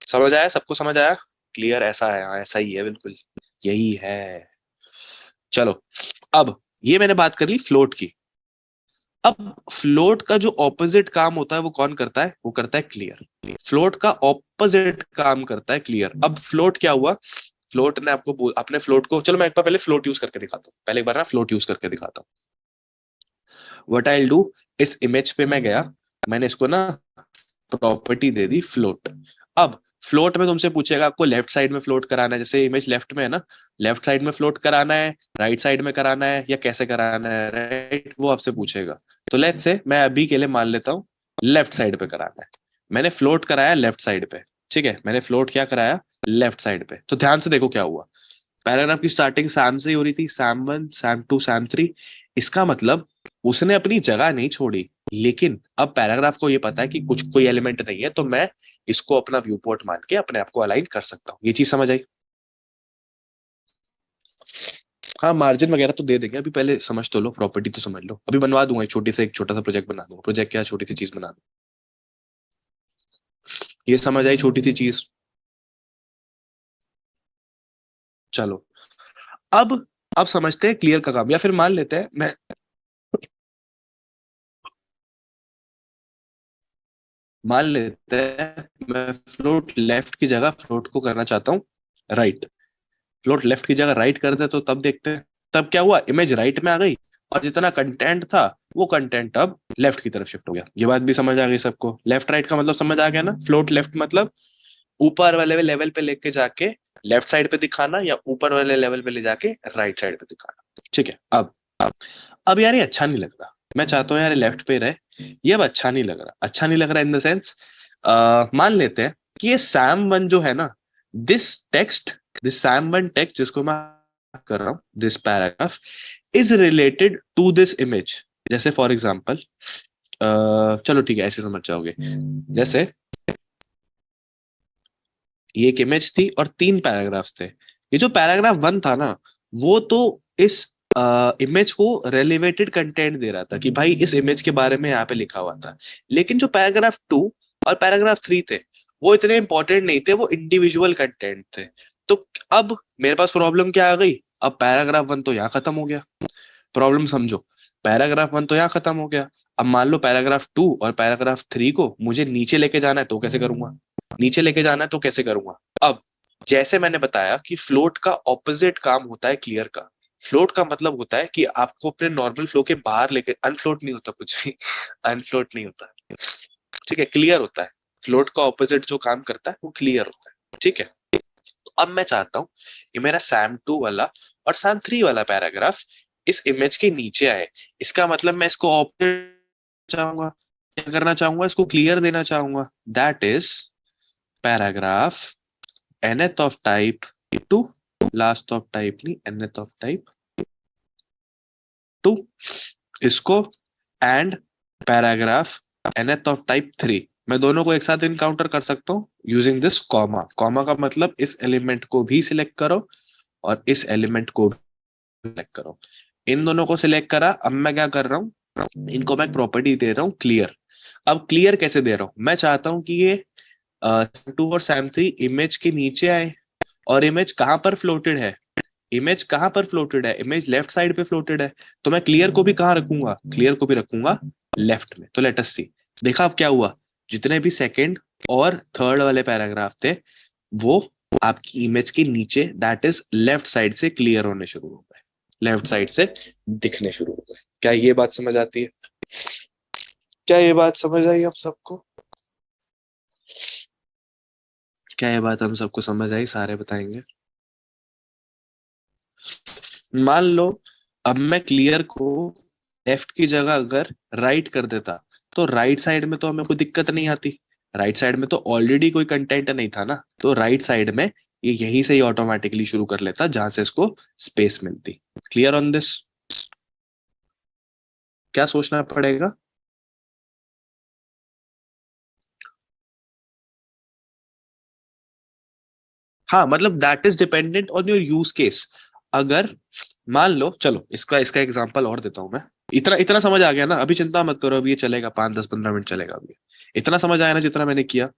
Speaker 1: समझ आया? सबको समझ आया? क्लियर? ऐसा है, हाँ ऐसा ही है, बिल्कुल यही है। चलो अब ये मैंने बात कर ली फ्लोट की। अब फ्लोट का जो ऑपोजिट काम होता है वो कौन करता है? वो करता है क्लियर। फ्लोट का ऑपोजिट काम करता है क्लियर। अब फ्लोट क्या हुआ, फ्लोट ने अपने फ्लोट को, चलो मैं एक बार पहले फ्लोट यूज करके दिखाता हूँ, पहले एक बार ना फ्लोट यूज करके दिखाता हूँ। व्हाट आई विल डू, इस इमेज पे मैं गया, मैंने इसको ना प्रॉपर्टी दे दी फ्लोट। अब फ्लोट में तुमसे पूछेगा आपको लेफ्ट साइड में फ्लोट कराना है, जैसे इमेज लेफ्ट में है ना, लेफ्ट साइड में फ्लोट कराना है, राइट साइड में कराना है, या कैसे कराना है, राइट? वो आपसे पूछेगा। तो लेट्स से मैं अभी के लिए मान लेता हूँ लेफ्ट साइड पे कराना है। मैंने फ्लोट कराया लेफ्ट साइड पे, ठीक है, मैंने फ्लोट क्या कराया, लेफ्ट साइड पे। तो ध्यान से देखो क्या हुआ, पैराग्राफ की स्टार्टिंग सैम से ही हो रही थी, सैम 1 सैम 2 सैम 3। इसका मतलब उसने अपनी जगह नहीं छोड़ी, लेकिन अब पैराग्राफ को ये पता है कि कुछ कोई एलिमेंट नहीं है, तो मैं इसको अपना व्यू पोर्ट मान के अपने आप को अलाइन कर सकता हूँ। ये चीज समझ आई? हाँ मार्जिन वगैरह तो दे देंगे, अभी पहले समझ तो लो, प्रॉपर्टी तो समझ लो। अभी बनवा दूंगा एक छोटा सा प्रोजेक्ट बना दूंगा, प्रोजेक्ट क्या, छोटी सी चीज बना दूंगा। ये समझ आई छोटी सी चीज? चलो अब समझते हैं क्लियर का काम, या फिर मान लेते हैं मान लेते हैं मैं फ्लोट लेफ्ट की जगह फ्लोट को करना चाहता हूँ राइट। फ्लोट लेफ्ट की जगह राइट कर दे तो तब देखते हैं, तब क्या हुआ, इमेज राइट में आ गई, और जितना कंटेंट था वो कंटेंट अब लेफ्ट की तरफ शिफ्ट हो गया। ये बात भी समझ आ गई सबको? लेफ्ट राइट का मतलब समझ आ गया ना? फ्लोट लेफ्ट मतलब ऊपर वाले लेवल पे लेके जाके लेफ्ट साइड पे दिखाना, या ऊपर वाले लेवल पे ले जाके राइट साइड पे दिखाना। ठीक है। अब यार ये अच्छा नहीं लग रहा, मैं चाहता हूँ यार लेफ्ट पे रहे, ये अब अच्छा नहीं लग रहा, अच्छा नहीं लग रहा इन द सेंस, मान लेते हैं कि ये सैम वन जो है ना, this text, this same one text जिसको मैं कर रहा हूँ, this paragraph is related to this image. जैसे फॉर एग्जाम्पल, चलो ठीक है, ऐसे समझ जाओगे। जैसे ये एक इमेज थी और 3 पैराग्राफ्स थे। ये जो पैराग्राफ 1 था ना, वो तो इस इमेज को रेलिवेटेड कंटेंट दे रहा था कि भाई इस इमेज के बारे में यहाँ पे लिखा हुआ था। लेकिन जो पैराग्राफ 2 और पैराग्राफ 3 थे, वो इतने इंपॉर्टेंट नहीं थे, वो इंडिविजुअल कंटेंट थे। तो अब मेरे पास प्रॉब्लम क्या आ गई? अब पैराग्राफ 1 तो यहाँ खत्म हो गया। प्रॉब्लम समझो, पैराग्राफ 1 तो यहाँ खत्म हो गया। अब मान लो पैराग्राफ 2 और पैराग्राफ 3 को मुझे नीचे लेके जाना है, तो कैसे करूंगा? नीचे लेके जाना है तो कैसे करूंगा? अब जैसे मैंने बताया कि फ्लोट का ऑपोजिट काम होता है क्लियर का। फ्लोट का मतलब होता है कि आपको अपने नॉर्मल फ्लो के बाहर लेके, अनफ्लोट नहीं होता कुछ भी अनफ्लोट नहीं होता, ठीक है, क्लियर होता है। फ्लोट का ऑपोजिट जो काम करता है वो क्लियर होता है, ठीक है। तो अब मैं चाहता हूं ये मेरा सैम 2 वाला और सैम 3 वाला पैराग्राफ इस इमेज के नीचे आए। इसका मतलब मैं इसको ऑपोजिट चाहूंगा, क्या करना चाहूंगा? इसको क्लियर देना चाहूंगा। That is paragraph nth of type 2, last of type नहीं, nth ऑफ टाइप 2, इसको and paragraph nth of type 3। मैं दोनों को एक साथ इनकाउंटर कर सकता हूँ यूजिंग दिस कॉमा। कॉमा का मतलब इस एलिमेंट को भी सिलेक्ट करो और इस एलिमेंट को भी सिलेक्ट करो। इन दोनों को सिलेक्ट करा, अब मैं क्या कर रहा हूँ? इनको मैं प्रॉपर्टी दे रहा हूँ क्लियर। अब क्लियर कैसे दे रहा हूँ? मैं चाहता हूँ कि ये सैम 2 और सैम 3 इमेज के नीचे आए। और इमेज कहां पर फ्लोटेड है? इमेज कहां पर फ्लोटेड है? इमेज लेफ्ट साइड पे फ्लोटेड है। तो मैं क्लियर को भी कहां रखूंगा? क्लियर को भी रखूंगा लेफ्ट में। तो लेट अस सी, देखा अब क्या हुआ? जितने भी सेकंड और थर्ड वाले पैराग्राफ थे, वो आपकी इमेज के नीचे, दैट इज लेफ्ट साइड से क्लियर होने शुरू हो गए, लेफ्ट साइड से दिखने शुरू हो गए। क्या ये बात समझ आती है? क्या ये बात समझ आई आप सबको? क्या ये बात हम सबको समझ आई? सारे बताएंगे। मान लो अब मैं क्लियर को लेफ्ट की जगह अगर राइट कर देता, तो राइट साइड में तो हमें कोई दिक्कत नहीं आती। राइट साइड में तो ऑलरेडी कोई कंटेंट नहीं था ना, तो राइट साइड में ये यहीं से ही ऑटोमेटिकली शुरू कर लेता जहां से इसको स्पेस मिलती। Clear on this? क्या सोचना पड़ेगा? हाँ, मतलब that is dependent on your use case. अगर मान लो, चलो इसका इसका एग्जांपल और देता हूं मैं। इतना इतना समझ आ गया ना? अभी चिंता मत करो, अभी ये चलेगा, 5 10 15 मिनट चलेगा अभी। इतना समझ आया ना जितना मैंने किया?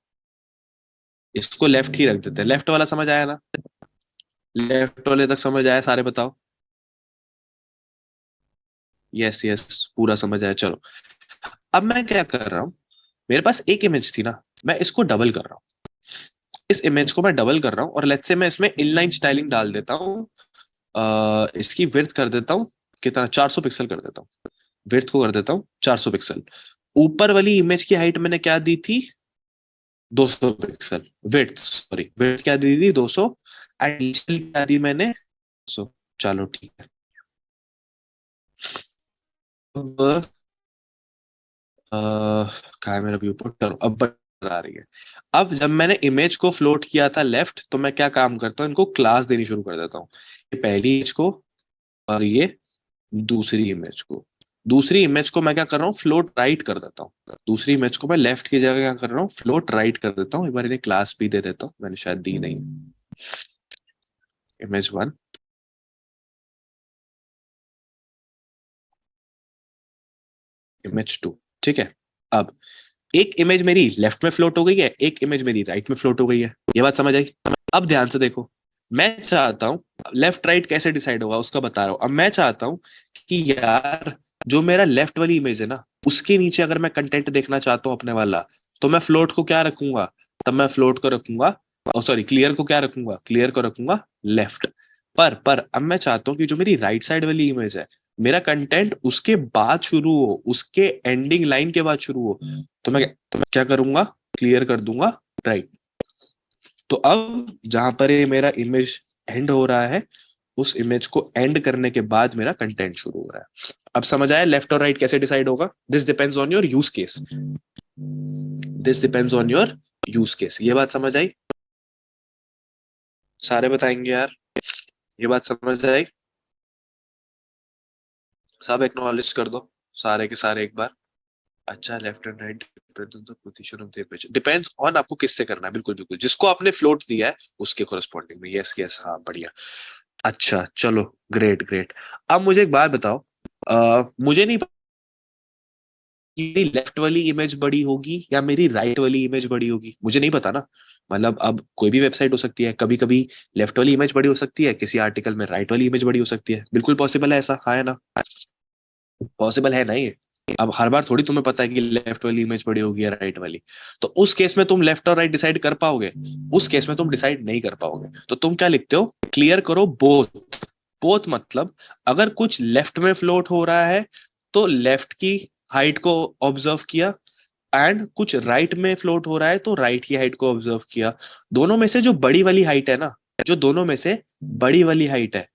Speaker 1: इसको लेफ्ट ही रख देते हैं। लेफ्ट वाला समझ आया ना? लेफ्ट वाले तक समझ आया? सारे बताओ। यस यस, पूरा समझ आया। चलो, अब मैं क्या कर रहा हूँ? मेरे पास एक इमेज थी ना, मैं इसको डबल कर रहा हूँ। इस इमेज को मैं डबल कर रहा हूँ और लेट्स से मैं इसमें इनलाइन स्टाइलिंग डाल देता हूँ। इसकी विड्थ कर देता हूँ कितना, 400 पिक्सल कर देता हूँ। विड्थ को कर देता हूँ 400 पिक्सल। ऊपर वाली इमेज की हाइट मैंने क्या दी थी? 200 पिक्सल। विड्थ, सॉरी, विड्थ क्या दी थी? 200। एंड नीचे वाली क्या दी मैंने? 100। चलो ठीक है। अब कहाँ है मेरा व्यू पोर्ट? चलो अब बता रही है। अब जब मैंने इमेज को फ्लोट किया था लेफ्ट, तो मैं क्या काम करता हूँ? इनको क्लास देनी शुरू कर देता हूँ। ये पहली इमेज को और ये दूसरी इमेज को। दूसरी इमेज को मैं क्या कर रहा हूँ? फ्लोट राइट कर देता हूँ। दूसरी इमेज को मैं लेफ्ट की जगह क्या कर रहा हूँ? फ्लोट राइट कर देता हूँ। एक बार इन्हें क्लास भी दे देता हूँ, मैंने शायद दी नहीं। इमेज 1, इमेज 2, ठीक है। अब एक इमेज मेरी लेफ्ट में फ्लोट हो गई है, एक इमेज मेरी राइट में फ्लोट हो गई है। ये बात समझ आई? अब ध्यान से देखो, मैं चाहता हूं, लेफ्ट राइट कैसे डिसाइड होगा उसका बता रहा हूं। अब मैं चाहता हूं कि यार, जो मेरा लेफ्ट वाली इमेज है ना, उसके नीचे अगर मैं कंटेंट देखना चाहता हूँ अपने वाला, तो मैं फ्लोट को क्या रखूंगा? तब मैं फ्लोट को रखूंगा, सॉरी, क्लियर को क्या रखूंगा? क्लियर को रखूंगा लेफ्ट। पर अब मैं चाहता हूँ कि जो मेरी राइट साइड वाली इमेज है, मेरा कंटेंट उसके बाद शुरू हो, उसके एंडिंग लाइन के बाद शुरू हो। तो मैं क्या करूंगा? क्लियर कर दूंगा राइट। तो अब जहां पर ये मेरा इमेज एंड हो रहा है, उस इमेज को एंड करने के बाद मेरा कंटेंट शुरू हो रहा है। अब समझ आया लेफ्ट और राइट कैसे डिसाइड होगा? This depends on your use case. This depends on your use case. ये बात समझ आई? सारे बताएंगे यार। ये बात समझ आई? सब एक्नॉलेज कर दो। सारे के सारे एक बार। अच्छा, left and right depends on the position of the image, depends on आपको किससे करना है, बिल्कुल बिल्कुल, जिसको आपने फ्लोट दिया है उसके कोरस्पॉन्डिंग में, यस यस, हाँ बढ़िया। अच्छा चलो, ग्रेट ग्रेट। अब मुझे एक बात बताओ, मुझे नहीं पता कि मेरी लेफ्ट वाली इमेज बड़ी होगी या मेरी राइट वाली इमेज बड़ी होगी, मुझे नहीं पता ना। मतलब अब कोई भी वेबसाइट हो सकती है, कभी कभी लेफ्ट वाली इमेज बड़ी हो सकती है, किसी आर्टिकल में राइट वाली इमेज बड़ी हो सकती है, बिल्कुल पॉसिबल है ऐसा, हाँ है ना? पॉसिबल है ना ये? अब हर बार थोड़ी तुम्हें पता है कि लेफ्ट वाली इमेज बड़ी होगी या राइट वाली। तो उस केस में तुम लेफ्ट और राइट डिसाइड कर पाओगे? उस केस में तुम डिसाइड नहीं कर पाओगे, तो तुम क्या लिखते हो, क्लियर करो बोथ। बोथ मतलब अगर कुछ लेफ्ट में फ्लोट हो रहा है तो लेफ्ट की हाइट को ऑब्जर्व किया, एंड कुछ राइट में फ्लोट हो रहा है तो राइट की हाइट को ऑब्जर्व किया। दोनों में से जो बड़ी वाली हाइट है ना, जो दोनों में से बड़ी वाली हाइट है,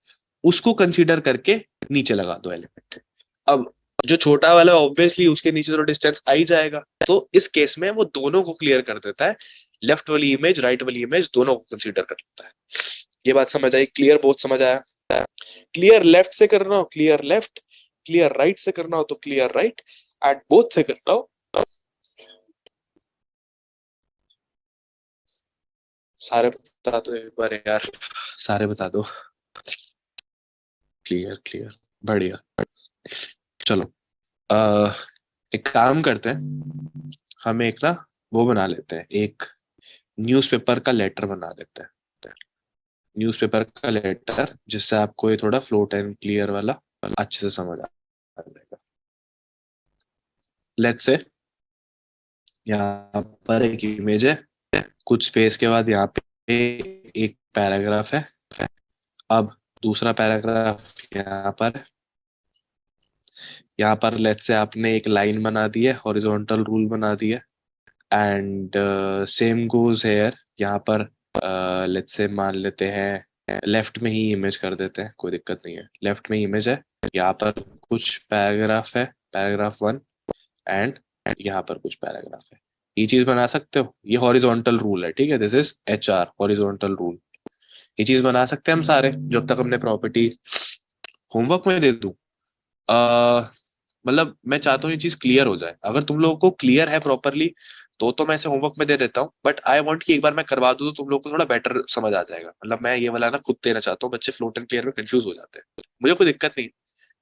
Speaker 1: उसको कंसीडर करके नीचे लगा दो एलिमेंट। अब जो छोटा वाला ऑब्वियसली उसके नीचे तो डिस्टेंस आ ही जाएगा, तो इस केस में वो दोनों को क्लियर कर देता है, लेफ्ट वाली इमेज राइट वाली इमेज दोनों को कंसीडर कर लेता है। ये बात समझ आई? क्लियर बोथ समझ आया? क्लियर लेफ्ट से करना हो क्लियर लेफ्ट, क्लियर राइट से करना हो तो क्लियर राइट, एंड बोथ से करना हो। सारे बता दो एक बार यार, सारे बता दो। क्लियर क्लियर, बढ़िया। चलो, आ, एक काम करते हैं, हम एक ना वो बना लेते हैं, एक न्यूज़पेपर का लेटर बना लेते हैं। न्यूज़पेपर का लेटर, जिससे आपको ये थोड़ा फ्लोट एंड क्लियर वाला अच्छे से समझ आ जाएगा। लेट्स से यहाँ पर एक इमेज है, कुछ स्पेस के बाद यहाँ पे एक पैराग्राफ है। अब दूसरा पैराग्राफ यहाँ पर, यहाँ पर लेट्स से आपने एक लाइन बना दी है, हॉरिजॉन्टल रूल बना दी है, एंड सेम गोज हेयर। यहाँ पर लेट्स से मान लेते हैं लेफ्ट में ही इमेज कर देते हैं, कोई दिक्कत नहीं है, लेफ्ट में इमेज है, यहाँ पर कुछ पैराग्राफ है, पैराग्राफ 1, एंड यहाँ पर कुछ पैराग्राफ है। ये चीज बना सकते हो, ये हॉरिजॉन्टल रूल है, ठीक है, this is HR, horizontal rule. ये चीज बना सकते हैं हम सारे, जब तक हमने प्रॉपर्टी होमवर्क में दे दूं। मतलब मैं चाहता हूँ ये चीज क्लियर हो जाए, अगर तुम लोगों को क्लियर है प्रॉपरली तो मैं इसे होमवर्क में दे देता हूँ, बट आई वांट कि एक बार मैं करवा दूँ तो तुम लोगों को थोड़ा बेटर समझ आ जाएगा। मतलब मैं ये वाला ना खुद देना चाहता हूँ, बच्चे फ्लोट एंड क्लियर में कंफ्यूज हो जाते हैं, मुझे कोई दिक्कत नहीं,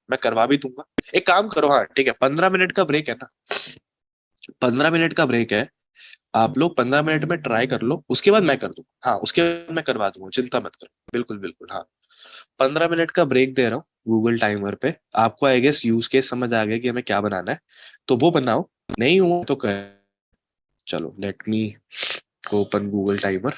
Speaker 1: मैं करवा भी दूंगा। एक काम करो, हाँ ठीक है, 15 मिनट का ब्रेक है ना, 15 मिनट का ब्रेक है, आप लोग 15 मिनट में ट्राई कर लो, उसके बाद मैं कर दूँ, हाँ उसके बाद मैं करवा दूंगा, चिंता मत करो, बिल्कुल बिल्कुल, हाँ। 15 मिनट का ब्रेक दे रहा हूँ गूगल टाइमर पे, आपको आई गेस यूज केस समझ आ गया कि हमें क्या बनाना है, तो वो बनाओ, नहीं हुआ तो कर। चलो let me open Google timer.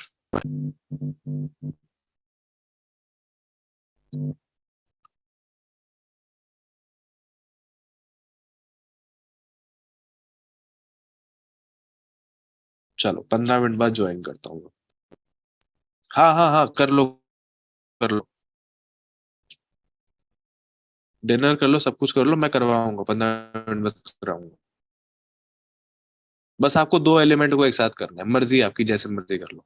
Speaker 1: चलो 15 मिनट बाद ज्वाइन करता हूँ। हाँ हाँ हाँ, कर लो, कर लो, डिनर कर लो, सब कुछ कर लो, मैं करवाऊंगा, 15 मिनट बाद कराऊंगा। बस आपको दो एलिमेंट को एक साथ करना है, मर्जी है आपकी, जैसे मर्जी कर लो।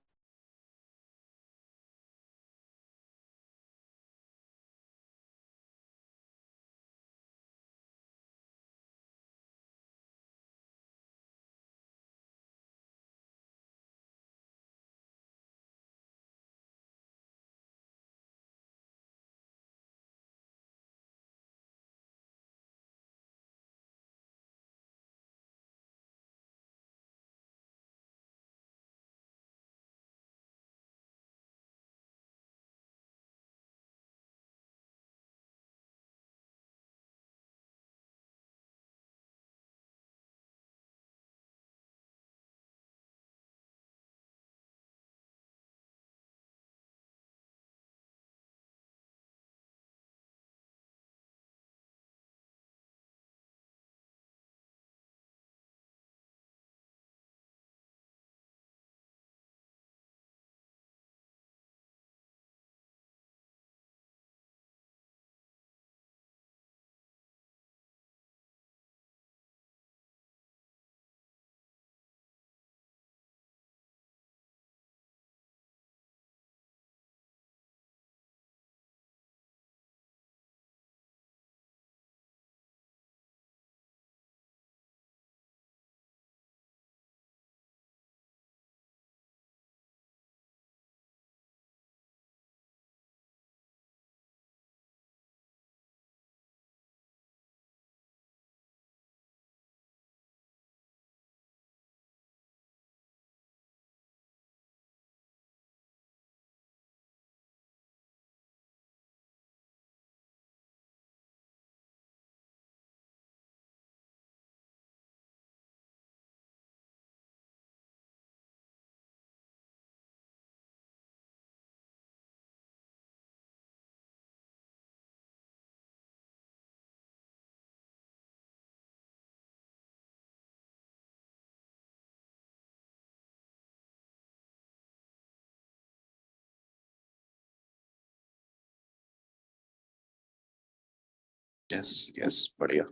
Speaker 1: यस यस, बढ़िया।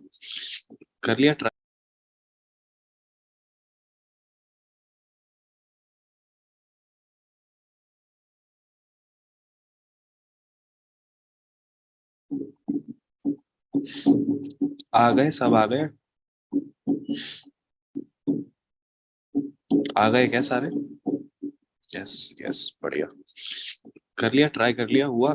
Speaker 1: कर लिया ट्राई। आ गए, सब आ गए। आ गए क्या सारे? यस यस, बढ़िया। कर लिया, ट्राई कर लिया, हुआ।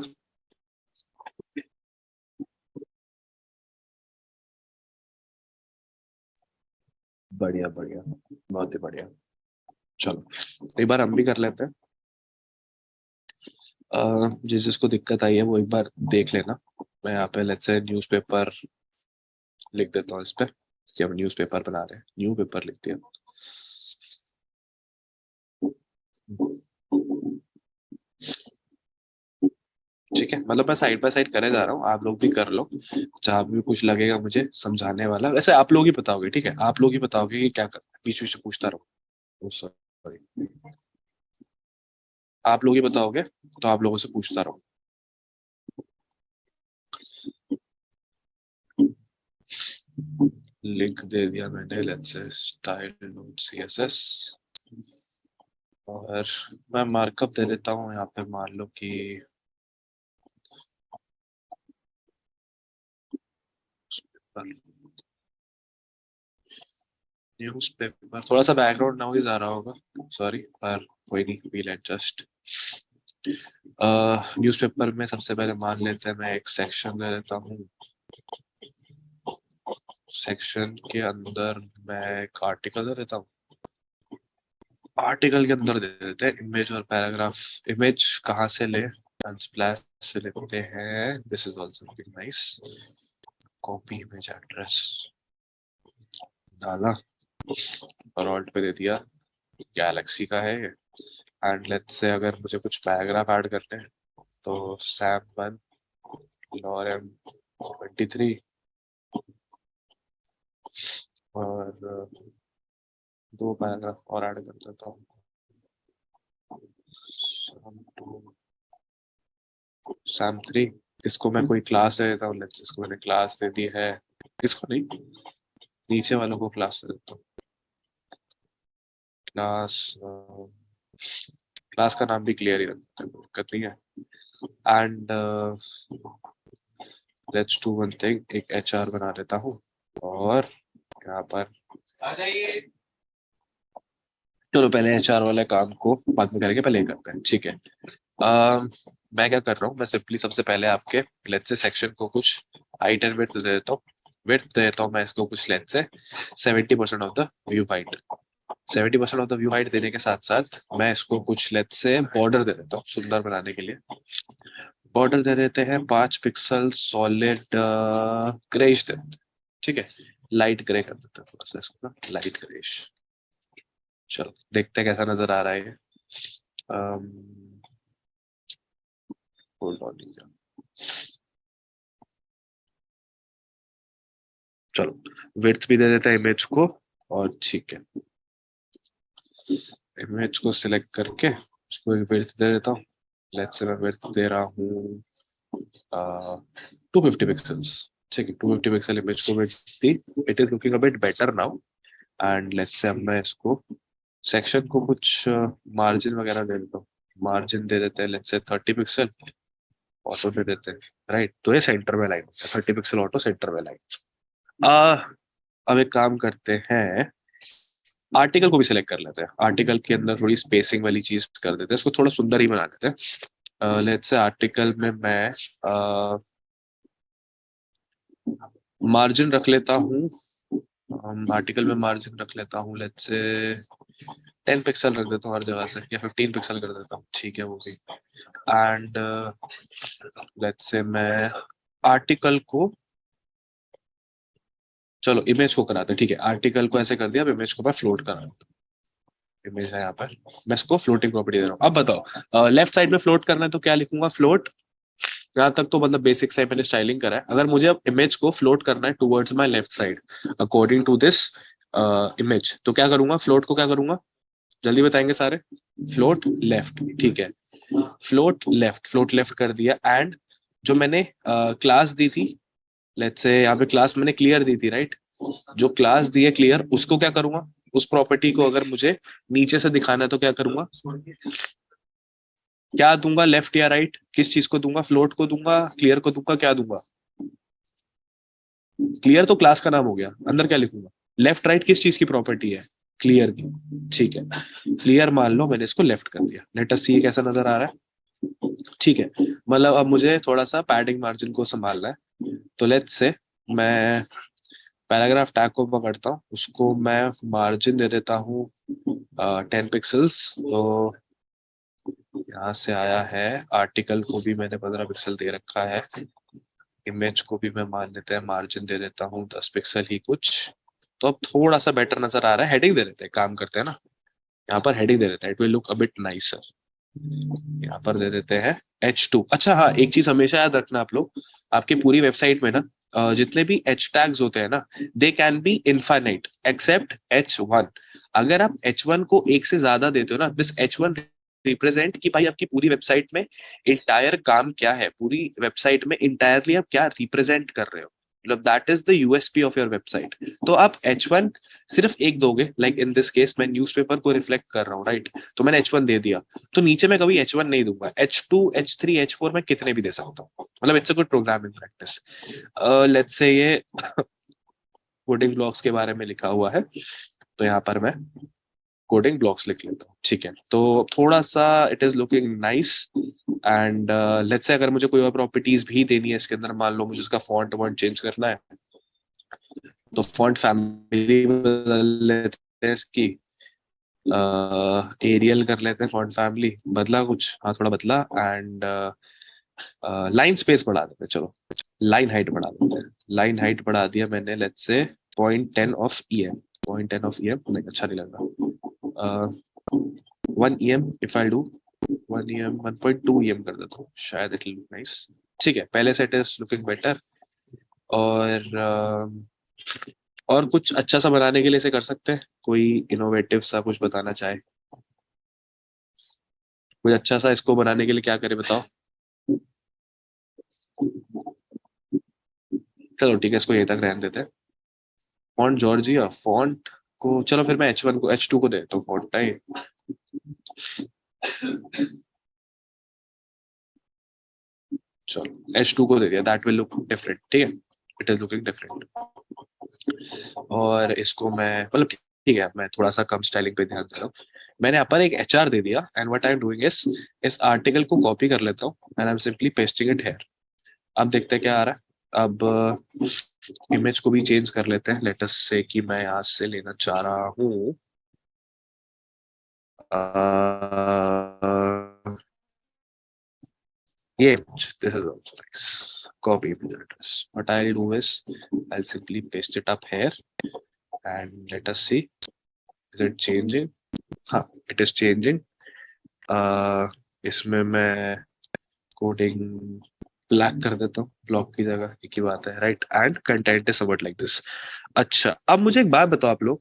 Speaker 1: बढ़िया बढ़िया, बहुत ही बढ़िया। चलो एक बार हम भी कर लेते हैं। जिस जिसको दिक्कत आई है वो एक बार देख लेना। मैं यहाँ पे लेट्स से न्यूज़पेपर लिख देता हूँ इस पे कि हम न्यूज़पेपर बना रहे हैं, न्यू पेपर लिख दिया। ठीक है, मतलब मैं साइड बाय साइड करे जा रहा हूँ, आप लोग भी कर लो। जहाँ भी कुछ लगेगा मुझे समझाने वाला, वैसे आप लोग ही बताओगे, ठीक है, आप लोग ही बताओगे कि क्या करना है, बीच बीच में पूछता रहो। सॉरी, आप लोग ही बताओगे तो आप लोगों से पूछता रहो। लिंक दे दिया मैंने, let's say style note CSS. और मैं मार्कअप दे देता हूँ यहाँ पे, मान लो कि न्यूज पेपर, थोड़ा सा बैकग्राउंड नॉइज आ रहा होगा, सॉरी, पर कोई नहीं, वील एडजस्ट। न्यूज़पेपर में सबसे पहले मान लेते हैं, मैं एक सेक्शन ले लेता हूँ। सेक्शन के अंदर मैं एक आर्टिकल दे देता हूँ। आर्टिकल के अंदर दे देते हैं इमेज और पैराग्राफ। इमेज कहाँ से ले? स्प्लैश से लेते हैं, this is also very nice. Copy image address डाला और ऑल्ट पे दे दिया, गैलेक्सी का है। एंड लेट्स से अगर मुझे कुछ पैराग्राफ ऐड करने हैं तो सैम वन लॉरेम 23, और दो पैराग्राफ और ऐड कर देता हूँ। सैम थ्री, इसको मैं कोई क्लास दे देता हूँ, लेट्स, इसको मैंने क्लास दे दी है। इसको नहीं, नीचे वालों को क्लास दे देता हूँ। क्लास, क्लास का नाम भी क्लियर ही रख देते हैं, कोई दिक्कत नहीं है। And let's do one thing, एक एचआर बना देता हूँ। और यहाँ पर चलो पहले एचआर वाले काम को बाद में करेंगे, पहले ये करते हैं, ठीक है। मैं क्या कर रहा हूँ, मैं सिंपली सबसे पहले आपके लेट्स से सेक्शन को कुछ हाइट एंड विड्थ दे देता हूँ। विड्थ दे देता हूँ मैं इसको कुछ let's say 70% of the view height. 70% of the view height देने के साथ साथ मैं इसको कुछ लेट्स से बॉर्डर दे देता हूँ सुंदर बनाने के लिए। बॉर्डर दे देते हैं 5 पिक्सल सॉलिड ग्रेइश दे देते हैं, ठीक है। लाइट ग्रे कर देते हैं थोड़ा सा इसको ना, लाइट ग्रेइश। चलो देखते हैं कैसा नजर आ रहा है ये। होल्ड ऑन, चलो विड्थ भी दे देते हैं इमेज को। और ठीक है, इमेज को सिलेक्ट करके उसको एक विड्थ दे देता हूँ। लेट्स से मैं विड्थ दे रहा हूँ 250 पिक्सल्स, ठीक है। 250 पिक्सल इमेज को width the. It is looking a bit better now. And let's say अब मैं इसको सेक्शन को कुछ मार्जिन वगैरह दे देता हूँ। मार्जिन दे देते हैं लेट्स से 30 पिक्सल। ऑटो दे देते हैं, राइट, तो ये सेंटर में लाइन, 30 पिक्सल ऑटो, सेंटर में लाइन। अब एक काम करते हैं, आर्टिकल को भी सिलेक्ट कर लेते हैं। आर्टिकल के अंदर थोड़ी स्पेसिंग वाली चीज कर देते हैं, इसको थोड़ा सुंदर ही बना देते हैं। लेट्स से आर्टिकल में मैं मार्जिन रख लेता हूँ। आर्टिकल में मार्जिन रख लेता हूँ लेट्स से 10 पिक्सल रख देता हूँ हर जगह से, या 15 पिक्सल कर देता हूँ, ठीक है वो भी। एंड लेट्स से मैं आर्टिकल को, चलो इमेज को कराते हैं, ठीक है। आर्टिकल को ऐसे कर दिया, अब इमेज को मैं फ्लोट करा देता हूँ। इमेज है यहाँ पर, मैं इसको फ्लोटिंग प्रॉपर्टी दे रहा हूँ। अब बताओ, लेफ्ट साइड में फ्लोट करना है तो क्या लिखूंगा? फ्लोट। यहाँ तक तो मतलब बेसिक से मैंने स्टाइलिंग करा है। अगर मुझे अब इमेज को फ्लोट करना है towards my left side according to this image, तो क्या करूंगा? फ्लोट को क्या करूंगा, जल्दी बताएंगे सारे। फ्लोट लेफ्ट, ठीक है। फ्लोट लेफ्ट, फ्लोट लेफ्ट कर दिया। एंड जो मैंने क्लास दी थी लेट्स से यहाँ पे क्लास मैंने क्लियर दी थी, राइट? जो क्लास दी है क्लियर, उसको क्या करूंगा, उस प्रॉपर्टी को अगर मुझे नीचे से दिखाना है तो क्या करूंगा, क्या दूंगा, लेफ्ट या राइट, किस चीज को दूंगा, फ्लोट को दूंगा, क्लियर को दूंगा, क्या दूंगा? क्लियर तो क्लास का नाम हो गया, अंदर क्या लिखूंगा? लेफ्ट राइट किस चीज की प्रॉपर्टी है? क्लियर की। ठीक है, क्लियर मान लो मैंने इसको लेफ्ट कर दिया। लेट अस सी कैसा नजर आ रहा है। ठीक है, मतलब अब मुझे थोड़ा सा पैडिंग मार्जिन को संभालना है। तो लेट्स से मैं पैराग्राफ टैग को पकड़ता हूँ, उसको मैं मार्जिन दे देता हूँ 10 पिक्सल्स। तो यहाँ से आया है, आर्टिकल को भी मैंने 15 पिक्सल दे रखा है, इमेज को भी मैं मान लेते हैं मार्जिन दे देता हूँ 10 पिक्सल ही कुछ। तो अब थोड़ा सा बेटर नजर आ रहा है। हेडिंग दे देते हैं, काम करते हैं ना, यहाँ पर हेडिंग दे देते हैं, it will look a bit nicer. यहाँ पर दे देते हैं H2। अच्छा हाँ, एक चीज हमेशा याद रखना आप लोग, आपकी पूरी वेबसाइट में ना जितने भी एच टैग्स होते हैं ना, they can be infinite except H1। अगर आप H1 को एक से ज्यादा देते हो ना, दिस H1 रिप्रेजेंट कि भाई आपकी पूरी वेबसाइट में इंटायर काम क्या है, पूरी वेबसाइट में इंटायरली आप क्या रिप्रेजेंट कर रहे हो, मतलब that is the USP of your website. तो आप H1 सिर्फ एक दोगे, लाइक इन दिस केस मैं न्यूज़पेपर को रिफ्लेक्ट कर रहा हूँ, राइट? तो मैंने H1 दे दिया, तो नीचे मैं कभी H1 नहीं दूंगा, H2 H3 H4 मैं कितने भी दे सकता हूँ, मतलब it's a good programming practice. Let's say ये कोडिंग ब्लॉक्स के बारे में लिखा हुआ है, तो यहाँ पर मैं कोडिंग ब्लॉक्स लिख लेता हूँ। ठीक है, तो थोड़ा सा it is looking nice. And let's say अगर मुझे कोई और प्रॉपर्टीज भी देनी है इसके अंदर, मान लो मुझे इसका फॉन्ट वॉन्ट चेंज करना है, तो फॉन्ट फैमिली बदल लेते हैं इसकी, एरियल कर लेते हैं फॉन्ट फैमिली, बदला कुछ, हाँ थोड़ा बदला। एंड लाइन स्पेस बढ़ा देते हैं, चलो लाइन हाइट बढ़ा देते हैं। लाइन हाइट बढ़ा दिया मैंने, let's say 0.10 of EM। 0.10 of EM नहीं, अच्छा नहीं लग रहा। 1 EM if I do, 1 EM 1.2 EM कर देता हूँ, शायद इट विल लुक नाइस। ठीक है, पहले से इट इज लुकिंग बेटर। और और कुछ अच्छा सा बनाने के लिए इसे कर सकते हैं, कोई इनोवेटिव सा कुछ बताना चाहे, कोई अच्छा सा इसको बनाने के लिए क्या करे बताओ। चलो ठीक है, इसको यहीं तक रहने देते हैं। फॉन्ट जॉर्जिया, फॉन्ट को चलो फिर मैं H1 को H2 को दे देता हूँ फॉन्ट टाइप। चलो H2 को दे दिया, दैट विल लुक डिफरेंट। ठीक है, इट इज लुकिंग डिफरेंट। और इसको मैं मतलब ठीक है, मैं थोड़ा सा कम स्टाइलिंग पे ध्यान दे रहा हूँ। मैंने यहाँ पर एक HR दे दिया, and what I am doing इस आर्टिकल को कॉपी कर लेता हूँ and I am simply pasting it here. अब देखते हैं क्या आ रहा है। अब इमेज को भी चेंज कर लेते हैं, लेट अस से कि मैं यहाँ से लेना चाह रहा हूँ ये image. This is also nice. Copy image address. What I'll do is I'll simply paste it up here and let us see. Is it changing? हाँ, it is changing. इसमें मैं कोडिंग ब्लैक कर देता हूँ, ब्लॉक की जगह, एक ही बात है, right? And content is somewhat like this. अच्छा, अब मुझे एक बात बताओ आप लोग,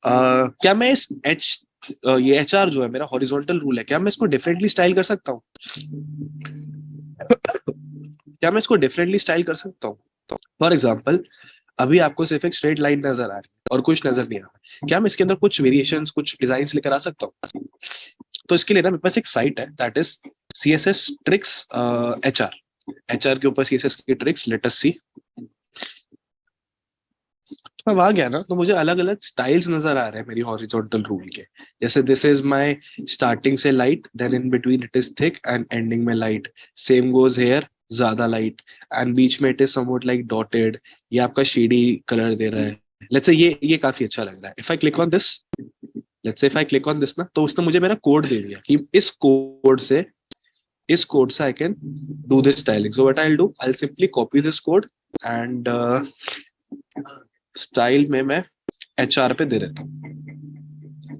Speaker 1: क्या मैं इस ये HR जो है मेरा हॉरिजॉन्टल रूल है, क्या मैं इसको डिफरेंटली स्टाइल कर सकता हूँ? क्या मैं इसको डिफरेंटली स्टाइल कर सकता हूँ? फॉर एग्जाम्पल, अभी आपको सिर्फ एक स्ट्रेट लाइन नजर आ रही है और कुछ नजर नहीं आ रहा, क्या मैं इसके अंदर कुछ वेरिएशंस, कुछ डिजाइन लेकर आ सकता हूँ? तो इसके लिए ना मेरे पास एक साइट है, that is CSS tricks HR। HR के ऊपर CSS की ट्रिक्स, लेट अस सी। तो मैं वहां गया ना, तो मुझे अलग अलग स्टाइल्स नजर आ रहे हैं मेरी हॉरिजॉन्टल रूल के। जैसे दिस इज माय स्टार्टिंग से light, then in between it is thick and ending में लाइट। सेम गोज हेयर, ज्यादा लाइट, एंड बीच में it is somewhat like dotted. ये आपका शेडी कलर दे रहा है। लेट्स से ये काफी अच्छा लग रहा है। If I click on this, let's say if I click on this ना, तो उसने मुझे मेरा कोड दे दिया कि इस कोड से I can do this styling. So what I will do, I will simply copy this code and style में मैं HR पे दे देता हूँ।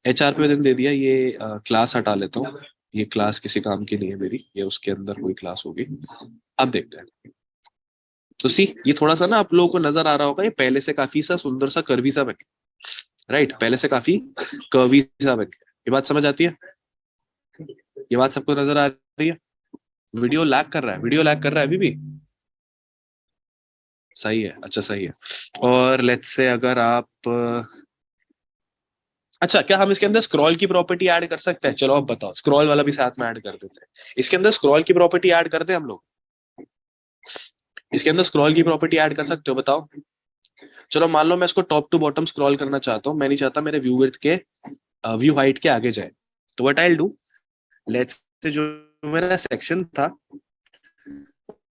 Speaker 1: HR पे दे दिया, ये क्लास हटा लेता हूँ, ये क्लास किसी काम की नहीं है मेरी, ये उसके अंदर कोई क्लास होगी। अब देखते हैं। तो सी, ये थोड़ा सा ना आप लोगों को नजर आ रहा होगा, ये पहले से काफी सा सुंदर सा कर्वी सा बन गया, राइट? पहले से काफी कर्वी सा बन गया। ये बात समझ आती है? ये बात सबको नजर आ रही है? वीडियो लैग कर रहा है, वीडियो लैग कर रहा है अभी भी? सही है, अच्छा सही है। और लेट्स से अगर आप अच्छा, क्या हम इसके अंदर स्क्रॉल की प्रॉपर्टी ऐड कर सकते हैं? चलो अब बताओ, स्क्रॉल वाला भी साथ में ऐड कर देते हैं। इसके अंदर स्क्रॉल की प्रॉपर्टी ऐड करते हैं हम लोग? इसके अंदर स्क्रॉल की प्रॉपर्टी ऐड कर सकते हो, बताओ। चलो मान लो मैं इसको टॉप टू बॉटम स्क्रॉल करना चाहता हूँ, मैं नहीं चाहता मेरे व्यू विड्थ के व्यू हाइट के आगे जाए। तो what I will do, let's say जो मेरा सेक्शन था,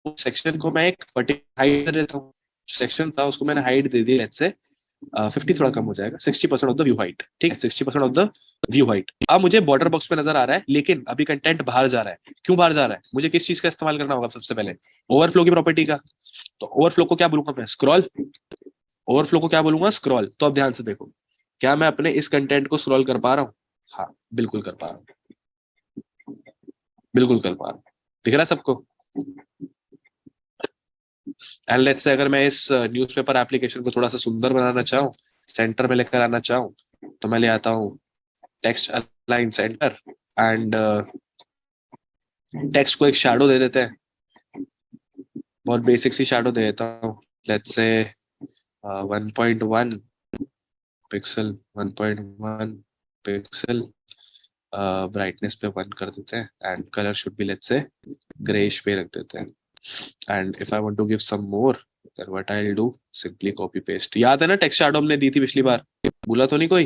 Speaker 1: उस सेक्शन को मैं एक पर्टिकुलर हाइट दे देता हूँ। सेक्शन था उसको मैंने height they the, let's say 50, थोड़ा कम हो जाएगा, 60% ऑफ द व्यू हाइट। ठीक है, 60% ऑफ द व्यू हाइट। अब मुझे बॉर्डर बॉक्स पे नजर आ रहा है, लेकिन अभी कंटेंट बाहर जा रहा है। क्यों बाहर जा रहा है? मुझे किस चीज का इस्तेमाल करना होगा सबसे पहले? ओवरफ्लो की प्रॉपर्टी का। तो ओवरफ्लो को क्या बोलूंगा मैं? स्क्रॉल। ओवरफ्लो को क्या बोलूंगा? स्क्रॉल। तो अब ध्यान से देखो, क्या मैं अपने इस कंटेंट को स्क्रॉल कर पा रहा हूँ? हाँ, बिल्कुल कर पा रहा हूँ, बिल्कुल कर पा रहा हूँ। दिख रहा है सबको? एंड लेट्स से अगर मैं इस न्यूज़पेपर एप्लीकेशन को थोड़ा सा सुंदर बनाना चाहूँ, सेंटर में लेकर आना चाहूँ, तो मैं ले आता हूँ text align centre, and text को एक शैडो दे देते हैं। बहुत बेसिक सी शैडो दे देता हूँ, let's say 1.1 pixel, 1.1 pixel. Brightness पे 1 कर देते हैं, and colour should be let's say greyish पे रख देते हैं। And if I want to give some more, then what I will do, simply copy paste. याद है ना टेक्स्ट शैडो हमने दी थी पिछली बार? भूला तो नहीं कोई?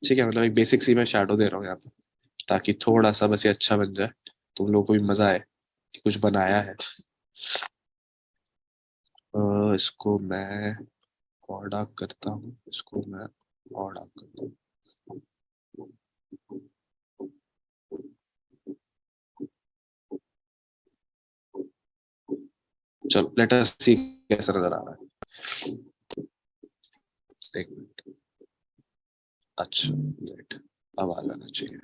Speaker 1: ठीक है, मतलब एक बेसिक सी मैं शैडो दे रहा हूँ यहाँ पे, ताकि थोड़ा सा बस ये अच्छा बन जाए, तुम लोगों को भी मजा आए कि कुछ बनाया है। इसको मैं और डार्क करता हूँ, इसको मैं और डार्क करता हूँ। चलो लेट अस सी कैसा नजर आ रहा है। एक मिनट, अच्छा वेट, अब आ जाना चाहिए।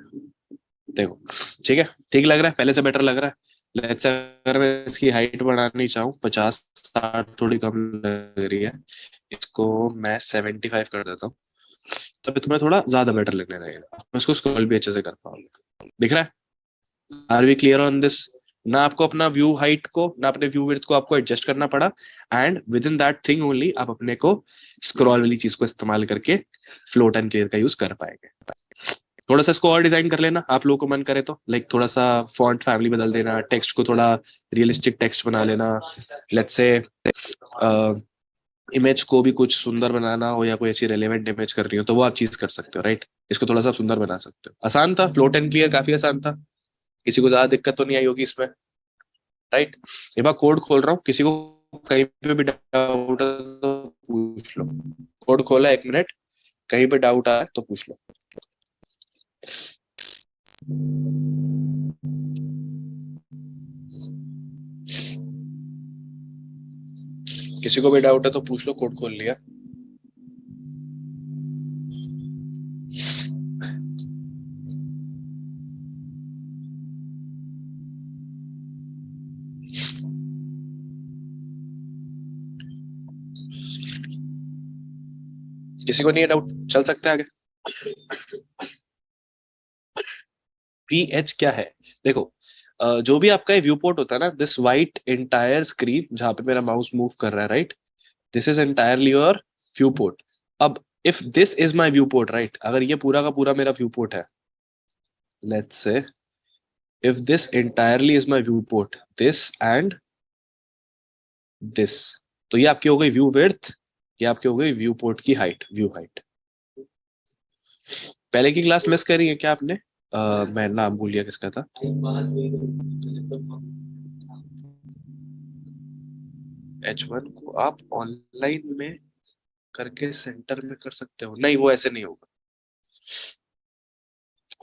Speaker 1: देखो, ठीक है, ठीक लग रहा है, पहले से बेटर लग रहा है। लेट्स अगर मैं इसकी हाइट बढ़ानी चाहूँ, 50-60 थोड़ी कम लग रही है, इसको मैं 75 कर देता हूँ, तब तुम्हें थोड़ा ज्यादा बेटर लगने लगेगा। मैं इसको स्क्रॉल भी अच्छे से कर पाऊंगा। दिख रहा है? Are we clear on this? ना आपको अपना व्यू हाइट को, ना अपने व्यू विड्थ को आपको एडजस्ट करना पड़ा, and with in that thing only आप अपने को स्क्रॉल वाली चीज को इस्तेमाल करके फ्लोट एंड क्लियर का यूज कर पाएंगे। थोड़ा सा इसको और डिजाइन कर लेना आप लोगों को मन करे तो, लाइक थोड़ा सा फॉन्ट फैमिली बदल देना, टेक्स्ट को थोड़ा रियलिस्टिक टेक्स्ट बना लेना। लेट्स से इमेज को भी कुछ सुंदर बनाना हो, या कोई अच्छी रेलेवेंट इमेज करनी हो, तो वो आप चीज कर सकते हो, राइट? इसको थोड़ा सा सुंदर बना सकते हो। आसान था, फ्लोट एंड क्लियर काफी आसान था, किसी को ज्यादा दिक्कत तो नहीं आई होगी इसमें, राइट? एक बार कोड खोल रहा हूँ, किसी को कहीं पे भी डाउट है तो पूछ लो। कोड खोला, 1 मिनट, कहीं पे डाउट आया तो पूछ लो। किसी को भी डाउट है तो पूछ लो, कोड खोल लिया। किसी को नहीं है डाउट, चल सकते हैं आगे। पी एच क्या है? देखो, जो भी आपका व्यू पोर्ट होता है ना, दिस वाइट इंटायर स्क्रीन जहां पे मेरा माउस मूव कर रहा है, right, this is entirely your viewport. अब if this is my viewport, right, अगर ये पूरा का पूरा मेरा व्यू पोर्ट है, let's say if this entirely is my viewport, this and this, तो ये आपकी हो गई व्यू विड्थ, ये आपकी हो गई व्यू पोर्ट की हाइट, व्यू हाइट। पहले की क्लास मिस करी है क्या आपने? मैं नाम भूल गया किसका था। H1 को आप ऑनलाइन में करके सेंटर में कर सकते हो, नहीं वो ऐसे नहीं होगा।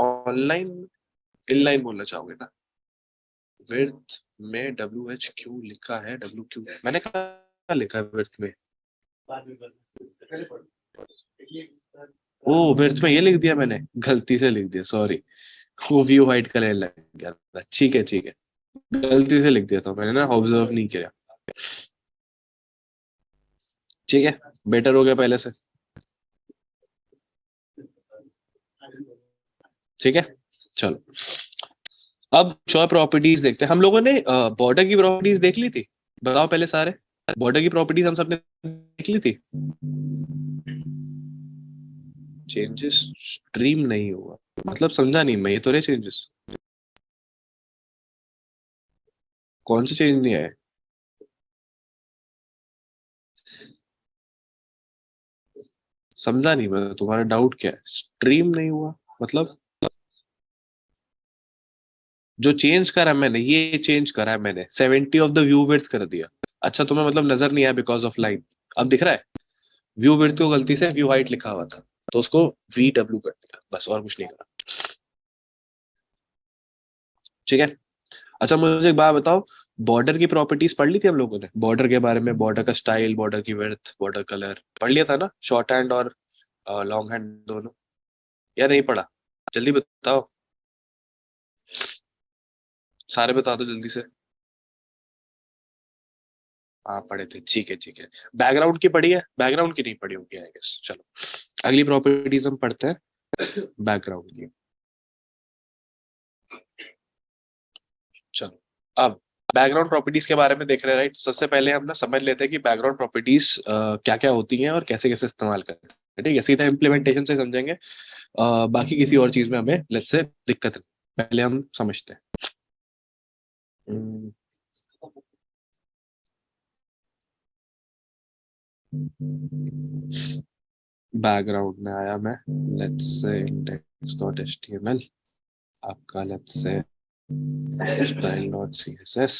Speaker 1: ऑनलाइन इनलाइन बोलना चाहोगे ना? विड्थ में WH क्यू लिखा है, WQ मैंने कहा लिखा है विड्थ में? ओ, विड्थ में ये लिख दिया मैंने, गलती से लिख दिया, सॉरी। वो व्यू हाइट का लेने लग गया था, ठीक है ठीक है, गलती से लिख दिया था मैंने ना, ऑब्जर्व नहीं किया। ठीक है, बेटर हो गया पहले से। ठीक है, चलो अब कुछ प्रॉपर्टीज देखते हैं। हम लोगों ने बॉर्डर की प्रॉपर्टीज देख ली थी, बताओ पहले सारे। बॉर्डर की प्रॉपर्टीज हम सबने देख ली थी। चेंजेस स्ट्रीम नहीं हुआ मतलब समझा नहीं मैं, ये तो रहे चेंजेस। कौन से चेंज नहीं आए? समझा नहीं मैं, तुम्हारा डाउट क्या है? स्ट्रीम नहीं हुआ मतलब? जो चेंज करा मैंने, ये चेंज करा है मैंने, 70 ऑफ द व्यू विड्थ कर दिया। अच्छा, तुम्हें मतलब नजर नहीं आया बिकॉज ऑफ लाइन? अब दिख रहा है? व्यू विड्थ को गलती से व्यू हाइट लिखा हुआ था, तो उसको VW कर दिया, बस और कुछ नहीं करा। ठीक है। अच्छा मुझे एक बात बताओ, बॉर्डर की प्रॉपर्टीज पढ़ ली थी हम लोगों ने? बॉर्डर के बारे में, बॉर्डर का स्टाइल, बॉर्डर की विड्थ, बॉर्डर कलर पढ़ लिया था ना? शॉर्ट हैंड और लॉन्ग हैंड दोनों, या नहीं पढ़ा? जल्दी बताओ, सारे बता दो जल्दी से। हाँ पढ़े थे, ठीक है ठीक है। बैकग्राउंड की पढ़ी है? बैकग्राउंड की नहीं पढ़ी होगी आई गेस। चलो अगली प्रॉपर्टीज हम पढ़ते हैं बैकग्राउंड की। चलो अब बैकग्राउंड प्रॉपर्टीज के बारे में देख रहे हैं, राइट? सबसे पहले हम ना समझ लेते हैं कि बैकग्राउंड प्रॉपर्टीज क्या क्या होती हैं और कैसे कैसे इस्तेमाल करते हैं। ठीक है, सीधा इम्प्लीमेंटेशन से समझेंगे। बाकी किसी और चीज में हमें लेट्स से दिक्कत नहीं, पहले हम समझते हैं। बैकग्राउंड में आया मैं, लेट्स से index.html, आपका लेट्स से style.css।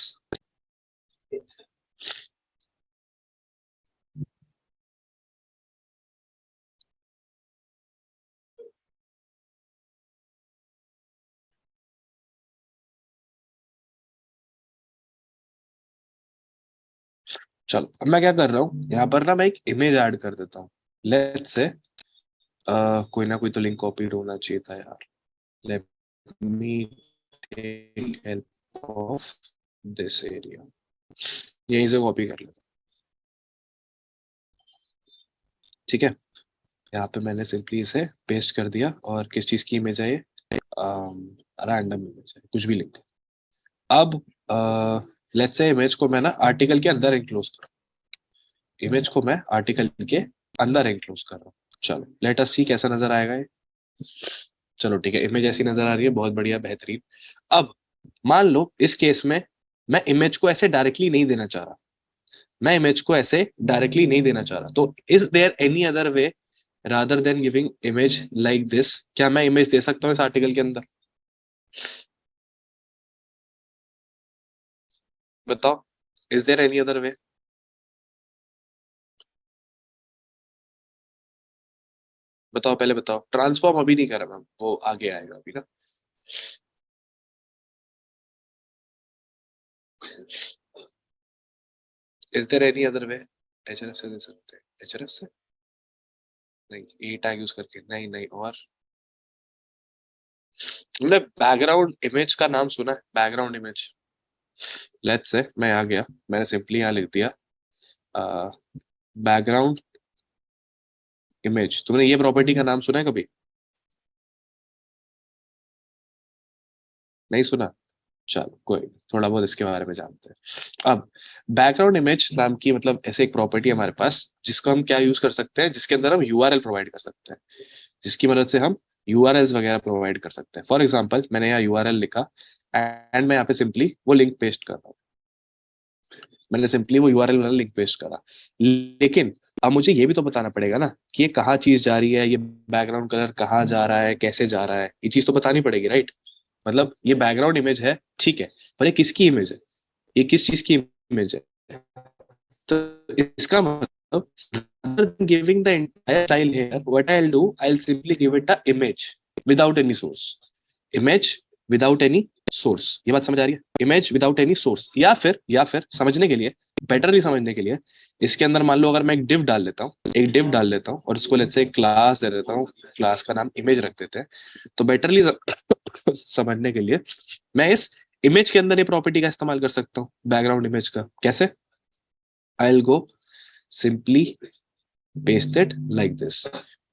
Speaker 1: चलो अब मैं क्या कर रहा हूँ, यहाँ पर ना मैं एक इमेज ऐड कर देता हूँ। लेट्स से कोई ना कोई तो लिंक कॉपी होना चाहिए था यार। Let me take help of this area, यहीं से कॉपी कर लेता हूँ। ठीक है, यहाँ पे मैंने सिंपली इसे पेस्ट कर दिया। और किस चीज की इमेज है ये? रैंडम इमेज है, कुछ भी लिख दे। अब लेट्स से इमेज को मैं ना आर्टिकल के अंदर इंक्लोज कर, इमेज को मैं आर्टिकल के अंदर इंक्लोज कर रहा हूँ। चलो लेट अस सी कैसा नजर आएगा ये। चलो ठीक है, इमेज ऐसी नजर आ रही है, बहुत बढ़िया बेहतरीन। अब मान लो इस केस में मैं इमेज को ऐसे डायरेक्टली नहीं देना चाह रहा, मैं इमेज को ऐसे डायरेक्टली नहीं देना चाह रहा, तो is there any other way rather than giving image like this? क्या मैं इमेज दे सकता हूँ इस आर्टिकल के अंदर? बताओ, is there any other way? बताओ पहले बताओ। ट्रांसफॉर्म अभी नहीं करा मैम, वो आगे आएगा अभी ना। Is there any other way? HRF से दे सकते हैं, HRF से नहीं, ई टैग यूज करके नहीं, नहीं और हमने बैकग्राउंड इमेज का नाम सुना है? बैकग्राउंड इमेज, लेट्स से मैं आ गया, मैंने सिंपली यहाँ लिख दिया बैकग्राउंड इमेज। तुमने ये प्रॉपर्टी का नाम सुना है कभी? नहीं सुना? चलो कोई नहीं, थोड़ा बहुत इसके बारे में जानते हैं। अब बैकग्राउंड इमेज नाम की मतलब ऐसे एक प्रॉपर्टी हमारे पास, जिसको हम क्या यूज कर सकते हैं, जिसके अंदर हम URL प्रोवाइड कर सकते हैं, जिसकी मदद से हम URLs वगैरह प्रोवाइड कर सकते हैं। फॉर एग्जाम्पल मैंने यहाँ URL लिखा एंड मैं यहाँ पे सिंपली वो लिंक पेस्ट कर रहा हूँ। मैंने सिंपली वो URL वाला लिंक पेस्ट करा, लेकिन अब मुझे ये भी तो बताना पड़ेगा ना कि ये कहाँ चीज जा रही है, ये बैकग्राउंड कलर कहाँ जा रहा है, कैसे जा रहा है, ये चीज तो बतानी पड़ेगी, राइट? मतलब ये बैकग्राउंड इमेज है, ठीक है, पर ये किसकी इमेज है, ये किस चीज की इमेज है? तो इसका मतलब rather than giving the entire style here, what I'll do, I'll simply give it a image without any source, image without any source। ये बात समझ आ रही है? इमेज विदाउट एनी सोर्स, या फिर समझने के लिए, बेटरली समझने के लिए, इसके अंदर मान लो अगर मैं एक डिव डाल लेता हूँ, एक डिव डाल लेता हूँ और इसको लेट्स से एक क्लास दे देता हूँ, क्लास का नाम इमेज रख देते हैं। तो बेटरली समझने के लिए मैं इस इमेज के अंदर ये प्रॉपर्टी का इस्तेमाल कर सकता हूँ, बैकग्राउंड इमेज का। कैसे? I will go simply paste it like this.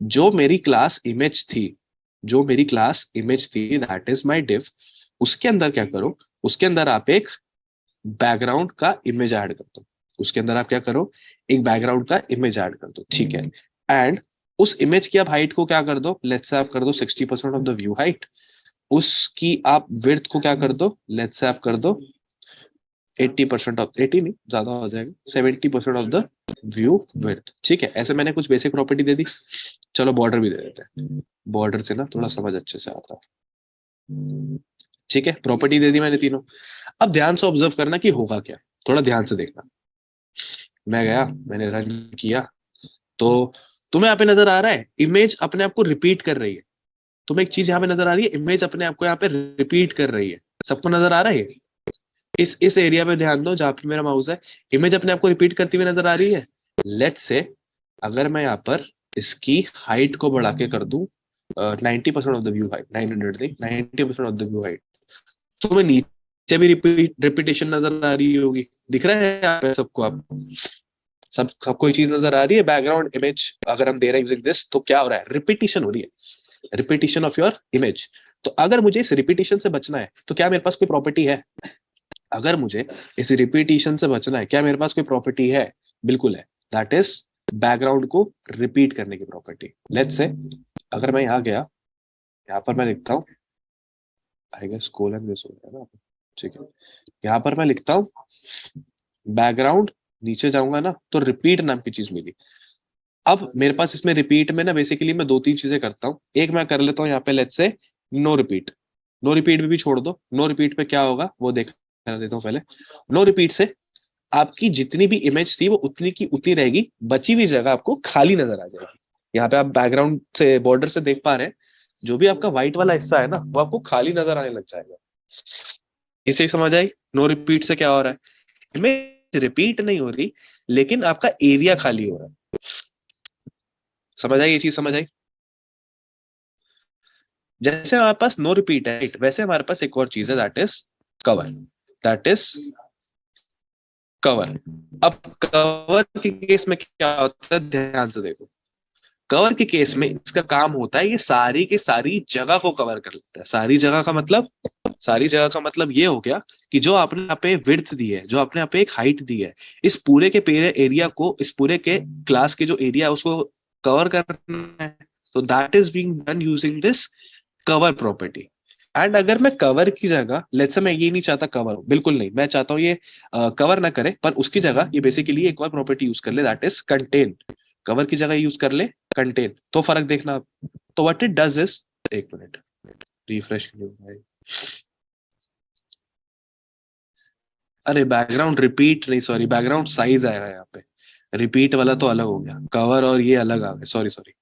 Speaker 1: जो मेरी क्लास इमेज थी, जो मेरी क्लास इमेज थी दैट इज माई डिव, उसके अंदर क्या करो, उसके अंदर आप एक बैकग्राउंड का इमेज ऐड कर दो। उसके अंदर आप क्या करो, एक बैकग्राउंड का इमेज ऐड कर दो, ठीक है। एंड उस इमेज की आप हाइट को क्या कर दो, लेट्स से आप कर दो 60% ऑफ द व्यू हाइट। उसकी आप विड्थ को क्या कर दो, लेट्स से आप कर दो 80% ऑफ, 80 नहीं ज्यादा हो जाएगा, 70% ऑफ द व्यू विड्थ, ठीक है। ऐसे मैंने कुछ बेसिक प्रॉपर्टी दे दी। चलो बॉर्डर भी दे देते हैं, बॉर्डर से ना थोड़ा समझ अच्छे से आता है, ठीक है। प्रॉपर्टी दे दी मैंने तीनों। अब ध्यान से ऑब्जर्व करना कि होगा क्या, थोड़ा ध्यान से देखना। मैं गया, मैंने रन किया, तो तुम्हें यहाँ पे नजर आ रहा है इमेज अपने आप को रिपीट कर रही है। तुम्हें एक चीज यहाँ पे नजर आ रही है, इमेज अपने आप को यहाँ पे रिपीट कर रही है। सबको नजर आ रहा है? इस एरिया पे ध्यान दो जहां पे मेरा माउस है, इमेज अपने आप को रिपीट करती हुई नजर आ रही है। लेट्स से अगर मैं यहाँ पर इसकी हाइट को बढ़ा के कर दूं 90% ऑफ द व्यू हाइट, 900 नहीं, 90% ऑफ द व्यू हाइट, तुम्हें नीचे भी रिपीटेशन नजर आ रही होगी। दिख रहा है यहाँ पे सबको? आप सब कोई चीज नजर आ रही है? बैकग्राउंड इमेज अगर हम दे रहे हैं यूजिंग दिस, तो क्या हो रहा है, रिपीटिशन हो रही है, रिपीटिशन ऑफ योर इमेज। तो अगर मुझे इस रिपीटिशन से बचना है तो क्या मेरे पास कोई प्रॉपर्टी है? अगर मुझे इस रिपीटिशन से बचना है, क्या मेरे पास कोई प्रॉपर्टी है? बिल्कुल है, दैट इज बैकग्राउंड को रिपीट करने की प्रॉपर्टी। लेट्स से अगर मैं यहाँ गया, यहाँ पर मैं लिखता हूँ, आई गेस कोलन मिस हो गया ना, ठीक है। यहाँ पर मैं लिखता हूँ बैकग्राउंड, नीचे जाऊंगा ना तो रिपीट नाम की चीज मिली। अब मेरे पास इसमें रिपीट में ना बेसिकली मैं दो तीन चीजें करता हूँ। एक मैं कर लेता हूँ यहाँ पे let's say no repeat. No repeat भी छोड़ दो, नो रिपीट पे क्या होगा वो देख कर देता हूँ पहले। नो रिपीट से आपकी जितनी भी इमेज थी वो उतनी की उतनी रहेगी, बची हुई जगह आपको खाली नजर आ जाएगी। यहाँ पे आप बैकग्राउंड से बॉर्डर से देख पा रहे हैं, जो भी आपका व्हाइट वाला हिस्सा है ना वो आपको खाली नजर आने लग जाएगा। इसे समझ आई? नो रिपीट से क्या हो रहा है, इमेज रिपीट नहीं हो रही लेकिन आपका एरिया खाली हो रहा है। समझ आई ये चीज? समझ आई? जैसे हमारे पास नो रिपीट है वैसे हमारे पास एक और चीज है that is cover. That is cover. अब कवर के केस में क्या होता है, ध्यान से देखो। कवर के केस में इसका काम होता है ये सारी की सारी जगह को कवर कर लेता है। सारी जगह का मतलब, सारी जगह का मतलब ये हो गया कि जो आपने यहाँ पे विड्थ दी है, जो आपने यहाँ पे एक हाइट दी है, इस पूरे के पूरे एरिया को, इस पूरे के क्लास के जो एरिया है उसको कवर करना है। तो that is being done using this cover property. And अगर मैं कवर की जगह, लेट्स से मैं ये नहीं चाहता कवर हो, बिल्कुल नहीं, मैं चाहता हूँ ये कवर ना करे, पर उसकी जगह ये बेसिकली एक और प्रॉपर्टी यूज कर ले दैट इज कंटेन। कवर की जगह यूज कर ले कंटेन, तो फर्क देखना आप। तो व्हाट इट डज इज, एक मिनट रिफ्रेश, अरे बैकग्राउंड रिपीट नहीं, सॉरी बैकग्राउंड साइज आया है यहाँ पे। रिपीट वाला तो अलग हो गया, कवर और ये अलग आ गए, सॉरी सॉरी।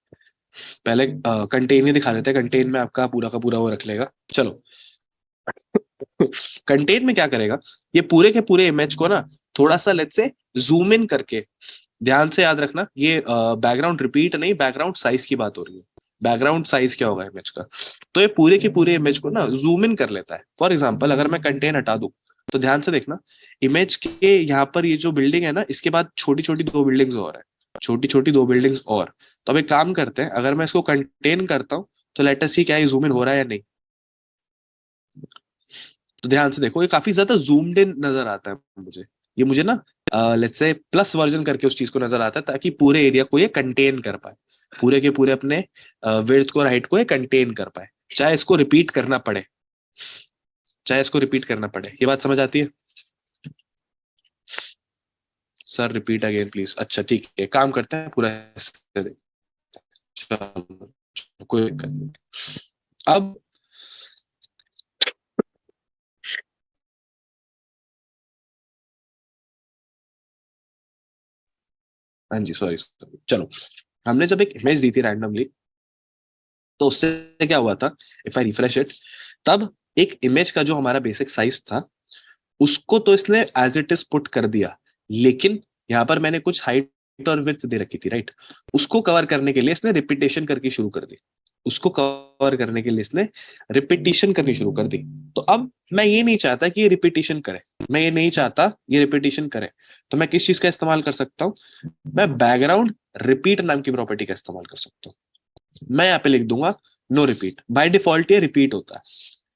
Speaker 1: पहले कंटेन ही दिखा देते हैं, कंटेन में आपका पूरा का पूरा वो रख लेगा। चलो कंटेन में क्या करेगा, ये पूरे के पूरे इमेज को ना थोड़ा सा लेट्स से जूम इन करके, ध्यान से याद रखना ये बैकग्राउंड रिपीट नहीं, बैकग्राउंड साइज की बात हो रही है। बैकग्राउंड साइज क्या होगा इमेज का, तो ये पूरे के पूरे इमेज को ना जूम इन कर लेता है। फॉर एग्जाम्पल अगर मैं कंटेन हटा दूं, तो ध्यान से देखना इमेज के यहाँ पर ये जो बिल्डिंग है ना, इसके बाद छोटी छोटी दो बिल्डिंग्स और है, छोटी छोटी दो बिल्डिंग्स और। तो अब एक काम करते हैं, अगर मैं इसको कंटेन करता हूँ तो लेट अस सी क्या ये जूम इन हो रहा है या नहीं। तो ध्यान से देखो ये काफी ज्यादा जूम्ड इन नजर आता है मुझे। ये मुझे ना लेट्स से प्लस वर्जन करके उस चीज को नजर आता है, ताकि पूरे एरिया को ये कंटेन कर पाए, पूरे के पूरे अपने विड्थ को और हाइट को ये कंटेन कर पाए, चाहे इसको रिपीट करना पड़े, चाहे इसको रिपीट करना पड़े। ये बात समझ आती है? Sir repeat again please. अच्छा ठीक है, काम करते हैं पूरा ऐसे देख- चलो, कोई दिक्कत नहीं। अब हाँ जी, सॉरी सॉरी, चलो। हमने जब एक इमेज दी थी रैंडमली, तो उससे क्या हुआ था, इफ आई रिफ्रेश इट, तब एक इमेज का जो हमारा बेसिक साइज था उसको तो इसने एज इट इज पुट कर दिया, लेकिन यहाँ पर मैंने कुछ हाइट और विड्थ दे रखी थी, राइट। उसको कवर करने के लिए इसने रिपीटेशन करके शुरू कर दी, उसको कवर करने के लिए इसने रिपीटेशन करनी शुरू कर दी। तो अब मैं ये नहीं चाहता कि ये रिपीटेशन करे, मैं ये नहीं चाहता ये रिपीटेशन करे, तो मैं किस चीज का इस्तेमाल कर सकता हूँ, मैं बैकग्राउंड रिपीट नाम की प्रॉपर्टी का इस्तेमाल कर सकता हूँ। मैं यहाँ पे लिख दूंगा नो रिपीट, बाय डिफॉल्ट ये रिपीट होता है,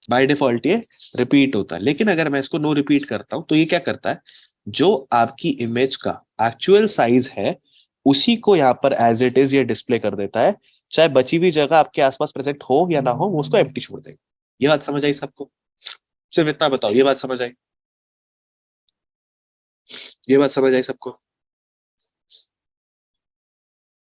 Speaker 1: बाय डिफॉल्ट ये रिपीट होता है। लेकिन अगर मैं इसको नो रिपीट करता हूं तो ये क्या करता है, जो आपकी इमेज का एक्चुअल साइज है उसी को यहाँ पर एज इट इज ये डिस्प्ले कर देता है, चाहे बची हुई जगह आपके आसपास प्रेजेंट हो या ना हो, वो उसको एम्प्टी छोड़ देगा। ये बात समझ आई सबको? सिर्फ इतना बताओ, ये बात समझ आई? ये बात समझ आई सबको?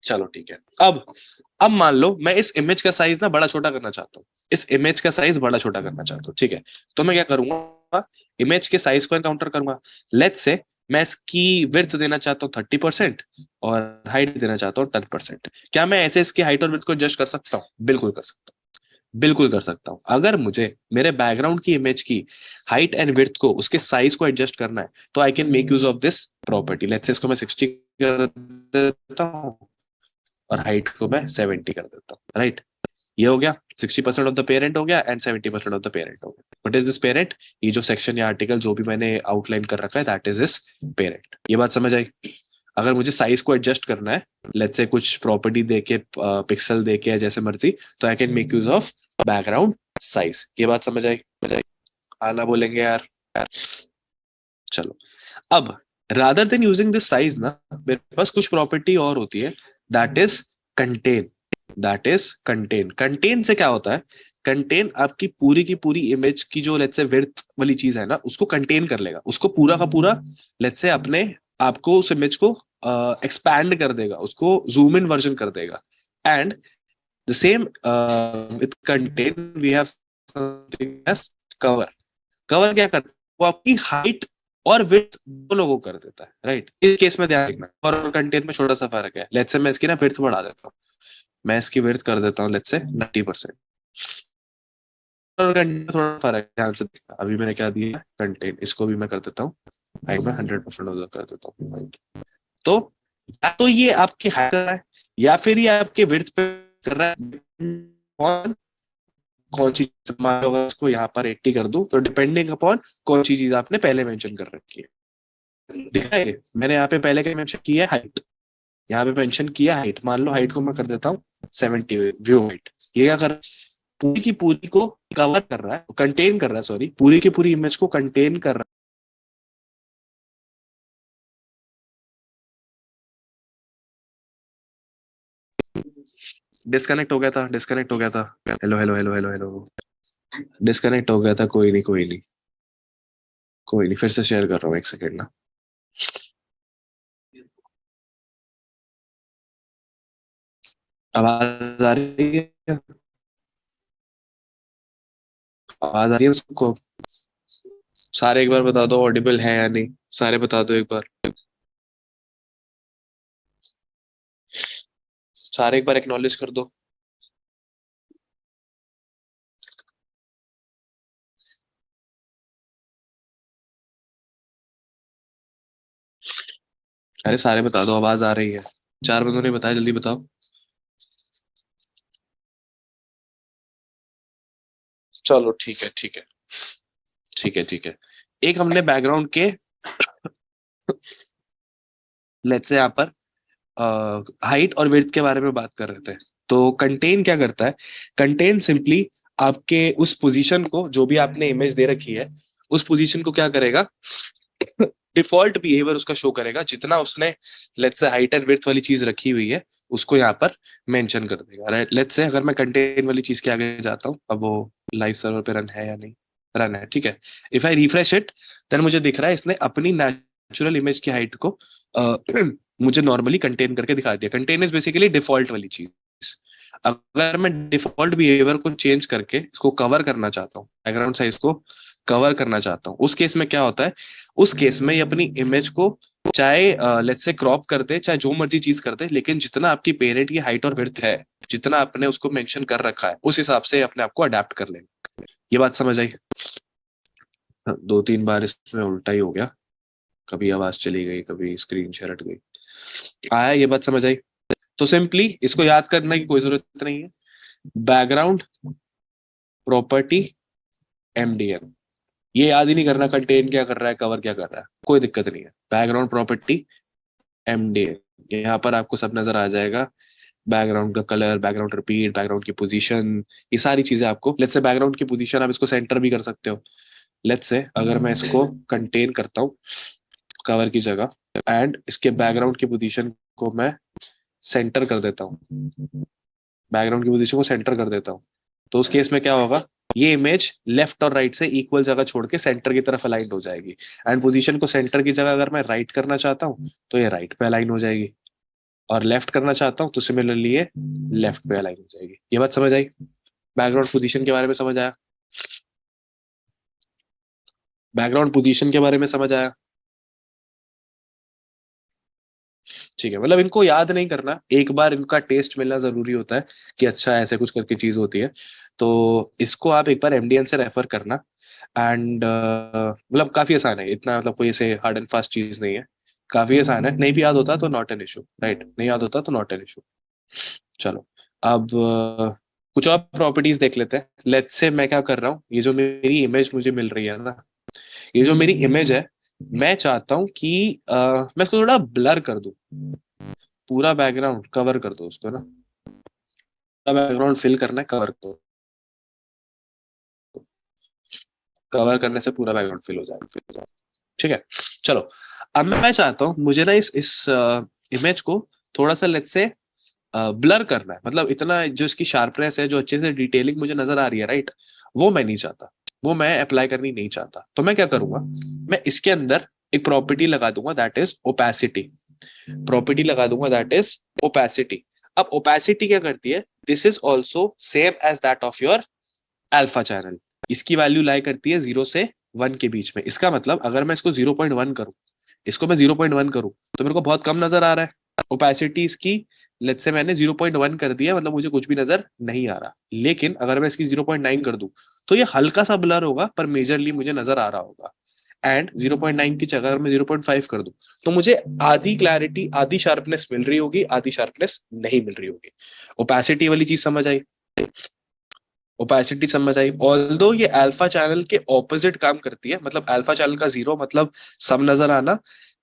Speaker 1: चलो ठीक है। अब मान लो मैं इस इमेज का साइज ना बड़ा छोटा करना चाहता हूँ, इस इमेज का साइज बड़ा छोटा करना चाहता हूँ, ठीक है? तो मैं क्या करूंगा, इमेज के साइज को एनकाउंटर करूंगा। लेट्स से मैं इसकी विड्थ देना चाहता हूँ 30% और हाइट देना चाहता हूँ 10%। क्या मैं ऐसे इसकी हाइट और विड्थ को एडजस्ट कर सकता हूँ? बिल्कुल कर सकता हूँ, बिल्कुल कर सकता हूँ। अगर मुझे मेरे बैकग्राउंड की इमेज की हाइट एंड विड्थ को, उसके साइज को एडजस्ट करना है, तो I can make use of this property. Let's say इसको मैं 60 कर देता हूँ और हाइट को मैं 70 कर देता हूँ, राइट? ये हो गया, 60% ऑफ द पेरेंट हो गया एंड 70% ऑफ द पेरेंट हो गया। What is this parent? ये जो सेक्शन या आर्टिकल जो भी मैंने आउटलाइन कर रखा है, दैट इज दिस पेरेंट। ये बात समझ आई? अगर मुझे साइज को एडजस्ट करना है, लेट्स से कुछ प्रॉपर्टी देके, पिक्सल देके या जैसे मर्जी, तो I can make use of background size. ये बात समझ आई? आना बोलेंगे यार? चलो, अब rather than using this size ना, मेरे पास कुछ प्रॉपर्टी और होती है, that is contain. That is contain. Contain से क्या होता है, कंटेन आपकी पूरी की पूरी इमेज की जो लेट्स से विड्थ वाली चीज है ना, उसको कंटेन कर लेगा, उसको पूरा का पूरा लेट्स से अपने आपको उस इमेज को एक्सपैंड कर देगा, उसको जूम इन वर्जन कर देगा। And the same with contain we have something as cover. Cover क्या करता है, वो आपकी हाइट और विड्थ दोनों को कर देता है, राइट? इस केस में ध्यान रखना, और कंटेंट में छोटा सा फर्क है। लेट्स से मैं इसकी ना विड्थ बढ़ा देता हूँ, मैं इसकी विड्थ कर देता हूँ लेट्स से 90%। और कंटेंट में थोड़ा फर्क है, ध्यान से देखना। अभी मैंने क्या दिया, कंटेंट, इसको भी मैं कर देता हूँ हाइट में 100% कर देता हूँ। तो या तो ये आपकी हाइट कर रहा है या फिर ये आपके विड्थ पे कर रहा है, कौन कौन सी चीज। मान लो अगर इसको यहाँ पर 80 कर दूं, तो डिपेंडिंग अपॉन कौन सी चीज आपने पहले मेंशन कर रखी है। देखा है, मैंने यहाँ पे पहले क्या मेंशन किया है, हाइट। यहाँ पे मेंशन किया हाइट, मान लो हाइट को मैं कर देता हूँ 70 व्यू हाइट। ये क्या कर रहा है, पूरी की पूरी को कवर कर रहा है, कंटेन कर रहा है, सॉरी, पूरी की पूरी इमेज को कंटेन कर रहा है। डिस्कनेक्ट हो गया था, डिस्कनेक्ट हो गया था। Hello hello hello hello hello. Disconnect हो गया था, कोई नहीं कोई नहीं कोई नहीं, फिर से शेयर कर रहा हूँ, एक सेकेंड ना। आवाज आ रही है? आवाज आ रही है उसको? सारे एक बार बता दो ऑडिबल है या नहीं, सारे बता दो एक बार। सारे एक बार एक्नॉलेज कर दो। अरे सारे बता दो, आवाज आ रही है। चार बंदों ने बताया, जल्दी बताओ। चलो ठीक है ठीक है ठीक है ठीक है। एक हमने बैकग्राउंड के, लेट्स से यहाँ पर हाइट और विड्थ के बारे में बात कर रहे थे। तो कंटेन क्या करता है, कंटेन सिंपली आपके उस पोजीशन को, जो भी आपने इमेज दे रखी है, उस पोजीशन को क्या करेगा, डिफॉल्ट बिहेवियर उसका शो करेगा, जितना उसने let's say height and width वाली चीज रखी हुई है उसको यहाँ पर मेंशन कर देगा, राइट? लेट्स से अगर मैं कंटेन वाली चीज के आगे जाता हूँ, अब वो लाइव सर्वर पे रन है या नहीं, रन है, ठीक है। If I refresh it, then मुझे दिख रहा है इसने अपनी नेचुरल इमेज की हाइट को मुझे नॉर्मली कंटेन करके दिखा दिया। कंटेन इज बेसिकली डिफॉल्ट वाली चीज। अगर मैं डिफॉल्ट बिहेवियर को चेंज करके इसको कवर करना चाहता हूँ, बैकग्राउंड साइज को कवर करना चाहता हूँ, उस केस में क्या होता है, उस केस में ये अपनी इमेज को चाहे लेट्स से क्रॉप कर दे, चाहे जो मर्जी चीज कर दे, लेकिन जितना आपकी पेरेंट की हाइट और विड्थ है, जितना आपने उसको मेंशन कर रखा है, उस हिसाब से अपने आप को अडेप्ट कर लेंगे। ये बात समझ आई? हाँ, दो तीन बार इसमें उल्टा ही हो गया, कभी आवाज चली गई, कभी स्क्रीन शेयर हट गई। आया, ये बात समझ आई? तो सिंपली इसको याद करने की कोई जरूरत नहीं है। बैकग्राउंड प्रॉपर्टी एमडीएम, ये याद ही नहीं करना कंटेन क्या कर रहा है, कवर क्या कर रहा है, कोई दिक्कत नहीं है। बैकग्राउंड प्रॉपर्टी एमडीएम, यहाँ पर आपको सब नजर आ जाएगा। बैकग्राउंड का कलर, बैकग्राउंड रिपीट, बैकग्राउंड की पोजीशन, ये सारी चीजें आपको, लेट्स से बैकग्राउंड की पोजीशन आप इसको सेंटर भी कर सकते हो। लेट्स से अगर मैं इसको कंटेन करता हूँ कवर की जगह, एंड इसके बैकग्राउंड की पोजीशन को मैं सेंटर कर देता हूँ, बैकग्राउंड की पोजीशन को सेंटर कर देता हूँ, तो उस केस में क्या होगा, ये इमेज लेफ्ट और राइट से इक्वल जगह छोड़ के सेंटर की तरफ अलाइन हो जाएगी। एंड पोजीशन को सेंटर की जगह अगर मैं राइट करना चाहता हूँ तो ये राइट पे अलाइन हो जाएगी, और लेफ्ट करना चाहता हूँ तो सिमिलरली ये लेफ्ट पे अलाइन हो जाएगी। ये बात समझ आई? बैकग्राउंड पोजीशन के बारे में समझ आया? बैकग्राउंड पोजीशन के बारे में समझ आया? ठीक है, मतलब इनको याद नहीं करना, एक बार इनका टेस्ट मिलना जरूरी होता है कि अच्छा ऐसे कुछ करके चीज होती है। तो इसको आप एक बार एमडीएन से रेफर करना। एंड मतलब काफी आसान है, इतना मतलब कोई ऐसे हार्ड एंड फास्ट चीज नहीं है, काफी आसान है। नहीं भी याद होता तो नॉट एन इशू, राइट, नहीं याद होता तो नॉट एन इशू। चलो, अब कुछ और प्रॉपर्टीज देख लेते हैं। लेट्स से मैं क्या कर रहा हूँ, ये जो मेरी इमेज मुझे मिल रही है ना, ये जो मेरी इमेज है, मैं चाहता हूँ कि मैं इसको थोड़ा ब्लर कर दूं, पूरा बैकग्राउंड कवर कर दो उसको ना, पूरा बैकग्राउंड फिल करना है, कवर कर दो, कवर करने से पूरा बैकग्राउंड फिल हो जाएगा, फिल हो जाएगा। ठीक है, चलो, अब मैं चाहता हूँ मुझे ना इस इमेज को थोड़ा सा लेट्स से ब्लर करना है, मतलब इतना जो इसकी शार्पनेस है, जो अच्छे से डिटेलिंग मुझे नजर आ रही है, राइट, वो मैं नहीं चाहता, वो मैं अप्लाई करनी नहीं चाहता। तो मैं क्या करूंगा, मैं इसके अंदर एक प्रॉपर्टी लगा दूंगा, दैट इज ओपेसिटी। प्रॉपर्टी लगा दूंगा, दैट इज ओपेसिटी। अब ओपेसिटी क्या करती है, this is also same as that of your alpha channel. इसकी वैल्यू लाई करती है 0 से 1 के बीच में। इसका मतलब अगर मैं इसको 0.1 करूं, इसको मैं 0.1 करूं, तो मेरे को बहुत कम नजर आ रहा है ओपेसिटी इसकी। लेट्स से मैंने 0.1 कर दिया, मतलब मुझे कुछ भी नजर नहीं आ रहा। लेकिन अगर मैं इसकी 0.9 कर दूं, तो ये हल्का सा ब्लर होगा पर मेजरली मुझे नजर आ रहा होगा। एंड 0.9 की जगह अगर मैं 0.5 कर दूं, तो मुझे आधी क्लैरिटी, आधी शार्पनेस मिल रही होगी, आधी शार्पनेस नहीं मिल रही होगी। ओपेसिटी वाली चीज समझ आई? ओपेसिटी समझ आई? ऑल्दो ये अल्फा चैनल के ऑपोजिट काम करती है, मतलब अल्फा चैनल का जीरो मतलब सब नजर आना,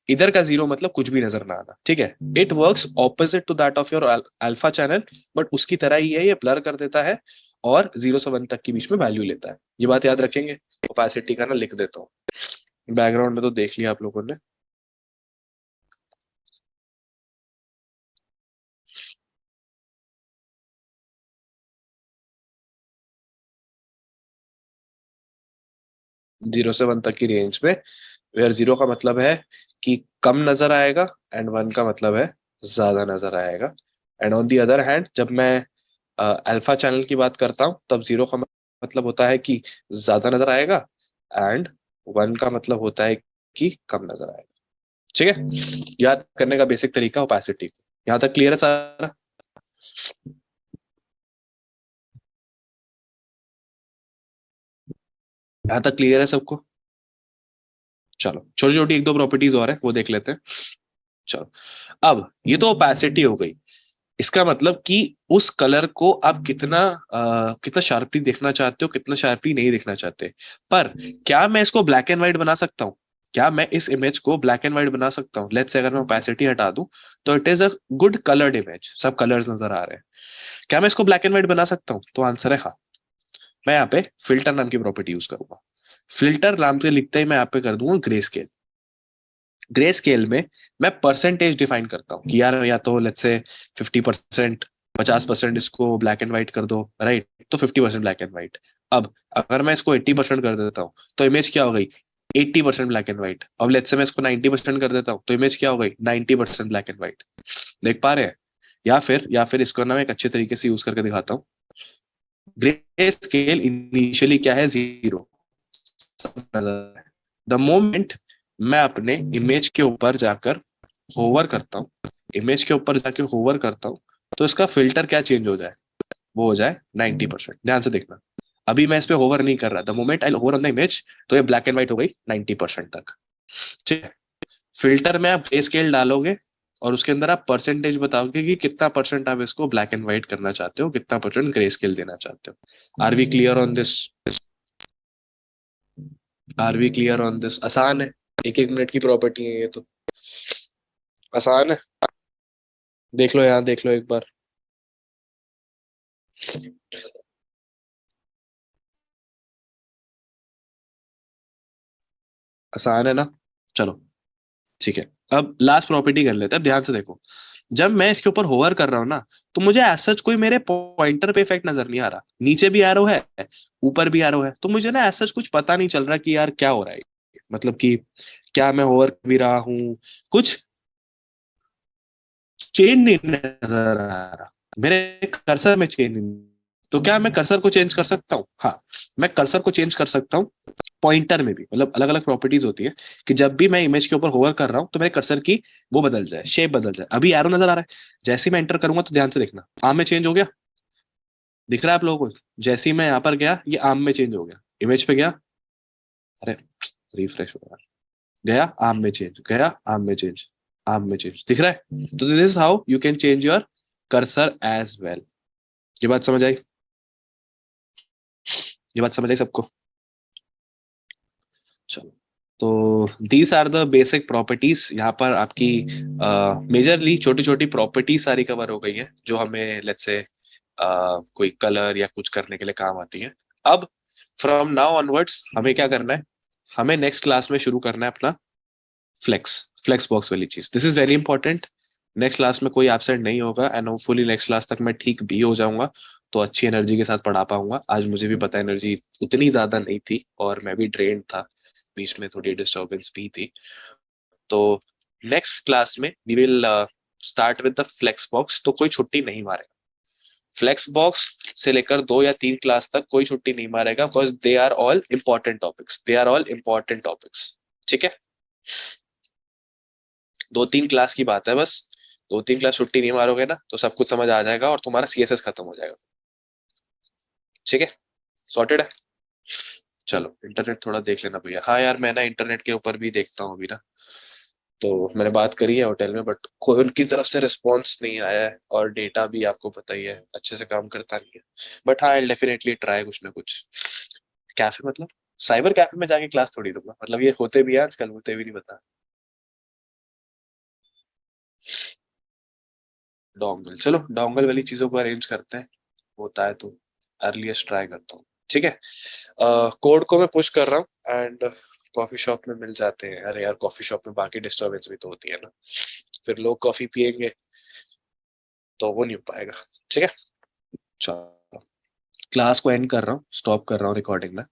Speaker 1: इधर का जीरो मतलब कुछ भी नजर ना आना। ठीक है, it works opposite to that of your alpha channel, but उसकी तरह ही है, ये ब्लर कर देता है और 0 से 1 तक के बीच में वैल्यू लेता है। ये बात याद रखेंगे। ओपेसिटी का ना लिख देता हूँ, बैकग्राउंड में तो देख लिया आप लोगों ने। 0 से 1 तक की रेंज में, वेयर 0 का मतलब है कि कम नजर आएगा, एंड 1 का मतलब है ज्यादा नजर आएगा। And on the other hand, जब मैं अल्फा चैनल की बात करता हूँ, तब 0 का मतलब होता है कि ज्यादा नजर आएगा, एंड 1 का मतलब होता है कि कम नजर आएगा। ठीक है, याद करने का बेसिक तरीका ओपेसिटी। यहाँ तक क्लियर है सारा? यहाँ तक क्लियर है सबको? चलो, छोटी छोटी एक दो प्रॉपर्टीज और है, वो देख लेते हैं। चलो, अब ये तो ओपेसिटी हो गई। इसका मतलब कि उस कलर को आप कितना शार्पली देखना चाहते हो, कितना शार्पली नहीं देखना चाहते। पर क्या मैं इसको ब्लैक एंड व्हाइट बना सकता हूँ? क्या मैं इस इमेज को ब्लैक एंड व्हाइट बना सकता हूँ? लेट्स से अगर मैं ओपेसिटी हटा दूं, तो it is a good coloured image, सब कलर्स नजर आ रहे हैं। क्या मैं इसको ब्लैक एंड व्हाइट बना सकता हूँ? तो आंसर है हाँ। मैं यहाँ पे फिल्टर नाम की प्रॉपर्टी यूज करूंगा। फिल्टर नाम से लिखते ही मैं यहाँ पे कर दूंगा ग्रे स्केल। ग्रे स्केल में मैं परसेंटेज डिफाइन करता हूँ कि यार या तो लेट्स से 50%, 50% इसको ब्लैक एंड व्हाइट कर दो, राइट, तो 50% ब्लैक एंड व्हाइट। अब अगर मैं इसको 80% कर देता हूँ, तो इमेज क्या हो गई, 80% ब्लैक एंड व्हाइट। अब लेट्स से मैं इसको 90% कर देता हूँ, तो इमेज क्या हो गई, 90% ब्लैक एंड व्हाइट। देख पा रहे हैं? या फिर इसको ना मैं एक अच्छे तरीके से यूज करके दिखाता हूँ। ग्रे स्केल इनिशियली क्या है, 0। द मोमेंट मैं अपने इमेज के ऊपर जाकर होवर करता हूँ, इमेज के ऊपर जाके होवर करता हूँ, तो इसका फिल्टर क्या चेंज हो जाए, वो हो जाए 90%। ध्यान से देखना, अभी मैं इस पे होवर नहीं कर रहा, the moment I hover on the image, तो ये ब्लैक एंड व्हाइट हो गई 90% तक। ठीक है, फिल्टर में आप ग्रे स्केल डालोगे और उसके अंदर आप परसेंटेज बताओगे कि कितना परसेंट आप इसको ब्लैक एंड व्हाइट करना चाहते हो, कितना परसेंट ग्रे स्केल देना चाहते हो। Are we clear on this? Are we clear on this? आसान है, एक एक मिनट की प्रॉपर्टी है ये तो, आसान है। देख लो यहाँ, देख लो एक बार। आसान है ना? चलो ठीक है, अब लास्ट प्रॉपर्टी कर लेते हैं, ध्यान से देखो। जब मैं इसके ऊपर होवर कर रहा हूँ ना, तो मुझे एज सच कोई मेरे पॉइंटर पे इफेक्ट नजर नहीं आ रहा। नीचे भी एरो है, ऊपर भी एरो है, तो मुझे ना एज सच कुछ पता नहीं चल रहा कि यार क्या हो रहा है। मतलब कि क्या मैं होवर भी रहा हूँ, कुछ चेंज नहीं नजर आ रहा मेरे कर्सर में, चेंज नहीं। तो क्या मैं कर्सर को चेंज कर सकता हूँ? हाँ, मैं कर्सर को चेंज कर सकता हूँ पॉइंटर में भी। मतलब अलग अलग प्रॉपर्टीज होती है कि जब भी मैं इमेज के ऊपर होवर कर रहा हूँ तो मेरे कर्सर की वो बदल जाए, शेप बदल जाए। अभी एरो नजर आ रहा है, जैसे ही मैं एंटर करूंगा तो ध्यान से देखना आम में चेंज हो गया। दिख रहा है आप लोगों को? जैसे ही मैं यहाँ पर गया ये आम में चेंज हो गया, इमेज पे गया, अरे रिफ्रेश हो गया, गया आम में चेंज, गया आम में चेंज, आम में चेंज। दिख रहा है? तो this is how you can change your cursor as well. ये बात समझ आई? ये बात समझ आई सबको? चलो, तो these are the basic properties. यहाँ पर आपकी मेजरली छोटी छोटी प्रॉपर्टी सारी कवर हो गई है जो हमें लेट्स से कोई कलर या कुछ करने के लिए काम आती है। अब फ्रॉम नाउ ऑनवर्ड्स हमें क्या करना है? हमें नेक्स्ट क्लास में शुरू करना है अपना फ्लेक्स फ्लेक्स बॉक्स वाली चीज। This is very important. Next class में कोई एब्सेंट नहीं होगा एंड होपफुली नेक्स्ट क्लास तक मैं ठीक भी हो जाऊंगा, तो अच्छी एनर्जी के साथ पढ़ा पाऊंगा। आज मुझे भी पता एनर्जी उतनी ज्यादा नहीं थी और मैं भी ड्रेन था, बीच में थोड़ी डिस्टर्बेंस भी थी। तो नेक्स्ट क्लास में we will start with the flex box. तो कोई छुट्टी नहीं मारेगा फ्लेक्स बॉक्स से लेकर 2 या 3 क्लास तक, कोई छुट्टी नहीं मारेगा, because they are all important topics, they are all important topics. ठीक है, 2 3 क्लास की बात है बस। 2 3 क्लास छुट्टी नहीं मारोगे ना तो सब कुछ समझ आ जाएगा और तुम्हारा सीएसएस खत्म हो जाएगा। ठीक है, सॉर्टेड है। चलो इंटरनेट थोड़ा देख लेना भैया। हाँ यार, मैं ना इंटरनेट के ऊपर भी देखता हूँ अभी ना। तो मैंने बात करी है होटल में, बट कोई उनकी तरफ से रिस्पॉन्स नहीं आया है और डेटा भी आपको पता ही है अच्छे से काम करता नहीं है। बट हाँ, आई डेफिनेटली ट्राई कुछ ना कुछ। कैफे मतलब साइबर कैफे में जाके क्लास थोड़ी दूंगा, मतलब ये होते भी है आजकल, होते भी नहीं बता। डोंगल, चलो डोंगल वाली चीजों को अरेंज करते हैं, होता है तो अर्लीस्ट ट्राई करता हूँ। ठीक है, कोड को मैं पुश कर रहा हूँ एंड कॉफी शॉप में मिल जाते हैं। अरे यार, कॉफी शॉप में बाकी डिस्टरबेंस भी तो होती है ना, फिर लोग कॉफी पियेंगे तो वो नहीं हो पाएगा। ठीक है, चलो क्लास को एंड कर रहा हूँ, स्टॉप कर रहा हूँ रिकॉर्डिंग में।